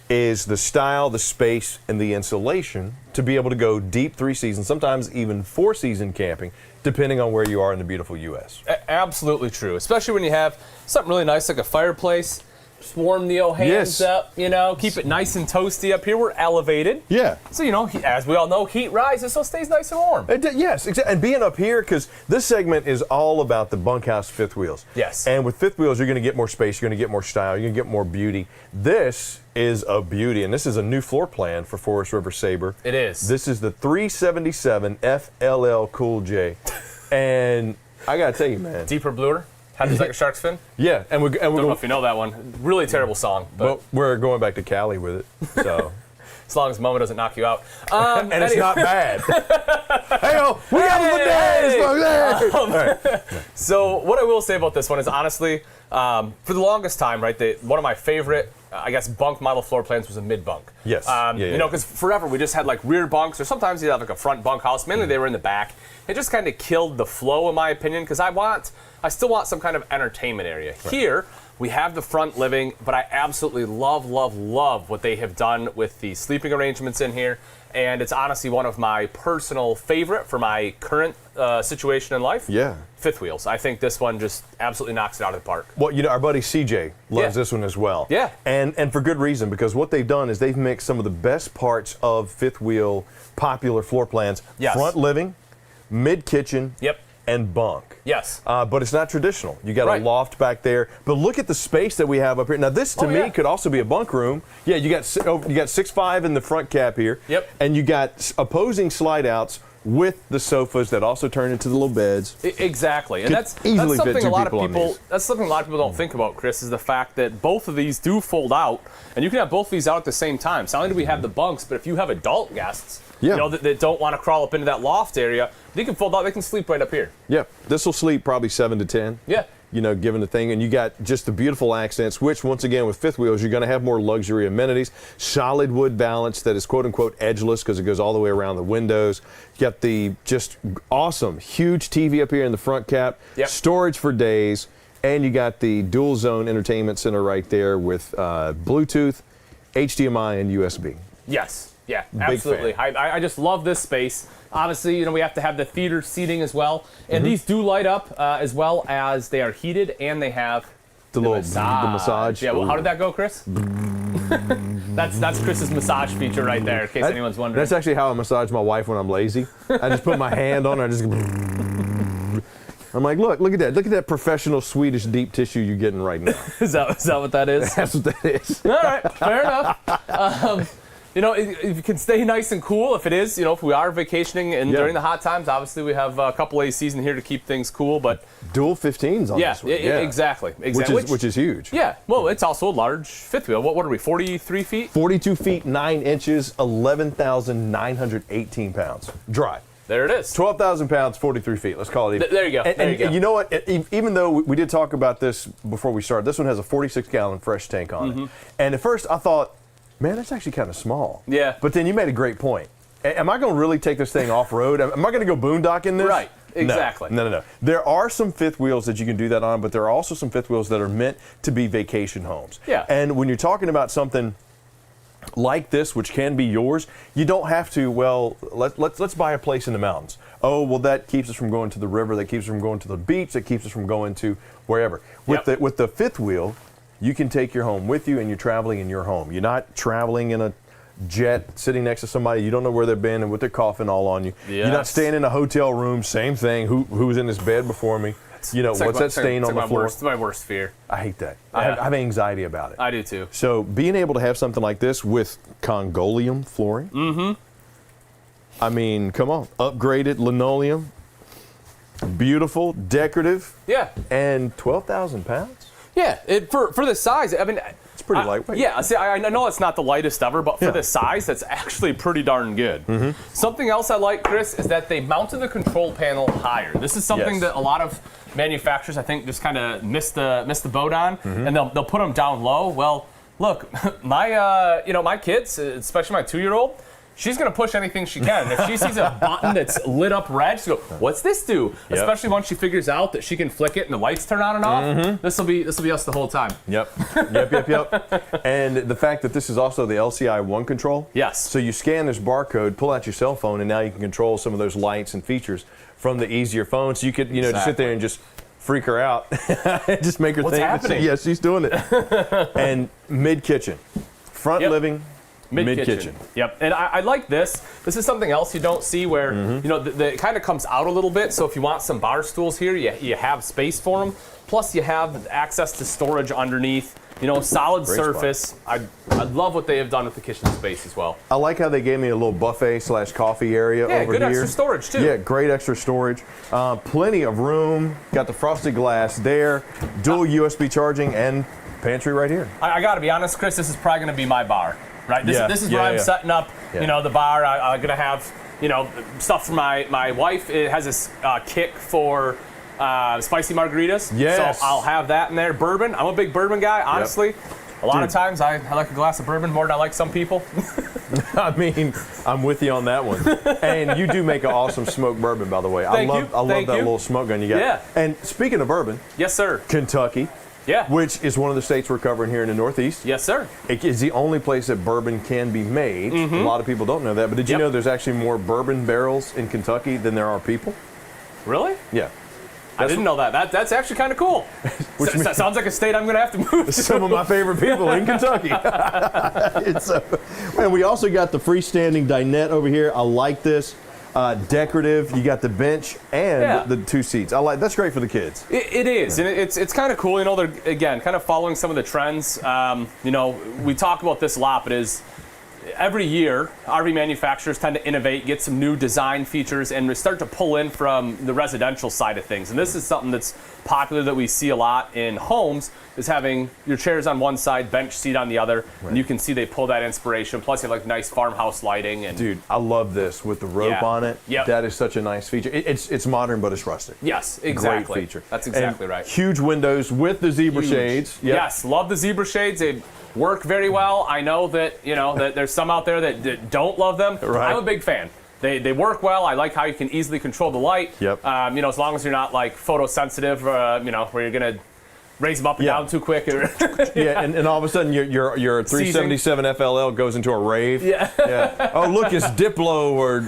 is the style, the space, and the insulation to be able to go deep 3 seasons, sometimes even 4-season camping, depending on where you are in the beautiful U.S. Absolutely true. Especially when you have something really nice like a fireplace. Just warm the old hands up, you know, keep it nice and toasty up here. We're elevated. Yeah. So, you know, as we all know, heat rises, so it stays nice and warm. Yes, exactly. And being up here, because this segment is all about the bunkhouse fifth wheels. Yes. And with fifth wheels, you're going to get more space, you're going to get more style, you're going to get more beauty. This is a beauty, and this is a new floor plan for Forest River Sabre. It is. This is the 377 FLL Cool J. And I got to tell you, man. Deeper bluer. How does like a shark's fin? Yeah, and we're Don't know if you know that one. Really terrible song, but we're going back to Cali with it. So as long as Mama doesn't knock you out. And it's not bad. Hey-o, we got a good day. All right. So what I will say about this one is honestly, for the longest time, right, one of my favorite, I guess, bunk model floor plans was a mid bunk. Yes. You know, because forever we just had like rear bunks, or sometimes you had like a front bunkhouse. Mainly they were in the back. It just kind of killed the flow, in my opinion, because I still want some kind of entertainment area. Right. Here, we have the front living, but I absolutely love what they have done with the sleeping arrangements in here. And it's honestly one of my personal favorite for my current situation in life. Yeah. Fifth wheels. I think this one just absolutely knocks it out of the park. Well, you know, our buddy CJ loves this one as well. Yeah. And for good reason, because what they've done is they've mixed some of the best parts of fifth wheel popular floor plans. Yes. Front living, mid kitchen, and bunk. Yes. But it's not traditional. You got a loft back there. But look at the space that we have up here. Now this to me could also be a bunk room. Yeah, you got 6'5" in the front cap here. Yep. And you got opposing slide outs with the sofas that also turn into the little beds. Exactly, and that's easily fit something two a lot people of on people. these. That's something a lot of people don't think about, Chris. Is the fact that both of these do fold out, and you can have both of these out at the same time. So not only do we have the bunks, but if you have adult guests, you know, that don't want to crawl up into that loft area, they can fold out. They can sleep right up here. Yeah, this will sleep probably 7 to 10. Yeah. You know, given the thing, and you got just the beautiful accents, which once again with fifth wheels, you're going to have more luxury amenities. Solid wood balance that is quote unquote edgeless because it goes all the way around the windows. You got the just awesome huge TV up here in the front cap, storage for days, and you got the dual zone entertainment center right there with Bluetooth, HDMI, and USB. Yes. Yeah, Big absolutely. I just love this space. Obviously, you know, we have to have the theater seating as well. And these do light up as well as they are heated and they have the massage. Yeah, well, how did that go, Chris? That's Chris's massage feature right there, in case anyone's wondering. That's actually how I massage my wife when I'm lazy. I just put my hand on her, I just I'm like, look at that. Look at that professional Swedish deep tissue you're getting right now. Is that what that is? That's what that is. All right, fair enough. You know, if you can stay nice and cool, if it is, you know, if we are vacationing and during the hot times, obviously we have a couple ACs in here to keep things cool, but dual 15s on this one. Exactly. Which is huge. Yeah, well, it's also a large fifth wheel. What are we, 43 feet? 42 feet, 9 inches, 11,918 pounds. Dry. There it is. 12,000 pounds, 43 feet. Let's call it even. There you go. And you know what? Even though we did talk about this before we started, this one has a 46-gallon fresh tank on it. And at first I thought, man, that's actually kind of small. Yeah. But then you made a great point. Am I going to really take this thing off-road? Am I going to go boondocking this? Right. Exactly. No. There are some fifth wheels that you can do that on, but there are also some fifth wheels that are meant to be vacation homes. Yeah. And when you're talking about something like this, which can be yours, you don't have to, well, let's buy a place in the mountains. Oh, well, that keeps us from going to the river, that keeps us from going to the beach, that keeps us from going to wherever. With the fifth wheel, you can take your home with you, and you're traveling in your home. You're not traveling in a jet sitting next to somebody you don't know where they've been and with their coffin all on you. You're not staying in a hotel room, same thing, who was in this bed before me. You know, what's that stain on the floor? It's my worst fear. I hate that. Yeah. I have anxiety about it. I do too. So being able to have something like this with Congolium flooring, I mean, come on, upgraded linoleum, beautiful, decorative, and 12,000 pounds. Yeah, for the size, I mean, it's pretty lightweight. Yeah, see, I know it's not the lightest ever, but for the size, that's actually pretty darn good. Something else I like, Chris, is that they mounted the control panel higher. This is something that a lot of manufacturers, I think, just kind of missed the boat on, and they'll put them down low. Well, look, my kids, especially my 2-year-old. She's going to push anything she can. And if she sees a button that's lit up red, she'll go, what's this do? Especially once she figures out that she can flick it and the lights turn on and off. This will be us the whole time. Yep. And the fact that this is also the LCI 1 control. Yes. So you scan this barcode, pull out your cell phone, and now you can control some of those lights and features from the easier phone. So you could, just sit there and just freak her out. Just make her What's think. happening? Yes, she's doing it. And mid-kitchen. Front living. Mid-kitchen. Yep, and I like this. This is something else you don't see where, it kind of comes out a little bit. So if you want some bar stools here, you have space for them. Plus you have access to storage underneath, solid Great surface. I love what they have done with the kitchen space as well. I like how they gave me a little buffet/coffee area over here. Yeah, good extra storage too. Yeah, great extra storage. Plenty of room. Got the frosted glass there. Dual USB charging and pantry right here. I got to be honest, Chris, this is probably going to be my bar. Right, this is where I'm setting up, the bar. I'm gonna have, stuff for my wife. It has this kick for spicy margaritas. Yes. So I'll have that in there. Bourbon. I'm a big bourbon guy, honestly. A lot of times I like a glass of bourbon more than I like some people. I mean, I'm with you on that one. And you do make an awesome smoked bourbon, by the way. I love that little smoke gun you got. Yeah. And speaking of bourbon, yes, sir. Kentucky. Yeah. Which is one of the states we're covering here in the Northeast. Yes, sir. It is the only place that bourbon can be made. A lot of people don't know that. But did you know there's actually more bourbon barrels in Kentucky than there are people? Really? Yeah. I didn't know that. That's actually kind of cool. Which sounds like a state I'm going to have to move to. Some of my favorite people in Kentucky. And we also got the freestanding dinette over here. I like this. Decorative. You got the bench and the 2 seats. That's great for the kids. It is, and it's kind of cool. They're again kind of following some of the trends. We talk about this a lot, but every year RV manufacturers tend to innovate, get some new design features, and start to pull in from the residential side of things. And this is something that's popular that we see a lot in homes, is having your chairs on one side, bench seat on the other, and you can see they pull that inspiration. Plus you have nice farmhouse lighting. And dude, I love this with the rope on it. Yep. That is such a nice feature. It's modern, but it's rustic. Yes, exactly. Great feature. That's exactly right. Huge windows with the zebra shades. Yep. Yes, love the zebra shades. They work very well. I know that that there's some out there that don't love them. Right. I'm a big fan. They work well. I like how you can easily control the light. Yep. As long as you're not photosensitive, where you're gonna raise them up and down too quick. And all of a sudden your 377 FLL goes into a rave. Yeah. Oh, look, it's Diplo or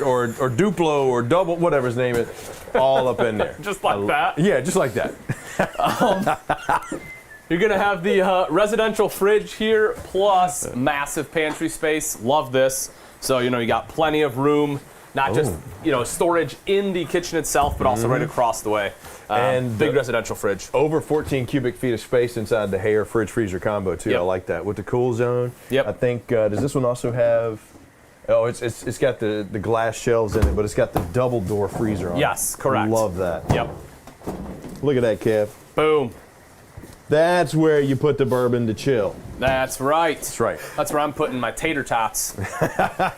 Duplo or Double, whatever his name is, all up in there. Just like that. Yeah, just like that. You're going to have the residential fridge here, plus massive pantry space. Love this. So, you got plenty of room, not just, storage in the kitchen itself, but also right across the way. And big residential fridge. Over 14 cubic feet of space inside the Hayer fridge freezer combo, too. I like that. With the cool zone. Yep. I think, does this one also have... Oh, it's got the glass shelves in it, but it's got the double door freezer on it. Yes, correct. Love that. Yep. Look at that, Kev. Boom. That's where you put the bourbon to chill. That's right. That's right. That's where I'm putting my tater tots.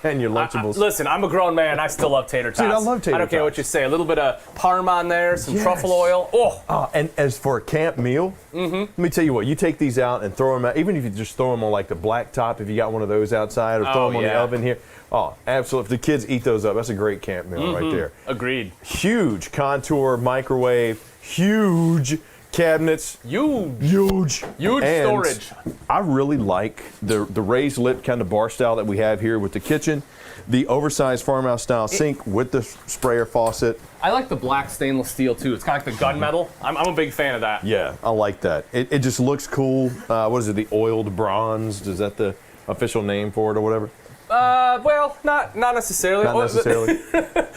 And your Lunchables. Listen, I'm a grown man. I still love tater tots. Dude, I love tater tots. I don't care what you say. A little bit of parm on there, some truffle oil. Oh. And as for a camp meal, let me tell you what. You take these out and throw them out. Even if you just throw them on the black top, if you got one of those outside, or throw them on the oven here. Oh, absolutely. If the kids eat those up, that's a great camp meal right there. Agreed. Huge contour microwave. Huge cabinets. Huge and storage. I really like the raised lip kind of bar style that we have here with the kitchen, the oversized farmhouse style sink with the sprayer faucet. I like the black stainless steel too. It's kind of like the gunmetal. I'm a big fan of that. Yeah, I like that. It just looks cool. What is it, the oiled bronze? Is that the official name for it or whatever? Well, not necessarily. Not necessarily.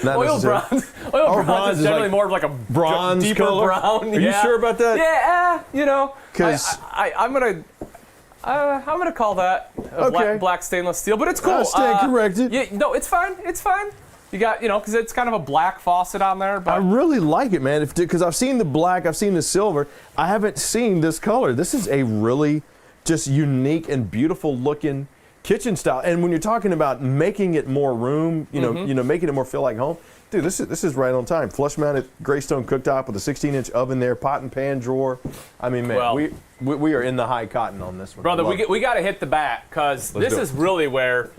Not Oil necessarily. bronze. Oil bronze is generally like more of like a bronze deeper color? brown. Are you sure about that? Yeah, you know. 'Cause- I'm gonna call that Okay. black stainless steel, but it's cool. I stand corrected. Yeah, no, it's fine. It's fine. You got, because it's kind of a black faucet on there. But I really like it, man. Because I've seen the black, I've seen the silver. I haven't seen this color. This is a really just unique and beautiful looking kitchen style. And when you're talking about making it more room, making it more feel like home, dude, this is right on time. Flush mounted gray stone cooktop with a 16-inch oven there, pot and pan drawer. I mean, man, Well, we are in the high cotton on this one, brother. We got to hit the bat because this is really where.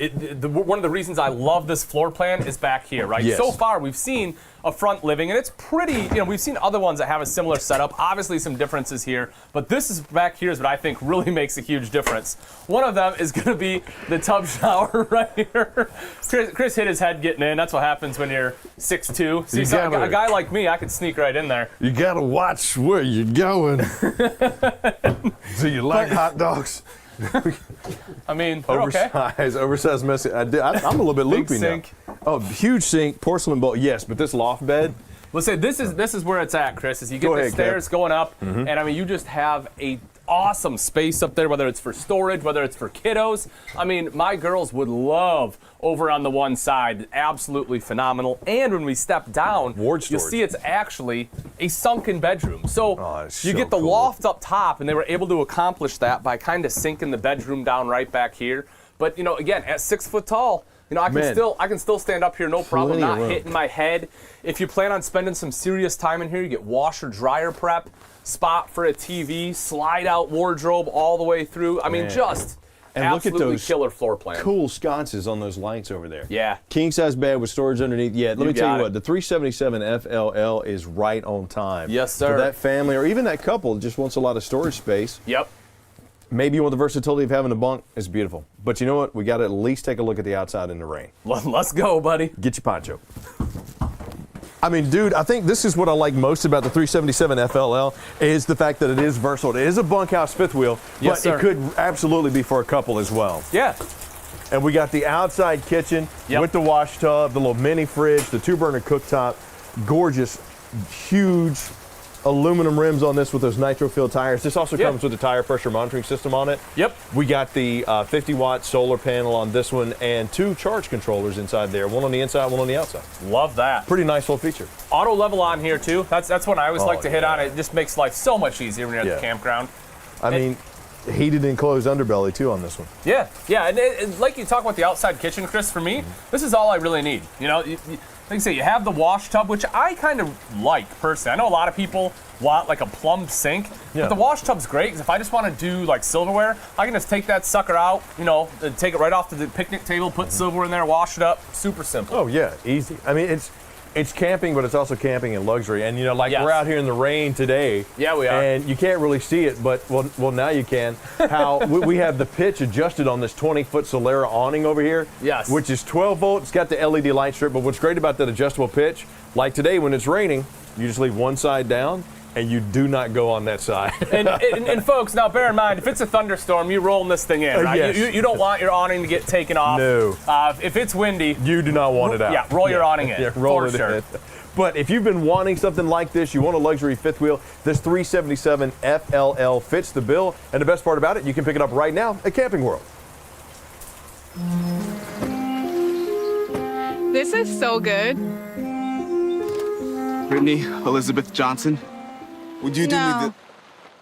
One of the reasons I love this floor plan is back here, right? Yes. So far, we've seen a front living, and it's pretty, we've seen other ones that have a similar setup. Obviously, some differences here, but this is back here is what I think really makes a huge difference. One of them is going to be the tub shower right here. Chris hit his head getting in. That's what happens when you're 6'2". See, a guy like me, I could sneak right in there. You got to watch where you're going. Do you like hot dogs? I mean, they're okay. Oversized mess. I'm a little bit loopy now. sink. Oh, huge sink, porcelain bowl. Yes, but this loft bed. Let's say this is where it's at, Chris. Is you get Go the ahead, stairs Kev. going up, and I mean, you just have a awesome space up there, whether it's for storage, whether it's for kiddos. I mean, my girls would love over on the one side. Absolutely phenomenal. And when we step down, Ward you'll storage. see it's actually a sunken bedroom. So it's you so get the cool. loft up top, and they were able to accomplish that by kind of sinking the bedroom down right back here. But again, at 6 foot tall, I can still stand up here, no problem, Plenty of not room. hitting my head. If you plan on spending some serious time in here, you get washer dryer prep, spot for a TV, slide out wardrobe all the way through. I mean, Man. just And look at absolutely those killer floor plan. cool sconces on those lights over there. Yeah. King size bed with storage underneath. Yeah, let me tell got you it. what, the 377 FLL is right on time. Yes, sir. For that family or even that couple that just wants a lot of storage space. Yep. Maybe you want the versatility of having a bunk. It's beautiful. But you know what? We got to at least take a look at the outside in the rain. Let's go, buddy. Get your poncho. I mean, dude, I think this is what I like most about the 377 FLL is the fact that it is versatile. It is a bunkhouse fifth wheel, Yes, but sir. it could absolutely be for a couple as well. Yeah. And we got the outside kitchen with the wash tub, the little mini fridge, the 2-burner cooktop, gorgeous, huge aluminum rims on this with those nitro-filled tires. This also comes with the tire pressure monitoring system on it. Yep. We got the 50-watt solar panel on this one and 2 charge controllers inside there, one on the inside, one on the outside. Love that. Pretty nice little feature. Auto level on here too. That's what I always like to hit yeah. on. It just makes life so much easier when you're at the campground. I mean, heated enclosed underbelly too on this one. Yeah, and like you talk about the outside kitchen, Chris, for me, this is all I really need. Like I say, you have the wash tub, which I kind of like personally. I know a lot of people want like a plumbed sink, but the wash tub's great because if I just want to do like silverware, I can just take that sucker out, and take it right off to the picnic table, put silverware in there, wash it up. Super simple. Oh yeah, easy. I mean, it's camping, but it's also camping in luxury. And we're out here in the rain today. Yeah, we are. And you can't really see it, but well now you can. How we have the pitch adjusted on this 20-foot Solera awning over here. Yes. Which is 12 volts. It's got the LED light strip. But what's great about that adjustable pitch, like today when it's raining, you just leave one side down. And you do not go on that side. and folks, now bear in mind, if it's a thunderstorm, you're rolling this thing in, right? Yes. You don't want your awning to get taken off. No. If it's windy, you do not want it out. Yeah, roll your awning in. Yeah, roll it sure. in. But if you've been wanting something like this, you want a luxury fifth wheel, this 377 FLL fits the bill. And the best part about it, you can pick it up right now at Camping World. This is so good. Brittany Elizabeth Johnson, would you do me the...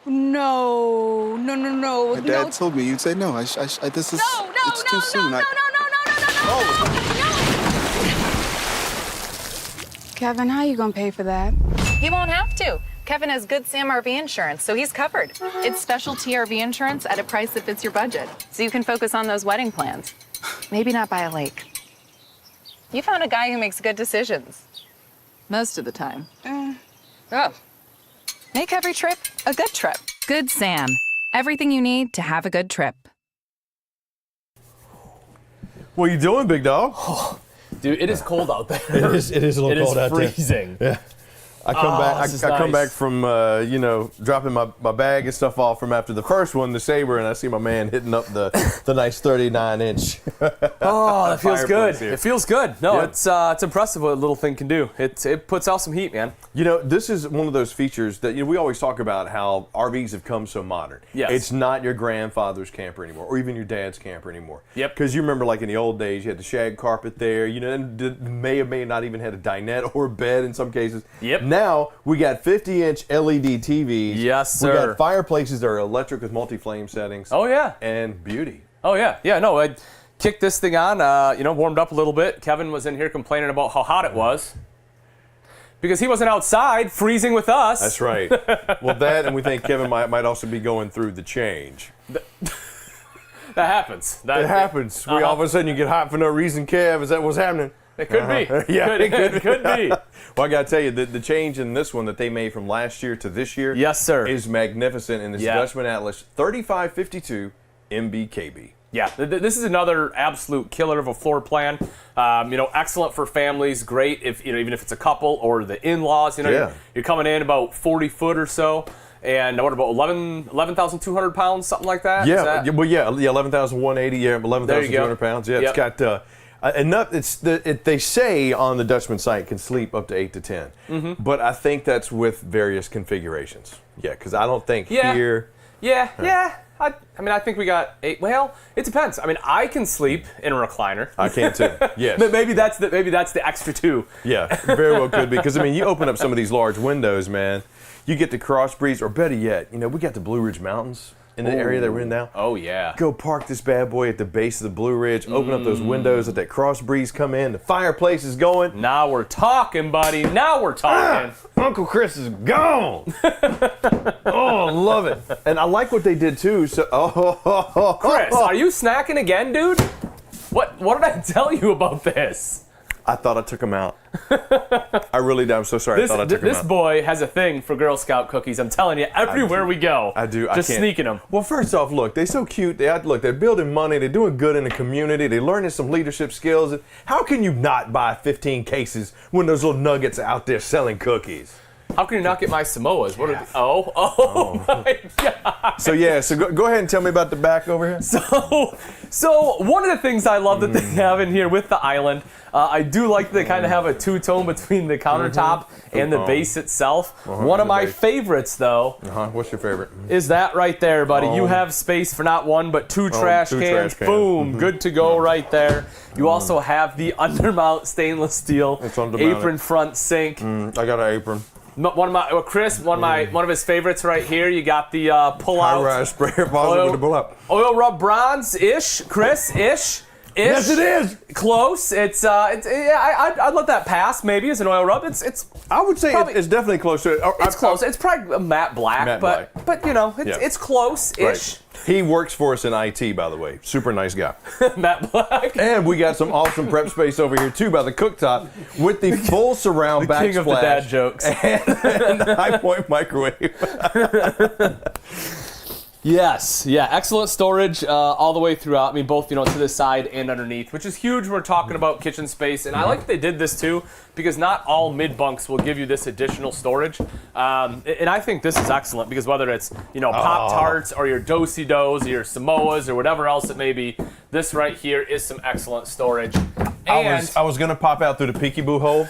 No. My dad told me you'd say no. This is... It's too soon. Kevin, how you gonna pay for that? He won't have to. Kevin has Good Sam RV insurance, so he's covered. It's specialty RV insurance at a price that fits your budget, so you can focus on those wedding plans. Maybe not by a lake. You found a guy who makes good decisions. Most of the time. Oh. Make every trip a good trip. Good Sam. Everything you need to have a good trip. What are you doing, big dog? Dude, it is cold out there. It is a little cold out there. It is freezing. Yeah. I come back. I come nice. back from dropping my bag and stuff off from after the first one, the Sabre, and I see my man hitting up the nice 39-inch. Oh, that feels good. Here. It feels good. No, Yep. it's impressive what a little thing can do. It puts out some heat, man. You know, this is one of those features that we always talk about how RVs have come so modern. Yes. It's not your grandfather's camper anymore, or even your dad's camper anymore. Yep. Because you remember, like in the old days, you had the shag carpet there. And may or may not even had a dinette or bed in some cases. Yep. Now we got 50-inch LED TVs. Yes, sir. We got fireplaces that are electric with multi-flame settings. Oh yeah. And beauty. Oh yeah. Yeah. No, I kicked this thing on. Warmed up a little bit. Kevin was in here complaining about how hot it was. Because he wasn't outside freezing with us. That's right. Well, that, and we think Kevin might also be going through the change. That happens. It happens. All of a sudden you get hot for no reason, Kev. Is that what's happening? It could be. Yeah, It could be. Well, I got to tell you, the change in this one that they made from last year to this year, yes, sir, is magnificent. And this Dutchman Atlas 3552 MBKB. Yeah, this is another absolute killer of a floor plan. Excellent for families. Great if even if it's a couple or the in-laws. You're coming in about 40 foot or so. And what about 11,200 pounds, something like that? Yeah, 11,180. Yeah, 11,200 pounds. Yeah, It's got enough. They say on the Dutchman site can sleep up to 8 to 10. Mm-hmm. But I think that's with various configurations. Yeah, because I don't think here. Yeah. I think we got 8. Well, it depends. I can sleep in a recliner. I can too. Yes. Maybe that's the extra 2. Yeah, very well could be. Because you open up some of these large windows, man. You get the cross breeze, or better yet, we got the Blue Ridge Mountains in the area that we're in now. Oh yeah. Go park this bad boy at the base of the Blue Ridge. Open up those windows, let that cross breeze come in. The fireplace is going. Now we're talking, buddy. Now we're talking. Uncle Chris is gone. Oh, I love it. And I like what they did too. So, Chris, are you snacking again, dude? What did I tell you about this? I thought I took him out. I really did. I'm so sorry. I thought I took him out. This boy has a thing for Girl Scout cookies. I'm telling you, everywhere we go. I do. Just sneaking them. Well, first off, look, they're so cute. They're building money. They're doing good in the community. They're learning some leadership skills. How can you not buy 15 cases when those little nuggets are out there selling cookies? How can you not get my Samoas? What are oh my God. So go ahead and tell me about the back over here. So one of the things I love that they have in here with the island, I do like that they kind of have a two-tone between the countertop and the base itself. One of my favorites, though. What's your favorite? Is that right there, buddy. You have space for not one, but two trash cans. Boom. Good to go right there. You also have the undermount stainless steel apron front sink. I got an apron. One of his favorites right here. You got the pull-out. High-rise sprayer faucet with the pull-out. Oil rub bronze-ish, Chris-ish. Yes, it is. Close. I'd let that pass maybe as an oil rub. I would say it's definitely close to it. It's close. It's probably a matte black, but it's close-ish. Right. He works for us in IT, by the way. Super nice guy. Matte black. And we got some awesome prep space over here too by the cooktop with the full surround backsplash. King of the dad jokes. And the high-point microwave. Yes, excellent storage all the way throughout. Both to the side and underneath, which is huge. We're talking about kitchen space, and I like that they did this too, because not all mid bunks will give you this additional storage. And I think this is excellent because whether it's Pop-Tarts or your Do-Si-Dos or your Samoas or whatever else it may be, this right here is some excellent storage. And I was gonna pop out through the peekaboo hole.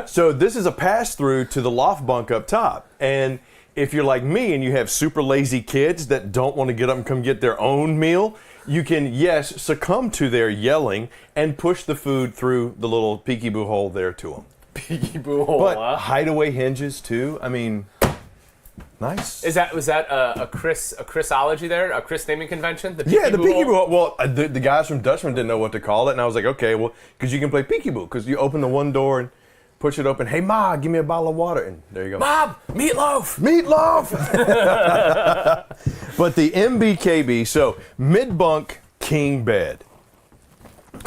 So this is a pass-through to the loft bunk up top, and if you're like me and you have super lazy kids that don't want to get up and come get their own meal, you can, succumb to their yelling and push the food through the little peekaboo hole there to them. Peekaboo hole, But hideaway hinges too. Nice. Was that a Chrisology there? A Chris naming convention? The peekaboo hole. Well, the guys from Dutchman didn't know what to call it, and I was like, okay, well, because you can play peekaboo, because you open the one door and push it open. Hey, Ma, give me a bottle of water. And there you go. Mom, meatloaf. But the MBKB, so mid-bunk king bed.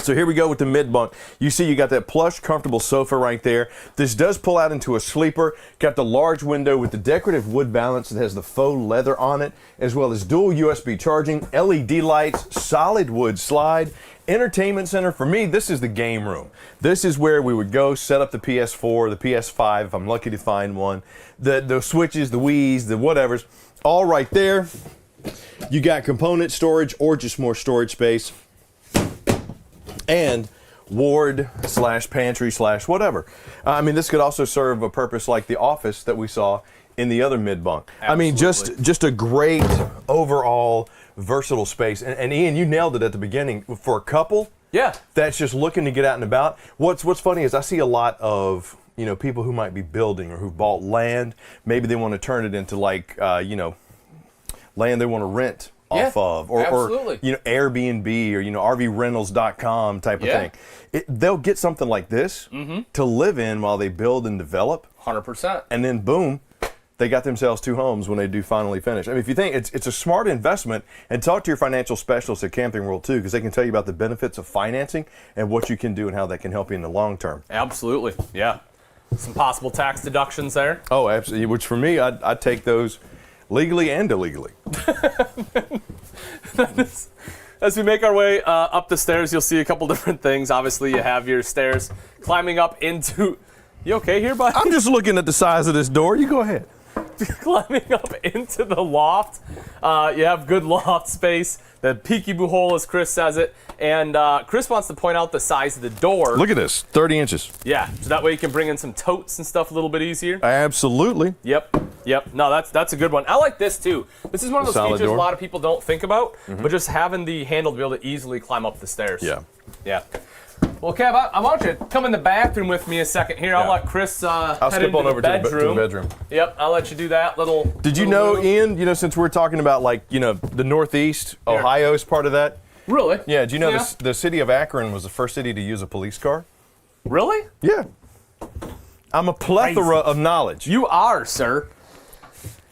So here we go with the mid bunk. You see you got that plush, comfortable sofa right there. This does pull out into a sleeper. Got the large window with the decorative wood valance that has the faux leather on it, as well as dual USB charging, LED lights, solid wood slide, entertainment center. For me, this is the game room. This is where we would go set up the PS4, the PS5, if I'm lucky to find one, the switches, the Wii's, the whatevers, all right there. You got component storage or just more storage space. And ward / pantry / whatever. I mean, this could also serve a purpose like the office that we saw in the other mid bunk. I mean, just a great overall versatile space. And Ian, you nailed it at the beginning. For a couple, that's just looking to get out and about. What's funny is I see a lot of people who might be building or who've bought land. Maybe they want to turn it into like land they want to rent off of, or Airbnb or RVRentals.com type of thing. They'll get something like this to live in while they build and develop. 100%. And then boom, they got themselves 2 homes when they do finally finish. I mean, if you think it's a smart investment, and talk to your financial specialist at Camping World too, because they can tell you about the benefits of financing and what you can do and how that can help you in the long term. Absolutely, yeah. Some possible tax deductions there. Oh, absolutely. Which for me, I'd take those legally and illegally. As we make our way up the stairs, you'll see a couple different things. Obviously, you have your stairs climbing up into... You okay here, bud? I'm just looking at the size of this door. You go ahead. Climbing up into the loft. You have good loft space. The peekaboo hole, as Chris says it. And Chris wants to point out the size of the door. Look at this, 30 inches. Yeah, so that way you can bring in some totes and stuff a little bit easier. Absolutely. Yep. No, that's a good one. I like this too. This is one of those features a lot of people don't think about, but just having the handle to be able to easily climb up the stairs. Yeah. Well, Kev, I want you to come in the bathroom with me a second here. I'll let Chris I'll skip on over to the bedroom. Yep, I'll let you do that little. Did you know, Ian, since we're talking about the Northeast, Ohio is part of that? Really? Yeah, do you know the city of Akron was the first city to use a police car? Really? Yeah. I'm a plethora of knowledge. You are, sir.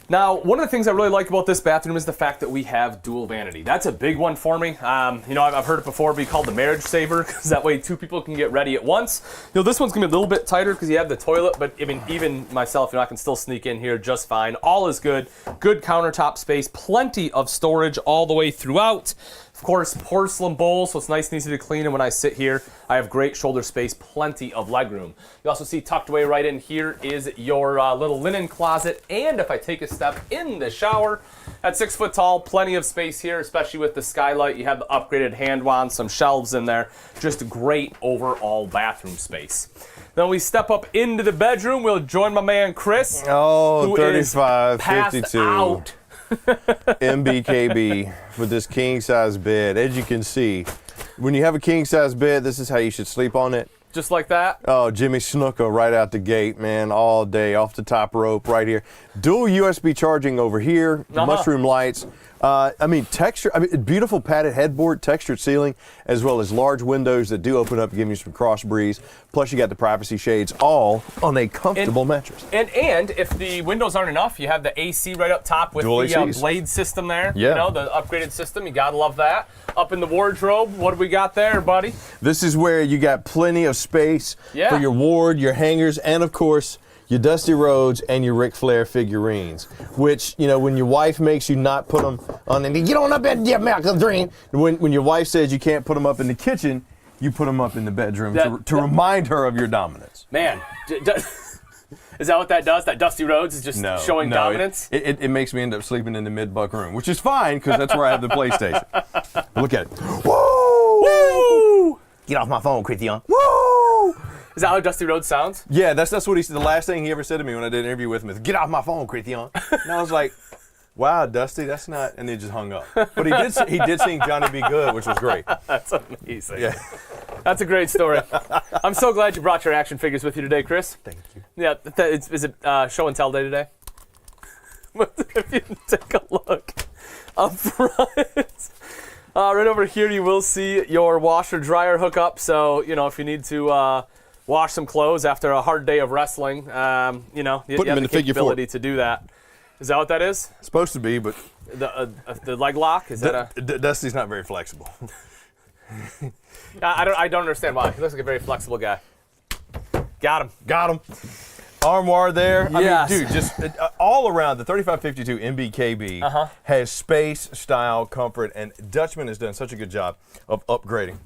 Now, one of the things I really like about this bathroom is the fact that we have dual vanity. That's a big one for me. I've heard it before be called the marriage saver, because that way 2 people can get ready at once. This one's gonna be a little bit tighter because you have the toilet, but I mean, even myself, I can still sneak in here just fine. All is good. Good countertop space, plenty of storage all the way throughout. Of course, porcelain bowl, so it's nice and easy to clean. And when I sit here, I have great shoulder space, plenty of legroom. You also see tucked away right in here is your little linen closet. And if I take a step in the shower, at 6 foot tall, plenty of space here, especially with the skylight. You have the upgraded hand wand, some shelves in there. Just great overall bathroom space. Then we step up into the bedroom. We'll join my man Chris. Oh, who 35, is passed 52. Out. MBKB with this king size bed. As you can see, when you have a king size bed, this is how you should sleep on it. Just like that? Oh, Jimmy Snuka right out the gate, man, all day, off the top rope right here. Dual USB charging over here, mushroom lights. Texture, beautiful padded headboard, textured ceiling, as well as large windows that do open up, giving you some cross breeze. Plus you got the privacy shades, all on a comfortable mattress. And if the windows aren't enough, you have the AC right up top with Dual the blade system there. Yeah. The upgraded system. You gotta love that. Up in the wardrobe, what do we got there, buddy? This is where you got plenty of space for your ward, your hangers, and of course, your Dusty Rhodes and your Ric Flair figurines, which, when your wife makes you not put them on, and get on up in your milk dream. When your wife says you can't put them up in the kitchen, you put them up in the bedroom to remind her of your dominance. Man, is that what that does? That Dusty Rhodes is just showing dominance? It makes me end up sleeping in the mid-buck room, which is fine because that's where I have the PlayStation. Look at it. Woo! Woo! Get off my phone, Christian. Woo! Is that how Dusty Rhodes sounds? Yeah, that's what he said. The last thing he ever said to me when I did an interview with him is, "Get off my phone, Christian." And I was like, "Wow, Dusty, that's not." And he just hung up. But he did sing "Johnny Be Good," which was great. That's amazing. Yeah, that's a great story. I'm so glad you brought your action figures with you today, Chris. Thank you. Yeah, is it show and tell day today? If you take a look up front. Right over here, you will see your washer dryer hookup. So if you need to wash some clothes after a hard day of wrestling, you have the capability to do that. Is that what that is? Supposed to be, but the leg lock is that a? Dusty's not very flexible. I don't understand why. He looks like a very flexible guy. Got him. Got him. Armoire there. Yes. I mean, dude, just all around, the 3552 MBKB has space, style, comfort, and Dutchman has done such a good job of upgrading.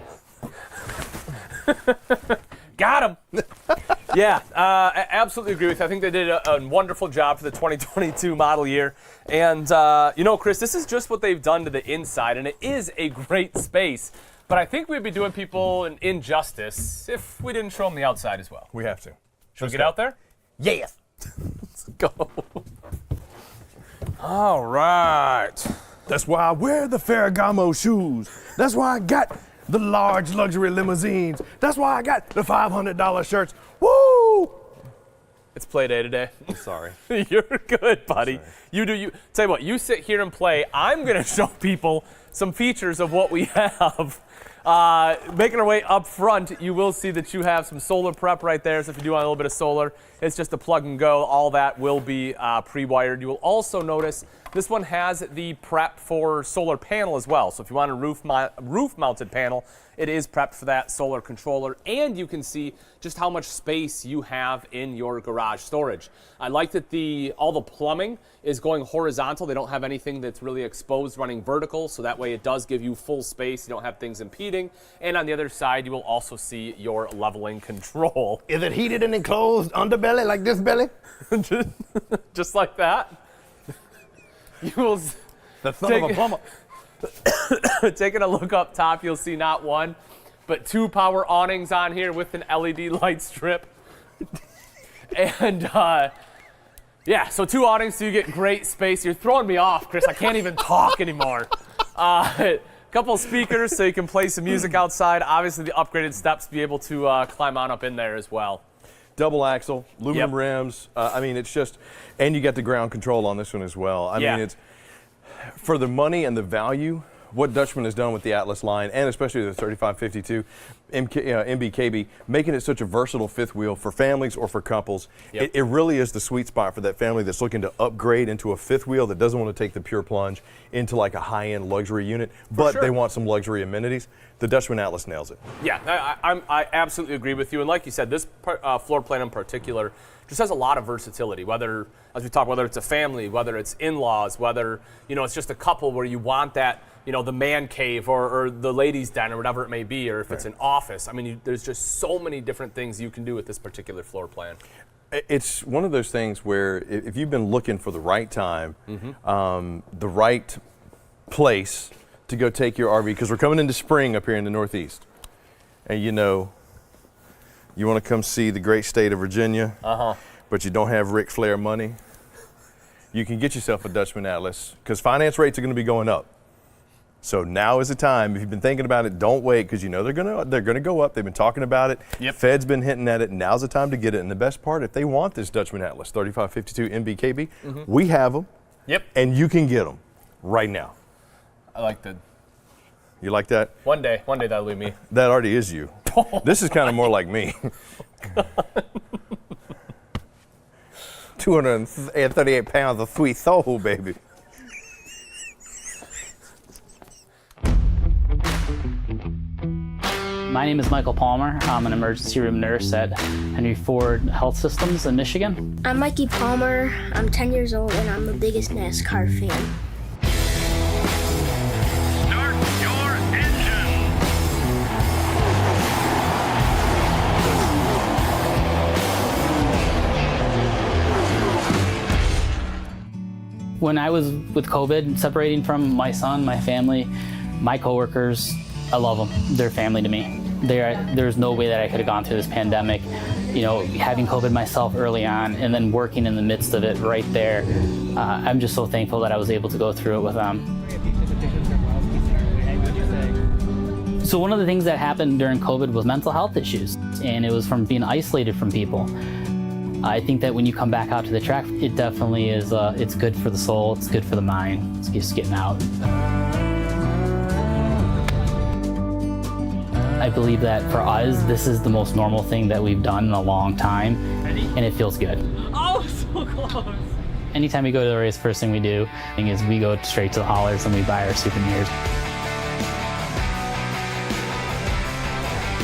Got him. Yeah, I absolutely agree with you. I think they did a wonderful job for the 2022 model year. And, you know, Chris, this is just what they've done to the inside, and it is a great space. But I think we'd be doing people an injustice if we didn't show them the outside as well. We have to. Should we get out there? Yes. Let's go. All right. That's why I wear the Ferragamo shoes. That's why I got the large luxury limousines. That's why I got the $500 shirts. Woo! It's play day today. I'm sorry. You're good, buddy. You do you. Tell you what, you sit here and play. I'm going to show people some features of what we have. Making our way up front, you will see that you have some solar prep right there. So if you do want a little bit of solar, it's just a plug and go. All that will be pre-wired. You will also notice this one has the prep for solar panel as well. So if you want a roof-mounted panel, it is prepped for that solar controller. And you can see just how much space you have in your garage storage. I like that all the plumbing is going horizontal. They don't have anything that's really exposed running vertical, so that way it does give you full space. You don't have things impeding. And on the other side, you will also see your leveling control. Is it heated and enclosed underbelly like this belly? Just like that. You will the son of a plumber. Taking a look up top, you'll see not one, but two power awnings on here with an LED light strip. And yeah, so two awnings, so you get great space. You're throwing me off, Chris. I can't even talk anymore. Couple speakers so you can play some music outside. Obviously, the upgraded steps to be able to climb on up in there as well. Double axle, aluminum rims. I mean, it's just, and you got the ground control on this one as well. I mean, it's for the money and the value. What Dutchman has done with the Atlas line, and especially the 3552 MBKB, making it such a versatile fifth wheel for families or for couples. Yep. It really is the sweet spot for that family that's looking to upgrade into a fifth wheel that doesn't want to take the pure plunge into like a high-end luxury unit, but they want some luxury amenities. The Dutchman Atlas nails it. Yeah, I absolutely agree with you. And like you said, this floor plan in particular just has a lot of versatility, whether, as we talk, whether it's a family, whether it's in-laws, whether, you know, it's just a couple where you want that, you know, the man cave or the ladies' den or whatever it may be, or if it's an office. I mean, there's just so many different things you can do with this particular floor plan. It's one of those things where if you've been looking for the right time, the right place to go take your RV, because we're coming into spring up here in the Northeast, and you know, you want to come see the great state of Virginia, but you don't have Ric Flair money, you can get yourself a Dutchman Atlas, because finance rates are going to be going up. So now is the time. If you've been thinking about it, don't wait, because you know they're gonna go up. They've been talking about it. Yep. Fed's been hinting at it. Now's the time to get it. And the best part, if they want this Dutchman Atlas 3552 MBKB, we have them. Yep. And you can get them right now. I like that. You like that? One day that'll be me. That already is you. This is kind of more like me. 238 pounds of sweet soul, baby. My name is Michael Palmer. I'm an emergency room nurse at Henry Ford Health Systems in Michigan. I'm Mikey Palmer. I'm 10 years old and I'm the biggest NASCAR fan. Start your engine. When I was with COVID, separating from my son, my family, my coworkers, I love them. They're family to me. There's no way that I could have gone through this pandemic, you know, having COVID myself early on and then working in the midst of it right there. I'm just so thankful that I was able to go through it with them. So one of the things that happened during COVID was mental health issues, and it was from being isolated from people. I think that when you come back out to the track, it definitely is, it's good for the soul, it's good for the mind, it's just getting out. I believe that for us, this is the most normal thing that we've done in a long time, and it feels good. Oh, so close. Anytime we go to the race, first thing we do is we go straight to the haulers and we buy our souvenirs.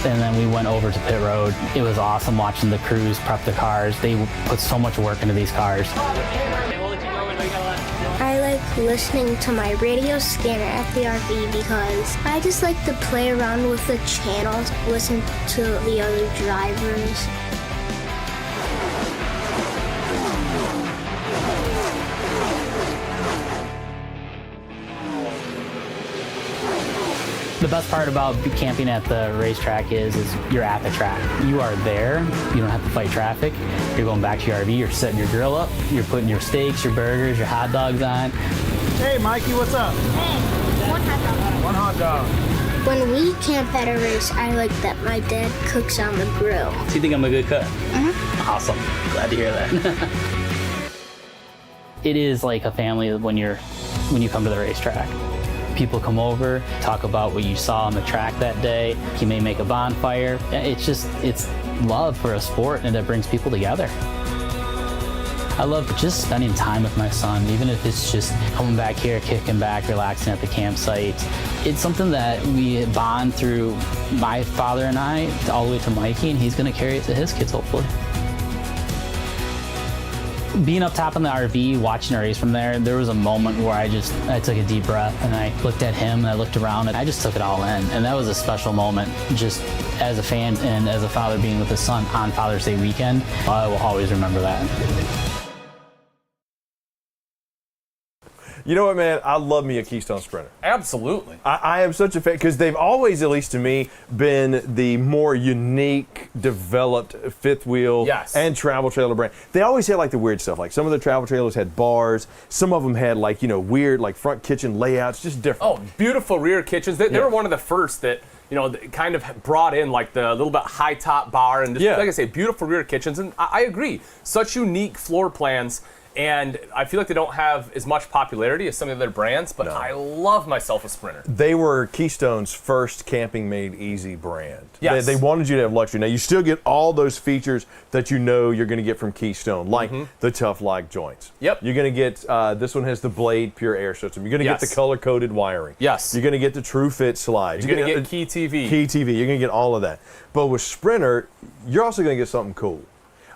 and then we went over to pit road. It was awesome watching the crews prep the cars. They put so much work into these cars. I like listening to my radio scanner at the RV because I just like to play around with the channels, listen to the other drivers. The best part about camping at the racetrack is you're at the track. You are there. You don't have to fight traffic. You're going back to your RV. You're setting your grill up. You're putting your steaks, your burgers, your hot dogs on. Hey, Mikey, what's up? Hey, one hot dog. One hot dog. When we camp at a race, I like that my dad cooks on the grill. So you think I'm a good cook? Mm-hmm. Awesome. Glad to hear that. It is like a family when you come to the racetrack. People come over, talk about what you saw on the track that day. You may make a bonfire. It's love for a sport, and that brings people together. I love just spending time with my son, even if it's just coming back here, kicking back, relaxing at the campsite. It's something that we bond through my father and I all the way to Mikey, and he's gonna carry it to his kids, hopefully. Being up top in the RV, watching a race from there was a moment where I took a deep breath and I looked at him and I looked around and I just took it all in. And that was a special moment, just as a fan and as a father being with his son on Father's Day weekend. I will always remember that. You know what, man? I love me a Keystone Sprinter. Absolutely. I am such a fan, because they've always, at least to me, been the more unique, developed fifth wheel and travel trailer brand. They always had like the weird stuff. Like some of the travel trailers had bars. Some of them had like, weird like front kitchen layouts, just different. Oh, beautiful rear kitchens. They were one of the first that, kind of brought in like the little bit high top bar and just, like I say, beautiful rear kitchens. And I agree. Such unique floor plans. And I feel like they don't have as much popularity as some of the other brands, but I love myself a Sprinter. They were Keystone's first camping made easy brand. Yes. They wanted you to have luxury. Now, you still get all those features that you're going to get from Keystone, like the tough like joints. Yep. You're going to get, this one has the Blade Pure Air system. You're going to get the color-coded wiring. Yes. You're going to get the True Fit slides. You're going to get Key TV. Key TV. You're going to get all of that. But with Sprinter, you're also going to get something cool.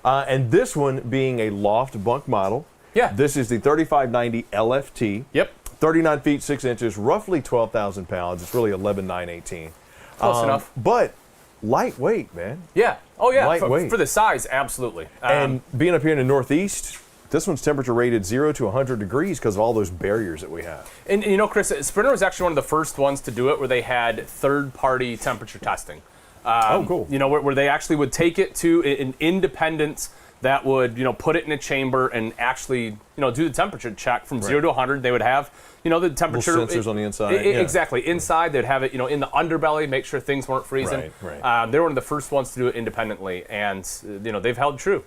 And this one being a loft bunk model. Yeah. This is the 3590 LFT. Yep. 39 feet 6 inches, roughly 12,000 pounds. It's really 11,918. Close enough. But lightweight, man. Yeah. Oh, yeah. Lightweight. For the size, absolutely. And being up here in the Northeast, this one's temperature rated 0 to 100 degrees because of all those barriers that we have. And Chris, Sprinter was actually one of the first ones to do it where they had third-party temperature testing. Oh, cool. Where they actually would take it to an independent that would, put it in a chamber and actually, do the temperature check from 0 to 100. They would have, the temperature. Little sensors on the inside. Exactly. Inside, they'd have it, in the underbelly, make sure things weren't freezing. Right. They were one of the first ones to do it independently, and, they've held true.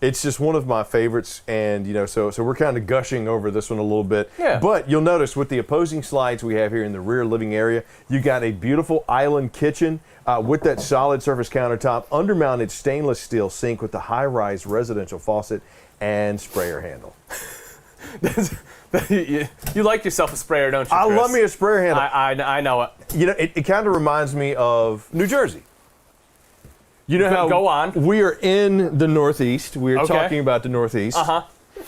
It's just one of my favorites, and so we're kind of gushing over this one a little bit. Yeah. But you'll notice with the opposing slides we have here in the rear living area, you got a beautiful island kitchen with that solid surface countertop, undermounted stainless steel sink with the high-rise residential faucet and sprayer handle. You like yourself a sprayer, don't you, I Chris? love me a sprayer handle. I know it. It kind of reminds me of New Jersey. You know how go on. We are in the Northeast. We are talking about the Northeast.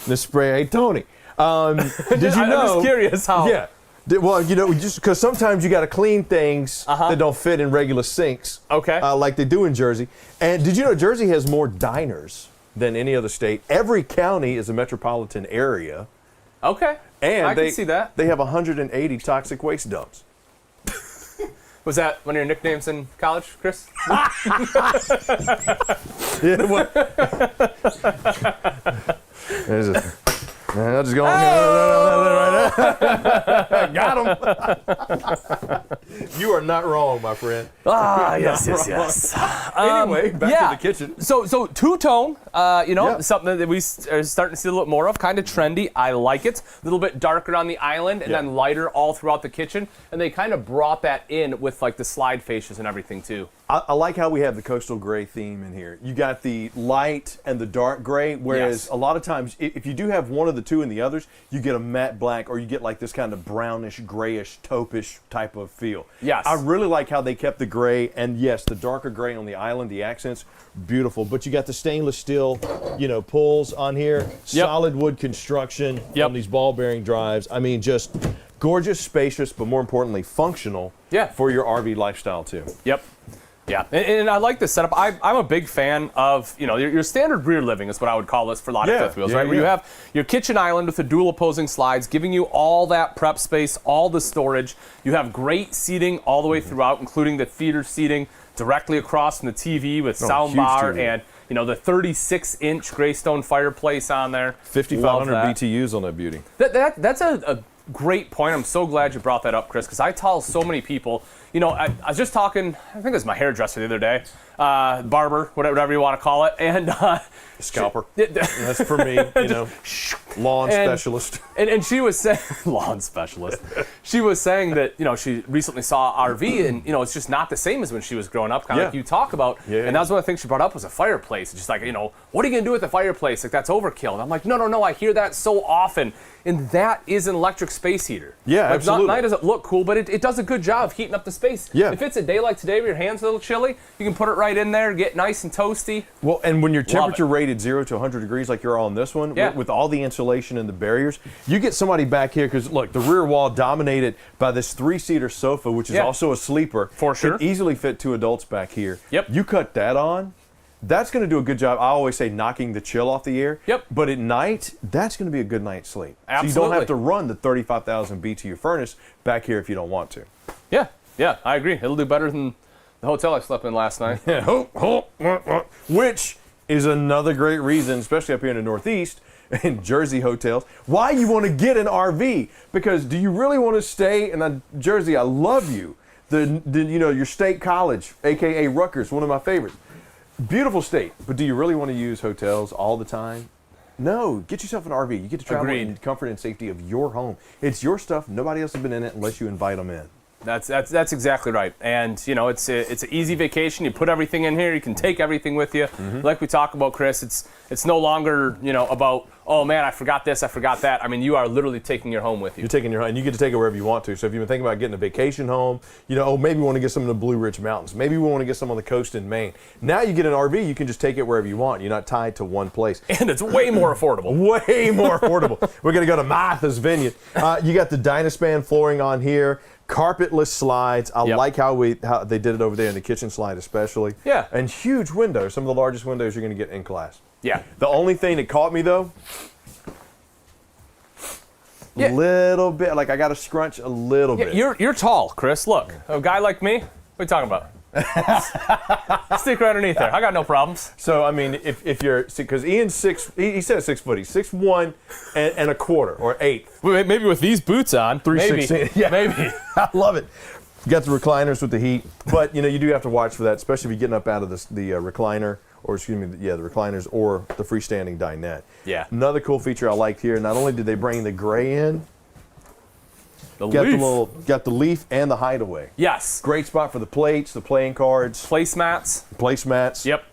The spray. Hey, Tony. Did you know? I'm just curious how. Yeah. Well, just because sometimes you got to clean things that don't fit in regular sinks. Okay. Like they do in Jersey. And did you know Jersey has more diners than any other state? Every county is a metropolitan area. Okay. And I can see that. They have 180 toxic waste dumps. Was that one of your nicknames in college, Chris? I'll just go on. Got him. You are not wrong, my friend. Yes. Anyway, back to the kitchen. So two-tone, something that we are starting to see a little more of, kind of trendy. I like it. A little bit darker on the island and then lighter all throughout the kitchen. And they kind of brought that in with like the slide fascias and everything too. I like how we have the coastal gray theme in here. You got the light and the dark gray, whereas a lot of times if you do have one of the two and the others, you get a matte black or you get like this kind of brownish, grayish, taupish type of feel. Yes. I really like how they kept the gray, and yes, the darker gray on the island, the accents, beautiful. But you got the stainless steel, pulls on here, solid wood construction on these ball bearing drives. I mean, just gorgeous, spacious, but more importantly, functional for your RV lifestyle too. Yep. Yeah, and I like this setup. I'm a big fan of, your standard rear living is what I would call this for a lot of fifth wheels, right? Where you have your kitchen island with the dual opposing slides, giving you all that prep space, all the storage. You have great seating all the way throughout, including the theater seating directly across from the TV with sound bar and the 36-inch Greystone fireplace on there. 5,500 BTUs on that beauty. That's a great point. I'm so glad you brought that up, Chris, because I tell so many people, I was just talking, I think it was my hairdresser the other day, barber, whatever you want to call it, and scalper. That's for me, lawn specialist. And she was saying, lawn specialist. She was saying that, she recently saw RV, and, it's just not the same as when she was growing up, kind of like you talk about. And that was one of the things she brought up was a fireplace. Just like, what are you going to do with the fireplace? Like, that's overkill. And I'm like, no, I hear that so often. And that is an electric space heater. Yeah, absolutely. Not doesn't look cool, but it does a good job of heating up the space. Yeah. If it's a day like today where your hand's a little chilly, you can put it right in there, get nice and toasty. Well, and when your temperature rated 0 to 100 degrees like you're on this one, with all the insulation and the barriers, you get somebody back here, because look, the rear wall dominated by this 3-seater sofa, which is also a sleeper. For sure. Can easily fit 2 adults back here. Yep. You cut that on, that's going to do a good job. I always say knocking the chill off the air. Yep. But at night, that's going to be a good night's sleep. Absolutely. So you don't have to run the 35,000 BTU furnace back here if you don't want to. Yeah, I agree. It'll do better than the hotel I slept in last night. Which is another great reason, especially up here in the Northeast, in Jersey hotels, why you want to get an RV. Because do you really want to stay in Jersey? I love you. Your state college, aka Rutgers, one of my favorites. Beautiful state, but do you really want to use hotels all the time? No, get yourself an RV. You get to travel in comfort and safety of your home. It's your stuff. Nobody else has been in it unless you invite them in. That's exactly right. And, it's an easy vacation. You put everything in here. You can take everything with you. Like we talk about, Chris, it's no longer, about, oh, man, I forgot this, I forgot that. I mean, you are literally taking your home with you. You're taking your home, and you get to take it wherever you want to. So if you've been thinking about getting a vacation home, maybe we want to get some in the Blue Ridge Mountains. Maybe we want to get some on the coast in Maine. Now you get an RV, you can just take it wherever you want. You're not tied to one place. And it's way more affordable. Way more affordable. We're going to go to Martha's Vineyard. You got the Dynaspan flooring on here. Carpetless slides. I like how they did it over there in the kitchen slide especially. Yeah. And huge windows. Some of the largest windows you're going to get in class. Yeah. The only thing that caught me though, little bit, like I got to scrunch a little bit. You're tall, Chris. Look, a guy like me, what are you talking about? Stick right underneath there. I got no problems. So, I mean, if you're, because Ian's he said 6 foot. He's 6'1" and a quarter or eighth. Maybe with these boots on. 316. Yeah. Maybe. I love it. You got the recliners with the heat, but you do have to watch for that, especially if you're getting up out of the recliner, or excuse me, the recliners or the freestanding dinette. Yeah. Another cool feature I liked here. Not only did they bring the gray in, got the leaf and the hideaway. Yes. Great spot for the plates, the playing cards, placemats. Yep.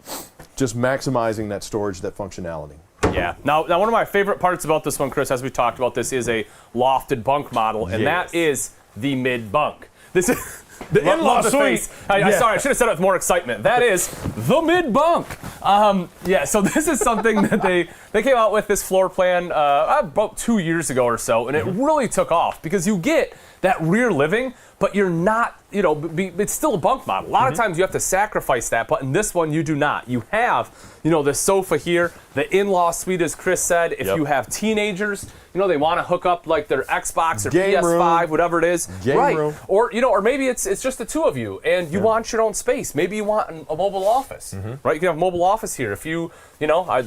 Just maximizing that storage, that functionality. Yeah. Now one of my favorite parts about this one, Chris, as we talked about, this is a lofted bunk model, and that is the mid bunk. This is the in-law suite. Sorry, I should have said it with more excitement. That is the mid bunk. So this is something that they came out with this floor plan about 2 years ago or so, and it really took off because you get that rear living, but you're not, it's still a bunk model. A lot of times you have to sacrifice that, but in this one you do not. You have, the sofa here, the in-law suite, as Chris said. If you have teenagers, they want to hook up like their Xbox or PS5, whatever it is. Game room. Or, or maybe it's just the two of you and you want your own space. Maybe you want a mobile office, right? You can have a mobile office here. If you,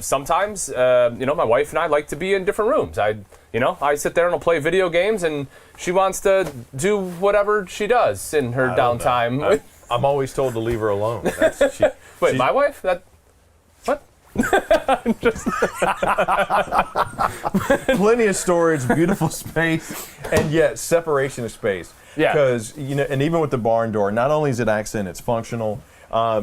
sometimes, my wife and I like to be in different rooms. I sit there and I'll play video games, and she wants to do whatever she does in her downtime. I'm always told to leave her alone. Wait, my wife? What? Plenty of storage, beautiful space, and yet separation of space. Yeah. Because, and even with the barn door, not only is it accent, it's functional.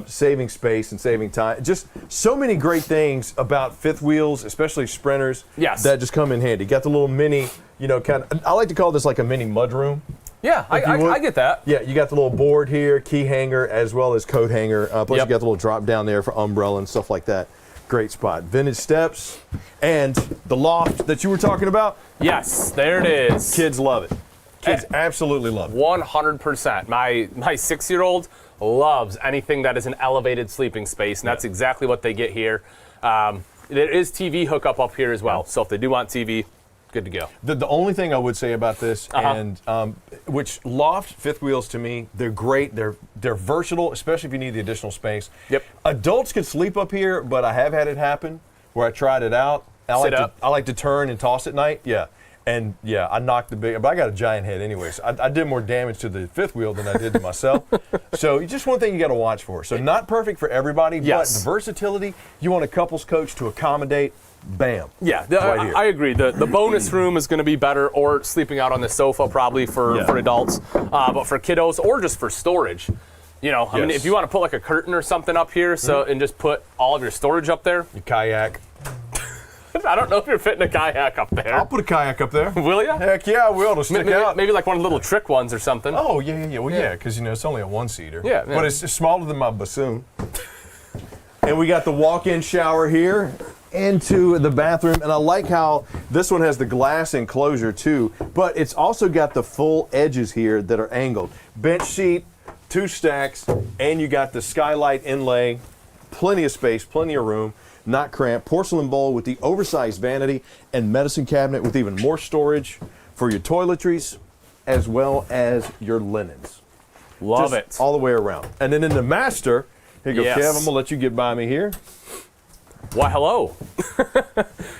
saving space and saving time. Just so many great things about fifth wheels, especially sprinters, that just come in handy. Got the little mini, I like to call this like a mini mudroom. Yeah, I get that. Yeah, you got the little board here, key hanger, as well as coat hanger. Plus you got the little drop down there for umbrella and stuff like that. Great spot. Vintage steps and the loft that you were talking about. Yes, there it is. Kids love it. Kids absolutely love it. 100%. My 6-year-old loves anything that is an elevated sleeping space, and that's exactly what they get here. There is TV hookup up here as well, so if they do want TV, good to go. The only thing I would say about this, and which loft fifth wheels to me, they're great. They're versatile, especially if you need the additional space. Yep. Adults could sleep up here, but I have had it happen where I tried it out. I like to turn and toss at night. Yeah. And yeah, I knocked but I got a giant head anyway, so I did more damage to the fifth wheel than I did to myself. So just one thing you got to watch for. So not perfect for everybody, but the versatility, you want a couples coach to accommodate, bam. Yeah, I agree. The bonus room is going to be better, or sleeping out on the sofa probably for adults, but for kiddos or just for storage. I mean, if you want to put like a curtain or something up here, and just put all of your storage up there. Your kayak. I don't know if you're fitting a kayak up there. I'll put a kayak up there. Will you? Heck yeah, I will. To stick out. Maybe like one of the little trick ones or something. Oh, yeah. Well, yeah, because, it's only a one-seater. Yeah. But it's smaller than my bassoon. And we got the walk-in shower here into the bathroom. And I like how this one has the glass enclosure, too. But it's also got the full edges here that are angled. Bench seat, 2 stacks, and you got the skylight inlay. Plenty of space, plenty of room. Not cramped. Porcelain bowl with the oversized vanity and medicine cabinet with even more storage for your toiletries as well as your linens. Love it. All the way around. And then in the master, here you go, Kev, I'm going to let you get by me here. Why, hello.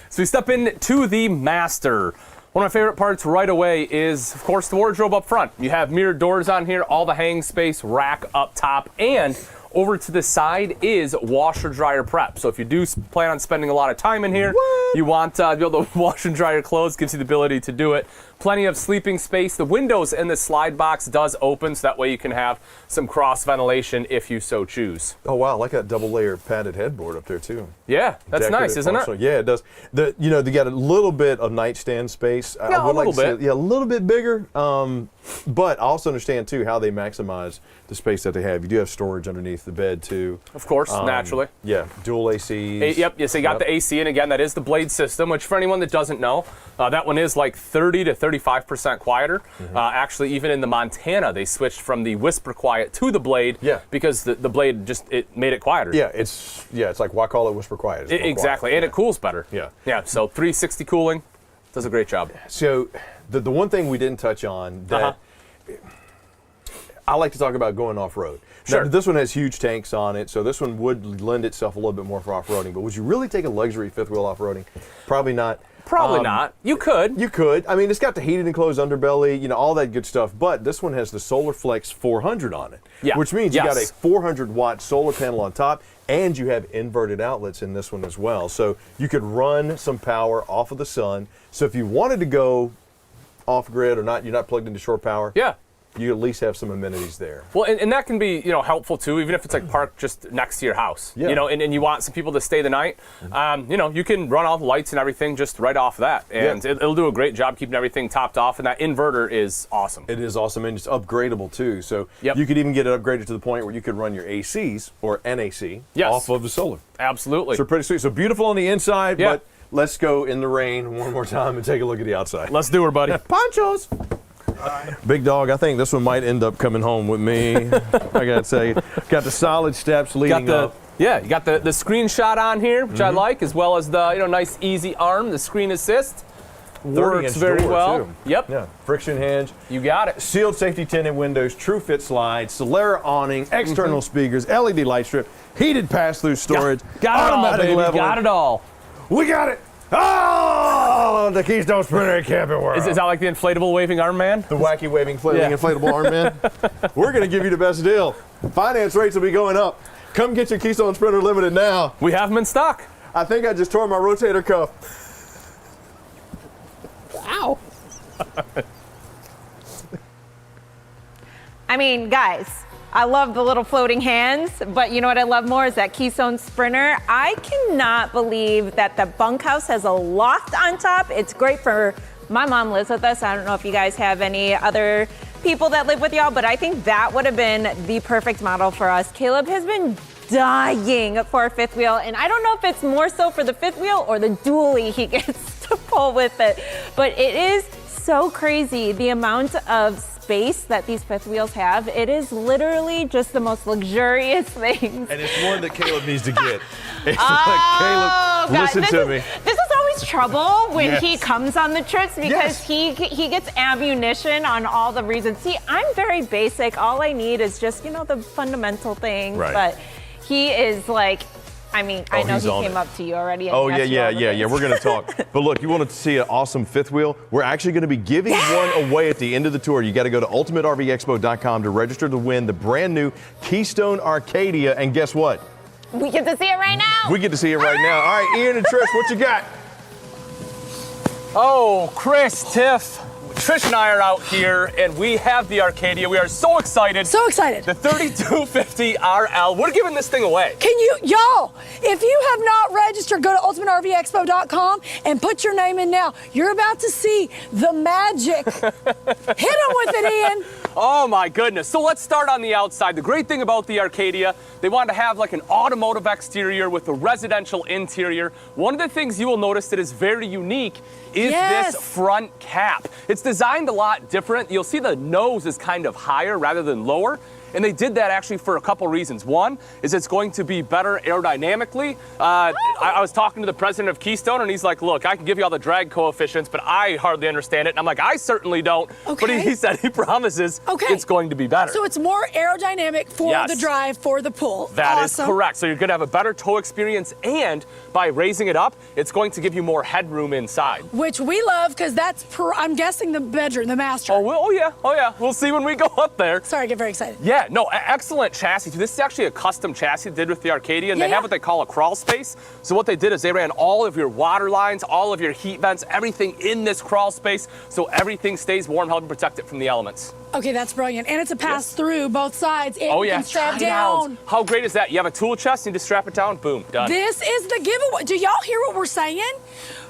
So we step into the master. One of my favorite parts right away is, of course, the wardrobe up front. You have mirrored doors on here, all the hang space, rack up top, and over to the side is washer dryer prep. So if you do plan on spending a lot of time in here, you want to be able to wash and dry your clothes, gives you the ability to do it. Plenty of sleeping space. The windows in the slide box does open, so that way you can have some cross ventilation if you so choose. Oh wow, I like that double layer padded headboard up there too. Yeah, that's nice, isn't it? Yeah, it does. They got a little bit of nightstand space. Yeah, a little bit. Yeah, a little bit bigger. But I also understand too how they maximize the space that they have. You do have storage underneath the bed too. Of course, naturally. Yeah, dual ACs. Yes, they got the AC, and again, that is the Blade system, which for anyone that doesn't know, that one is like 30 to 35% quieter. Actually, even in the Montana, they switched from the Whisper Quiet to the Blade because the Blade it made it quieter. Yeah, it's like, why call it Whisper Quiet? Exactly, and it cools better. Yeah, so 360 cooling does a great job. So the one thing we didn't touch on that I like to talk about going off-road. Sure. Now, this one has huge tanks on it, so this one would lend itself a little bit more for off-roading. But would you really take a luxury fifth wheel off-roading? Probably not. Probably not. You could. You could. I mean, it's got the heated enclosed underbelly, all that good stuff. But this one has the Solar Flex 400 on it, which means you got a 400-watt solar panel on top, and you have inverted outlets in this one as well. So you could run some power off of the sun. So if you wanted to go off-grid or not, you're not plugged into shore power. Yeah. You at least have some amenities there. Well, and that can be, helpful too, even if it's like parked just next to your house. Yeah. And you want some people to stay the night. You can run all the lights and everything just right off that, and it'll do a great job keeping everything topped off. And that inverter is awesome. It is awesome, and it's upgradable too. So you could even get it upgraded to the point where you could run your ACs or NAC off of the solar. Absolutely. So pretty sweet. So beautiful on the inside, but let's go in the rain one more time and take a look at the outside. Let's do her, buddy. Ponchos. Big dog, I think this one might end up coming home with me. I gotta say, got the solid steps leading up. Yeah, you got the screenshot on here, which I like, as well as the nice easy arm, the screen assist. Works very well. Too. Yep. Yeah. Friction hinge. You got it. Sealed safety tinted windows, true fit slide, Solera awning, external speakers, LED light strip, heated pass-through storage, automatic leveling. Got it all. We got it. Oh, the Keystone Sprinter Camping World. Is that like the inflatable waving arm man? The wacky waving inflatable arm man? We're going to give you the best deal. Finance rates will be going up. Come get your Keystone Sprinter Limited now. We have them in stock. I think I just tore my rotator cuff. Wow. I mean, guys, I love the little floating hands, but you know what I love more is that Keystone Sprinter. I cannot believe that the bunkhouse has a loft on top. It's great for, my mom lives with us. I don't know if you guys have any other people that live with y'all, but I think that would have been the perfect model for us. Caleb has been dying for a fifth wheel, and I don't know if it's more so for the fifth wheel or the dually he gets to pull with it, but it is so crazy the amount of space that these fifth wheels have. It is literally just the most luxurious things. And it's one that Caleb needs to get. It's God, Caleb, listen to me. This is always trouble when he Yes. comes on the trips because he gets ammunition on all the reasons. See, I'm very basic. All I need is just, the fundamental things. Right. But he is like, I mean, I know he's he on came it. up to you already. And Oh, asked you all the yeah. things. We're going to talk. But look, you wanted to see an awesome fifth wheel? We're actually going to be giving one away at the end of the tour. You got to go to ultimatervexpo.com to register to win the brand new Keystone Arcadia. And guess what? We get to see it right now. We get to see it right now. All right, Ian and Trish, what you got? Oh, Chris, Tiff, Trish and I are out here, and we have the Arcadia. We are so excited. So excited. The 3250 RL. We're giving this thing away. Can you, y'all, if you have not registered, go to ultimatervexpo.com and put your name in now. You're about to see the magic. Hit them with it, Ian. Oh my goodness. So let's start on the outside. The great thing about the Arcadia, they wanted to have like an automotive exterior with a residential interior. One of the things you will notice that is very unique is this front cap. It's designed a lot different. You'll see the nose is kind of higher rather than lower. And they did that actually for a couple reasons. One is it's going to be better aerodynamically. I was talking to the president of Keystone, and he's like, look, I can give you all the drag coefficients, but I hardly understand it. And I'm like, I certainly don't. Okay. But he said he promises it's going to be better. So it's more aerodynamic for the drive, for the pull. That is correct. So you're going to have a better tow experience, and by raising it up, it's going to give you more headroom inside. Which we love because that's, I'm guessing, the bedroom, the master. Oh, yeah. We'll see when we go up there. Sorry, I get very excited. Yeah, no, excellent chassis. This is actually a custom chassis they did with the Arcadia, and they have what they call a crawl space. So what they did is they ran all of your water lines, all of your heat vents, everything in this crawl space, so everything stays warm, helping protect it from the elements. Okay, that's brilliant. And it's a pass-through both sides. It can strap tie down. How great is that? You have a tool chest, you just strap it down, boom, done. This is the giveaway. Do y'all hear what we're saying?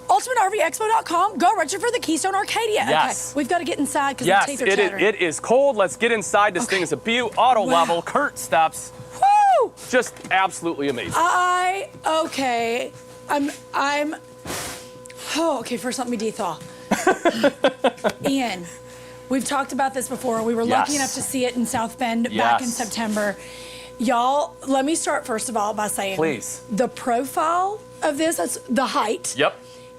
UltimateRVExpo.com. Go register for the Keystone Arcadia. Yes. Okay, we've got to get inside because Yes, the teeth are chattering. it is cold. Let's get inside. This thing is a beaut, auto level, Kurt steps. Woo! Just absolutely amazing. Okay. Okay, first let me de-thaw. Ian, we've talked about this before. We were lucky enough to see it in South Bend back in September. Y'all, let me start first of all by saying the profile of this, the height,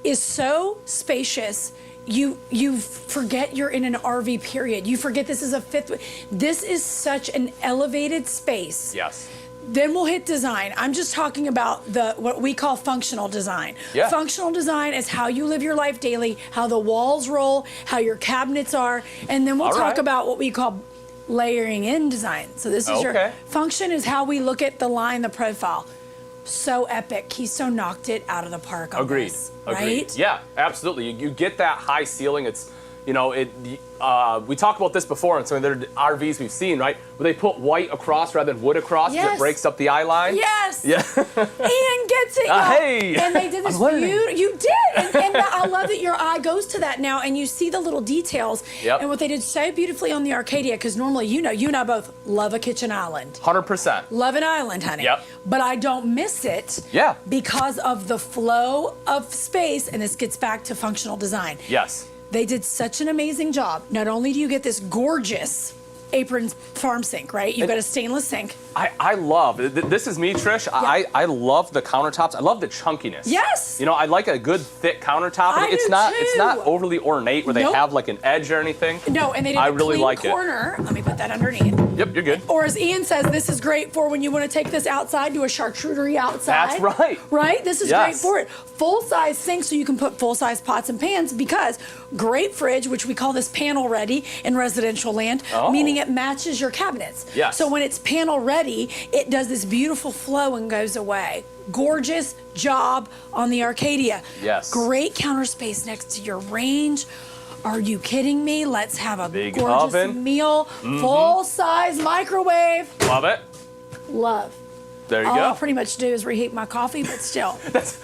is so spacious. You forget you're in an RV period. You forget this is a fifth. This is such an elevated space. Yes. Then we'll hit design. I'm just talking about what we call functional design. Yeah. Functional design is how you live your life daily, how the walls roll, how your cabinets are, and then we'll talk about what we call layering in design. So this is your function is how we look at the line, the profile. So epic. Keystone knocked it out of the park on this, right? Yeah, absolutely. You get that high ceiling. It's, we talked about this before in some of the RVs we've seen, right? Where they put white across rather than wood across because it breaks up the eye line. Yes. Yeah. Ian gets it. Y'all. Hey. And they did this you did. And I love that your eye goes to that now and you see the little details. Yep. And what they did so beautifully on the Arcadia, because normally you and I both love a kitchen island. 100%. Love an island, honey. Yep. But I don't miss it because of the flow of space, and this gets back to functional design. Yes. They did such an amazing job. Not only do you get this gorgeous apron farm sink, right? You've got a stainless sink. I love, this is me, Trish. Yeah. I love the countertops. I love the chunkiness. Yes. I like a good thick countertop. I It's do not too. It's not overly ornate where they Nope. have like an edge or anything. No, and they did I a really clean like corner. Let me put that underneath. Yep, you're good. Or as Ian says, this is great for when you want to take this outside, do a charcuterie outside. That's right. Right? This is great for it. Full-size sink, so you can put full-size pots and pans, because great fridge, which we call this panel ready in residential land, meaning it matches your cabinets. Yes. So when it's panel ready, it does this beautiful flow and goes away. Gorgeous job on the Arcadia. Yes. Great counter space next to your range. Are you kidding me? Let's have a Big gorgeous oven. meal. Full-size microwave. Love it. Love. There you All go. I pretty much do is reheat my coffee, but still. That's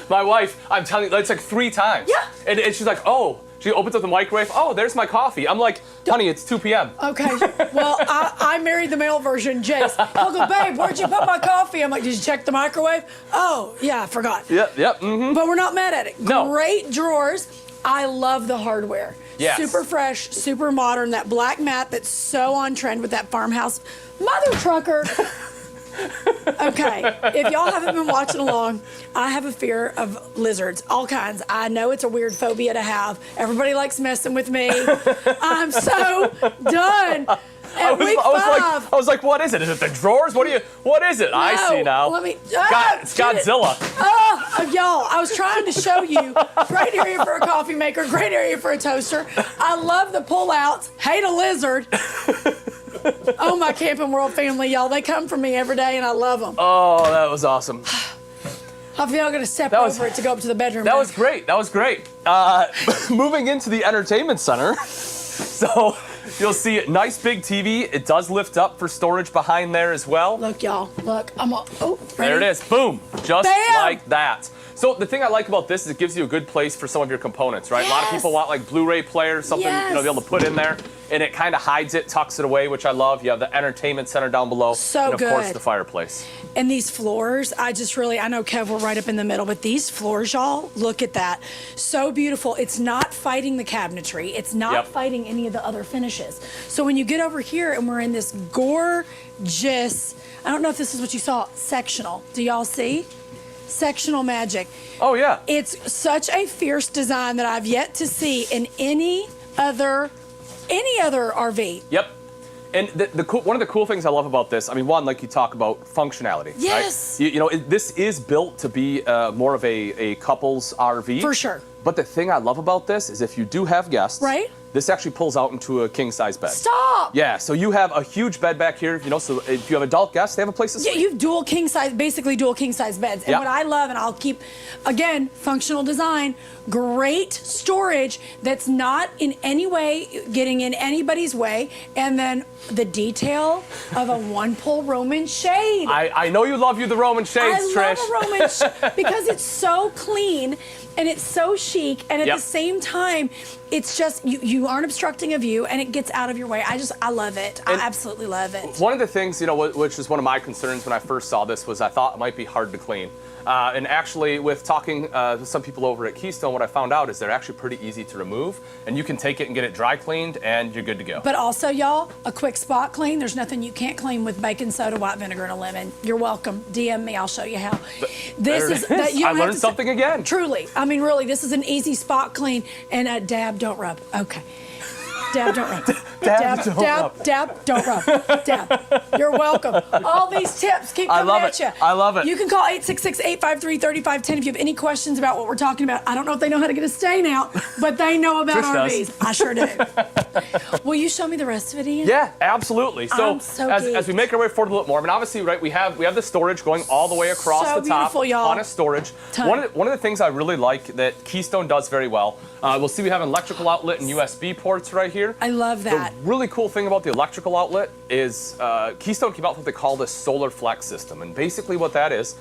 my wife. I'm telling you, it's like 3 times. Yeah. And she's like, oh. She opens up the microwave. Oh, there's my coffee. I'm like, honey, it's 2 p.m. Okay. Well, I married the male version, Jace. He'll go, babe, where'd you put my coffee? I'm like, did you check the microwave? Oh, yeah, I forgot. Yep. Mm-hmm. But we're not mad at it. No. Great drawers. I love the hardware. Yes. Super fresh, super modern. That black mat that's so on trend with that farmhouse mother trucker. Okay, if y'all haven't been watching along, I have a fear of lizards, all kinds. I know it's a weird phobia to have. Everybody likes messing with me. I'm so done. At week 5. I was like, what is it? Is it the drawers? What is it? I see now. Let me. It's Godzilla. Y'all, I was trying to show you. Great area for a coffee maker. Great area for a toaster. I love the pull-outs. Hate a lizard. Oh, my Camping World family, y'all. They come for me every day, and I love them. Oh, that was awesome. I feel I'm going to step over it to go up to the bedroom. That was great. Moving into the entertainment center. So you'll see a nice big TV. It does lift up for storage behind there as well. Look, y'all. Look. Ready? There it is. Boom. Just Bam! like that. So the thing I like about this is it gives you a good place for some of your components, right? Yes. A lot of people want like Blu-ray players, something to be able to put in there, and it kind of hides it, tucks it away, which I love. You have the entertainment center down below, So and of course good. the fireplace. And these floors, I know, Kev, we're right up in the middle, but these floors, y'all, look at that. So beautiful. It's not fighting the cabinetry. It's not fighting any of the other finishes. So when you get over here and we're in this gorgeous, I don't know if this is what you saw, sectional. Do y'all see? Sectional magic. Oh, yeah. It's such a fierce design that I've yet to see in any other RV. Yep. And one of the cool things I love about this, I mean, one, like you talk about functionality. Yes. Right? This is built to be more of a couple's RV. For sure. But the thing I love about this is if you do have guests, right? This actually pulls out into a king-size bed. Stop! Yeah, so you have a huge bed back here, so if you have adult guests, they have a place to sleep. Yeah, you have basically dual king-size beds. And what I love, and I'll keep, again, functional design, great storage that's not in any way getting in anybody's way, and then the detail of a one-pull Roman shade. I know you love the Roman shades, Trish. I love a Roman shade because it's so clean and it's so chic, and at the same time, it's just, you aren't obstructing a view, and it gets out of your way. I love it. I absolutely love it. One of the things, which was one of my concerns when I first saw this was I thought it might be hard to clean. And actually, with talking to some people over at Keystone, what I found out is they're actually pretty easy to remove, and you can take it and get it dry cleaned, and you're good to go. But also, y'all, a quick spot clean. There's nothing you can't clean with baking soda, white vinegar, and a lemon. You're welcome. DM me. I'll show you how. I learned something again. Truly. I mean, really, this is an easy spot clean, and a dab, don't rub. Okay. Dab, don't rub. Dab, don't rub. Dab, don't rub. Dab. You're welcome. All these tips keep coming at you. I love it. You can call 866-853-3510 if you have any questions about what we're talking about. I don't know if they know how to get a stain out, but they know about Trish RVs. I sure do. Will you show me the rest of it, Ian? Yeah, absolutely. So, as we make our way forward a little more, I mean, obviously, right, we have the storage going all the way across the top on a storage. One of the things I really like that Keystone does very well, we'll see we have an electrical outlet and USB ports right here. I love that. The really cool thing about the electrical outlet is Keystone came out with what they call the Solar Flex system. And basically what that is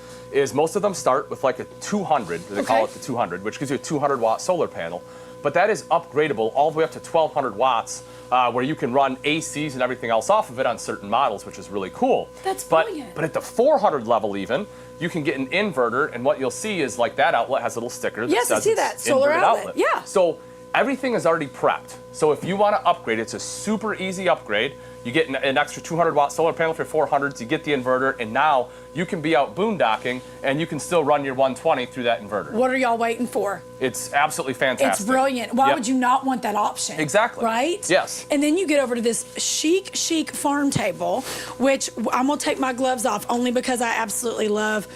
most of them start with like a 200, they call it the 200, which gives you a 200-watt solar panel. But that is upgradable all the way up to 1,200 watts, where you can run ACs and everything else off of it on certain models, which is really cool. That's brilliant. But at the 400 level even, you can get an inverter, and what you'll see is like that outlet has a little sticker that says I see that. Solar outlet. Yeah. So everything is already prepped. So if you want to upgrade, it's a super easy upgrade. You get an extra 200-watt solar panel for 400s, you get the inverter, and now you can be out boondocking, and you can still run your 120 through that inverter. What are y'all waiting for? It's absolutely fantastic. It's brilliant. Why would you not want that option? Exactly. Right? Yes. And then you get over to this chic farm table, which I'm going to take my gloves off only because I absolutely love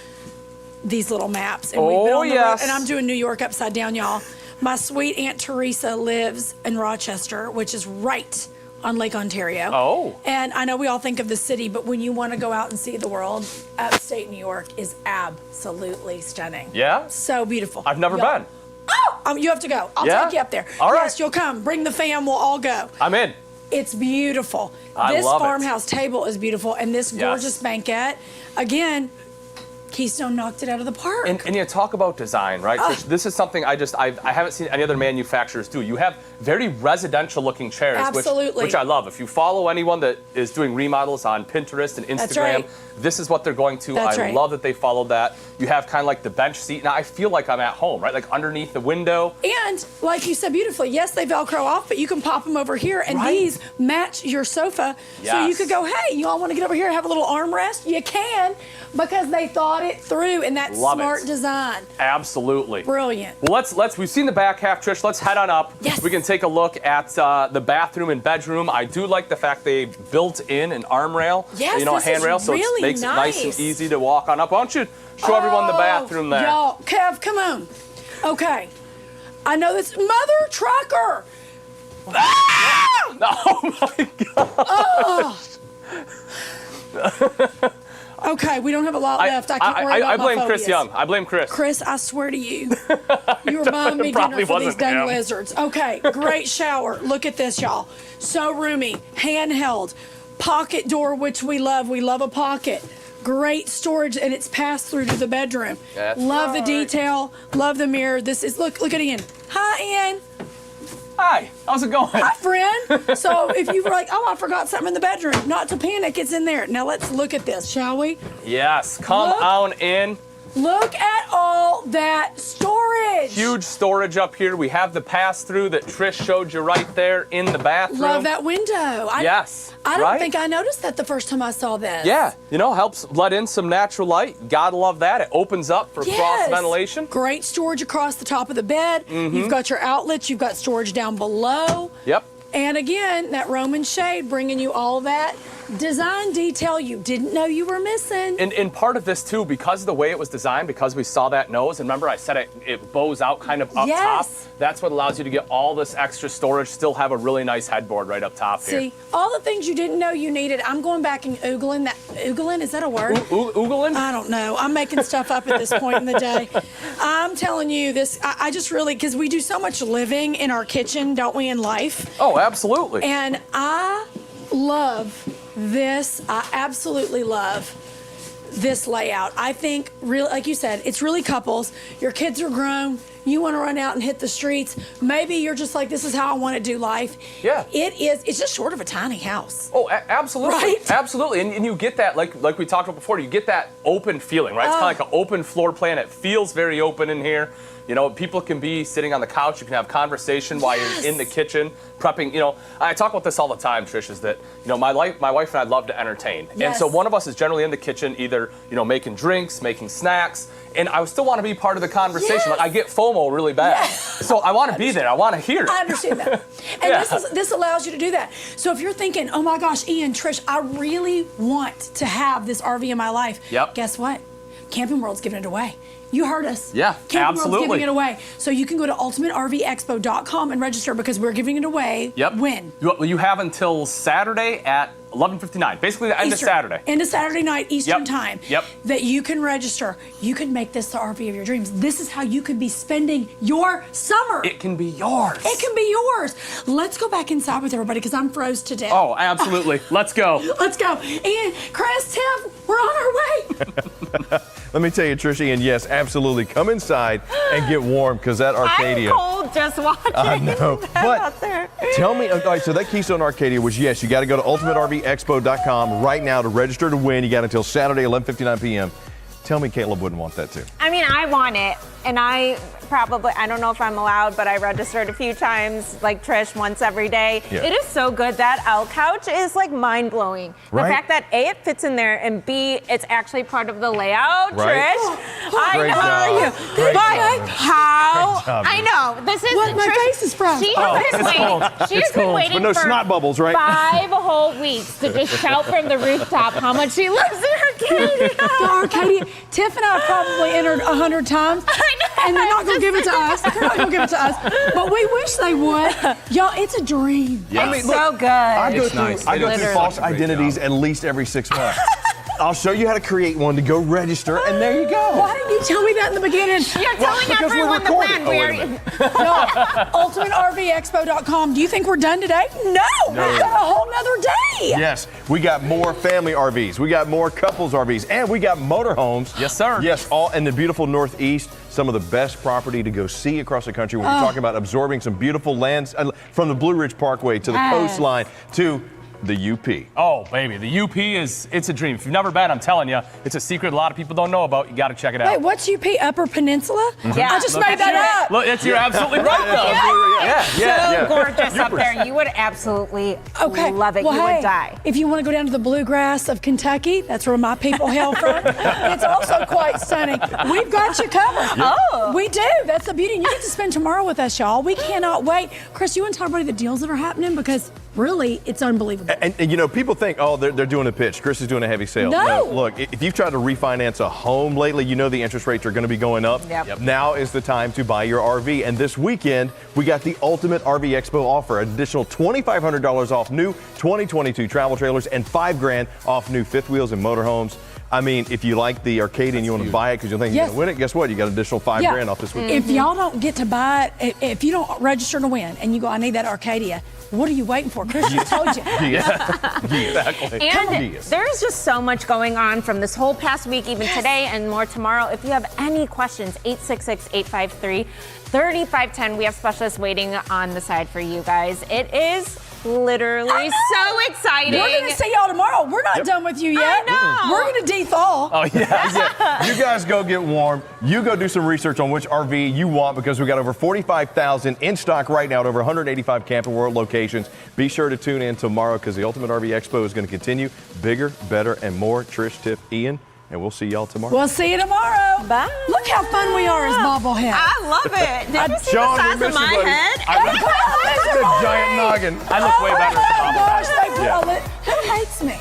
these little maps. And we've been on the road, and I'm doing New York upside down, y'all. My sweet Aunt Teresa lives in Rochester, which is right on Lake Ontario. Oh. And I know we all think of the city, but when you want to go out and see the world, upstate New York is absolutely stunning. Yeah? So beautiful. I've never been. Oh! You have to go. I'll Yeah? take you up there. All right. Yes, you'll come. Bring the fam. We'll all go. I'm in. It's beautiful. I This love it. farmhouse table is beautiful, and this Yes. gorgeous banquette. Again, Keystone knocked it out of the park. And you talk about design, right? Trish, this is something I haven't seen any other manufacturers do. You have very residential looking chairs, Absolutely. which I love. If you follow anyone that is doing remodels on Pinterest and Instagram, That's right. this is what they're going to. That's I right. love that they followed that. You have kind of like the bench seat. Now I feel like I'm at home, right? Like underneath the window. And like you said beautifully, yes, they Velcro off, but you can pop them over here, and Right. these match your sofa. So you Yes. could go, hey, you all want to get over here and have a little armrest? You can, because they thought it through, and that's Love smart it. design. Absolutely. Brilliant. Well, we've seen the back half, Trish. Let's head on up. Yes. We can take a look at the bathroom and bedroom. I do like the fact they built in an arm rail, Yes, a this is handrail, so really it makes it nice nice. and easy to walk on up. Why don't you show everyone the bathroom there? Y'all, Kev, come on. Okay. I know this. Mother trucker. Ah! Oh my God. Oh. Okay, we don't have a lot left. I can't worry about I blame my Chris phobias. Young. I blame Chris. Chris, I swear to you, you were buying me Probably dinner for these wasn't dang him. lizards. Okay, great shower. Look at this, y'all. So roomy, handheld, pocket door, which we love. We love a pocket. Great storage, and it's passed through to the bedroom. That's love the right. detail. Love the mirror. This is look at Ian. Hi, Ian. Hi. How's it going? Hi, friend. So if you were like, oh, I forgot something in the bedroom, not to panic, it's in there. Now let's look at this, shall we? Yes. Come Look. on in. Look at all that storage. Huge storage up here. We have the pass-through that Trish showed you right there in the bathroom. Love that window. Yes. I don't right? think I noticed that the first time I saw this. Yeah, helps let in some natural light. Gotta love that. It opens up for cross ventilation. Great storage across the top of the bed. You've got your outlets. You've got storage down below. Yep. And again, that Roman shade bringing you all that design detail you didn't know you were missing. And part of this too, because of the way it was designed, because we saw that nose, and remember I said it bows out kind of up top. That's what allows you to get all this extra storage, still have a really nice headboard right up top here. See, all the things you didn't know you needed. I'm going back and oogling that. Oogling, is that a word? Oogling? I don't know. I'm making stuff up at this point in the day. I'm telling you this, I just really, because we do so much living in our kitchen, don't we, in life? Oh, absolutely. And I love this. I absolutely love this layout. I think, really, like you said, it's really couples. Your kids are grown. You want to run out and hit the streets. Maybe you're just like, this is how I want to do life. Yeah. It's just short of a tiny house. Oh, absolutely. Right? Absolutely. And you get that, like we talked about before, you get that open feeling, right? It's kind of like an open floor plan. It feels very open in here. People can be sitting on the couch. You can have conversation while you're in the kitchen prepping. I talk about this all the time, Trish, is that, my wife and I love to entertain. Yes. And so one of us is generally in the kitchen, either, making drinks, making snacks. And I still want to be part of the conversation. Yes. Like I get FOMO really bad. Yes. So I want to be there. I want to hear it. I understand that. And this allows you to do that. So if you're thinking, oh my gosh, Ian, Trish, I really want to have this RV in my life. Yep. Guess what? Camping World's giving it away. You heard us. Yeah, Camping absolutely. World's giving it away. So you can go to ultimatervexpo.com and register because we're giving it away. Yep. When? You have until Saturday at 11:59. Basically the end of Eastern. Saturday. End of Saturday night, Eastern time. Yep. That you can register. You can make this the RV of your dreams. This is how you could be spending your summer. It can be yours. It can be yours. Let's go back inside with everybody because I'm froze to death. Oh, absolutely. Let's go. Let's go. And Chris, Tiff, we're on our way. Let me tell you, Trish, and yes, absolutely. Come inside and get warm because that Arcadia. I'm cold just watching. I know. But out there. tell me, all right, so that Keystone Arcadia was, yes, you got to go to ultimatervexpo.com right now to register to win. You got until Saturday, 11:59 p.m. Tell me Caleb wouldn't want that too. I mean, I want it, and I don't know if I'm allowed, but I registered a few times, like Trish, once every day. Yeah. It is so good. That L couch is like mind-blowing. Right? The fact that A, it fits in there, and B, it's actually part of the layout, Right. Trish. Great I know. job. Great But job. how? Great job. I know. This is What? My Trish, face is frozen. She Oh, has it's been cold. waiting. She It's has been cold. waiting But no for snot bubbles, right? 5 whole weeks to just shout from the rooftop how much she loves the Arcadia. The Arcadia. Tiff and I have probably entered 100 times. I know. And they're not going to give it to us. They're not going to give it to us. But we wish they would. Y'all, it's a dream. Yeah. It's so good. I go It's through, nice. I go through Literally. false identities at least every 6 months. I'll show you how to create one to go register, and there you go. Why didn't you tell me that in the beginning? You're telling because we're everyone the recording. plan. Oh, wait a minute. No, UltimateRVExpo.com. Do you think we're done today? No, we've got a whole nother day. Yes, we got more family RVs, we got more couples RVs, and we got motorhomes. Yes, sir. Yes, all in the beautiful Northeast. Some of the best property to go see across the country when you're talking about absorbing some beautiful lands from the Blue Ridge Parkway to the coastline to the UP. Oh, baby, the UP it's a dream. If you've never been, I'm telling you, it's a secret a lot of people don't know about. You got to check it out. Wait, what's UP? Upper Peninsula? Yeah. I just made that up. Look, you're absolutely right, though. So gorgeous up there. You would absolutely love it. Well, you would die. If you want to go down to the bluegrass of Kentucky, that's where my people hail from. It's also quite stunning. We've got you covered. Oh. We do. That's the beauty. And you get to spend tomorrow with us, y'all. We cannot wait. Chris, you want to talk about the deals that are happening? Because really, it's unbelievable. And you know, people think, oh, they're doing a pitch. Chris is doing a heavy sale. No. Look, if you've tried to refinance a home lately, you know the interest rates are going to be going up. Yep. Now is the time to buy your RV. And this weekend, we got the Ultimate RV Expo offer. An additional $2,500 off new 2022 travel trailers and $5,000 off new fifth wheels and motorhomes. I mean, if you like the arcade and you want to buy it because you think you're going to win it, guess what? You got an additional $5,000 off this weekend. If y'all don't get to buy it, if you don't register to win and you go, I need that Arcadia, what are you waiting for? Chris just told you. Exactly. And there's just so much going on from this whole past week, even today, and more tomorrow. If you have any questions, 866-853-3510. We have specialists waiting on the side for you guys. It is literally so exciting. We're going to see y'all tomorrow. We're not done with you yet. I know. We're going to de-thaw. Oh, yeah. You guys go get warm. You go do some research on which RV you want because we got over 45,000 in stock right now at over 185 Camping World locations. Be sure to tune in tomorrow because the Ultimate RV Expo is going to continue. Bigger, better, and more. Trish, Tiff, Ian, and we'll see y'all tomorrow. We'll see you tomorrow. Bye. Look how fun we are as bobbleheads. I love it. Did you see Sean, the size we of miss you, my buddy. head? The giant noggin. I look way better as a bobblehead. Gosh, who hates me?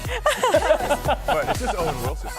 But it's just Owen Wilson.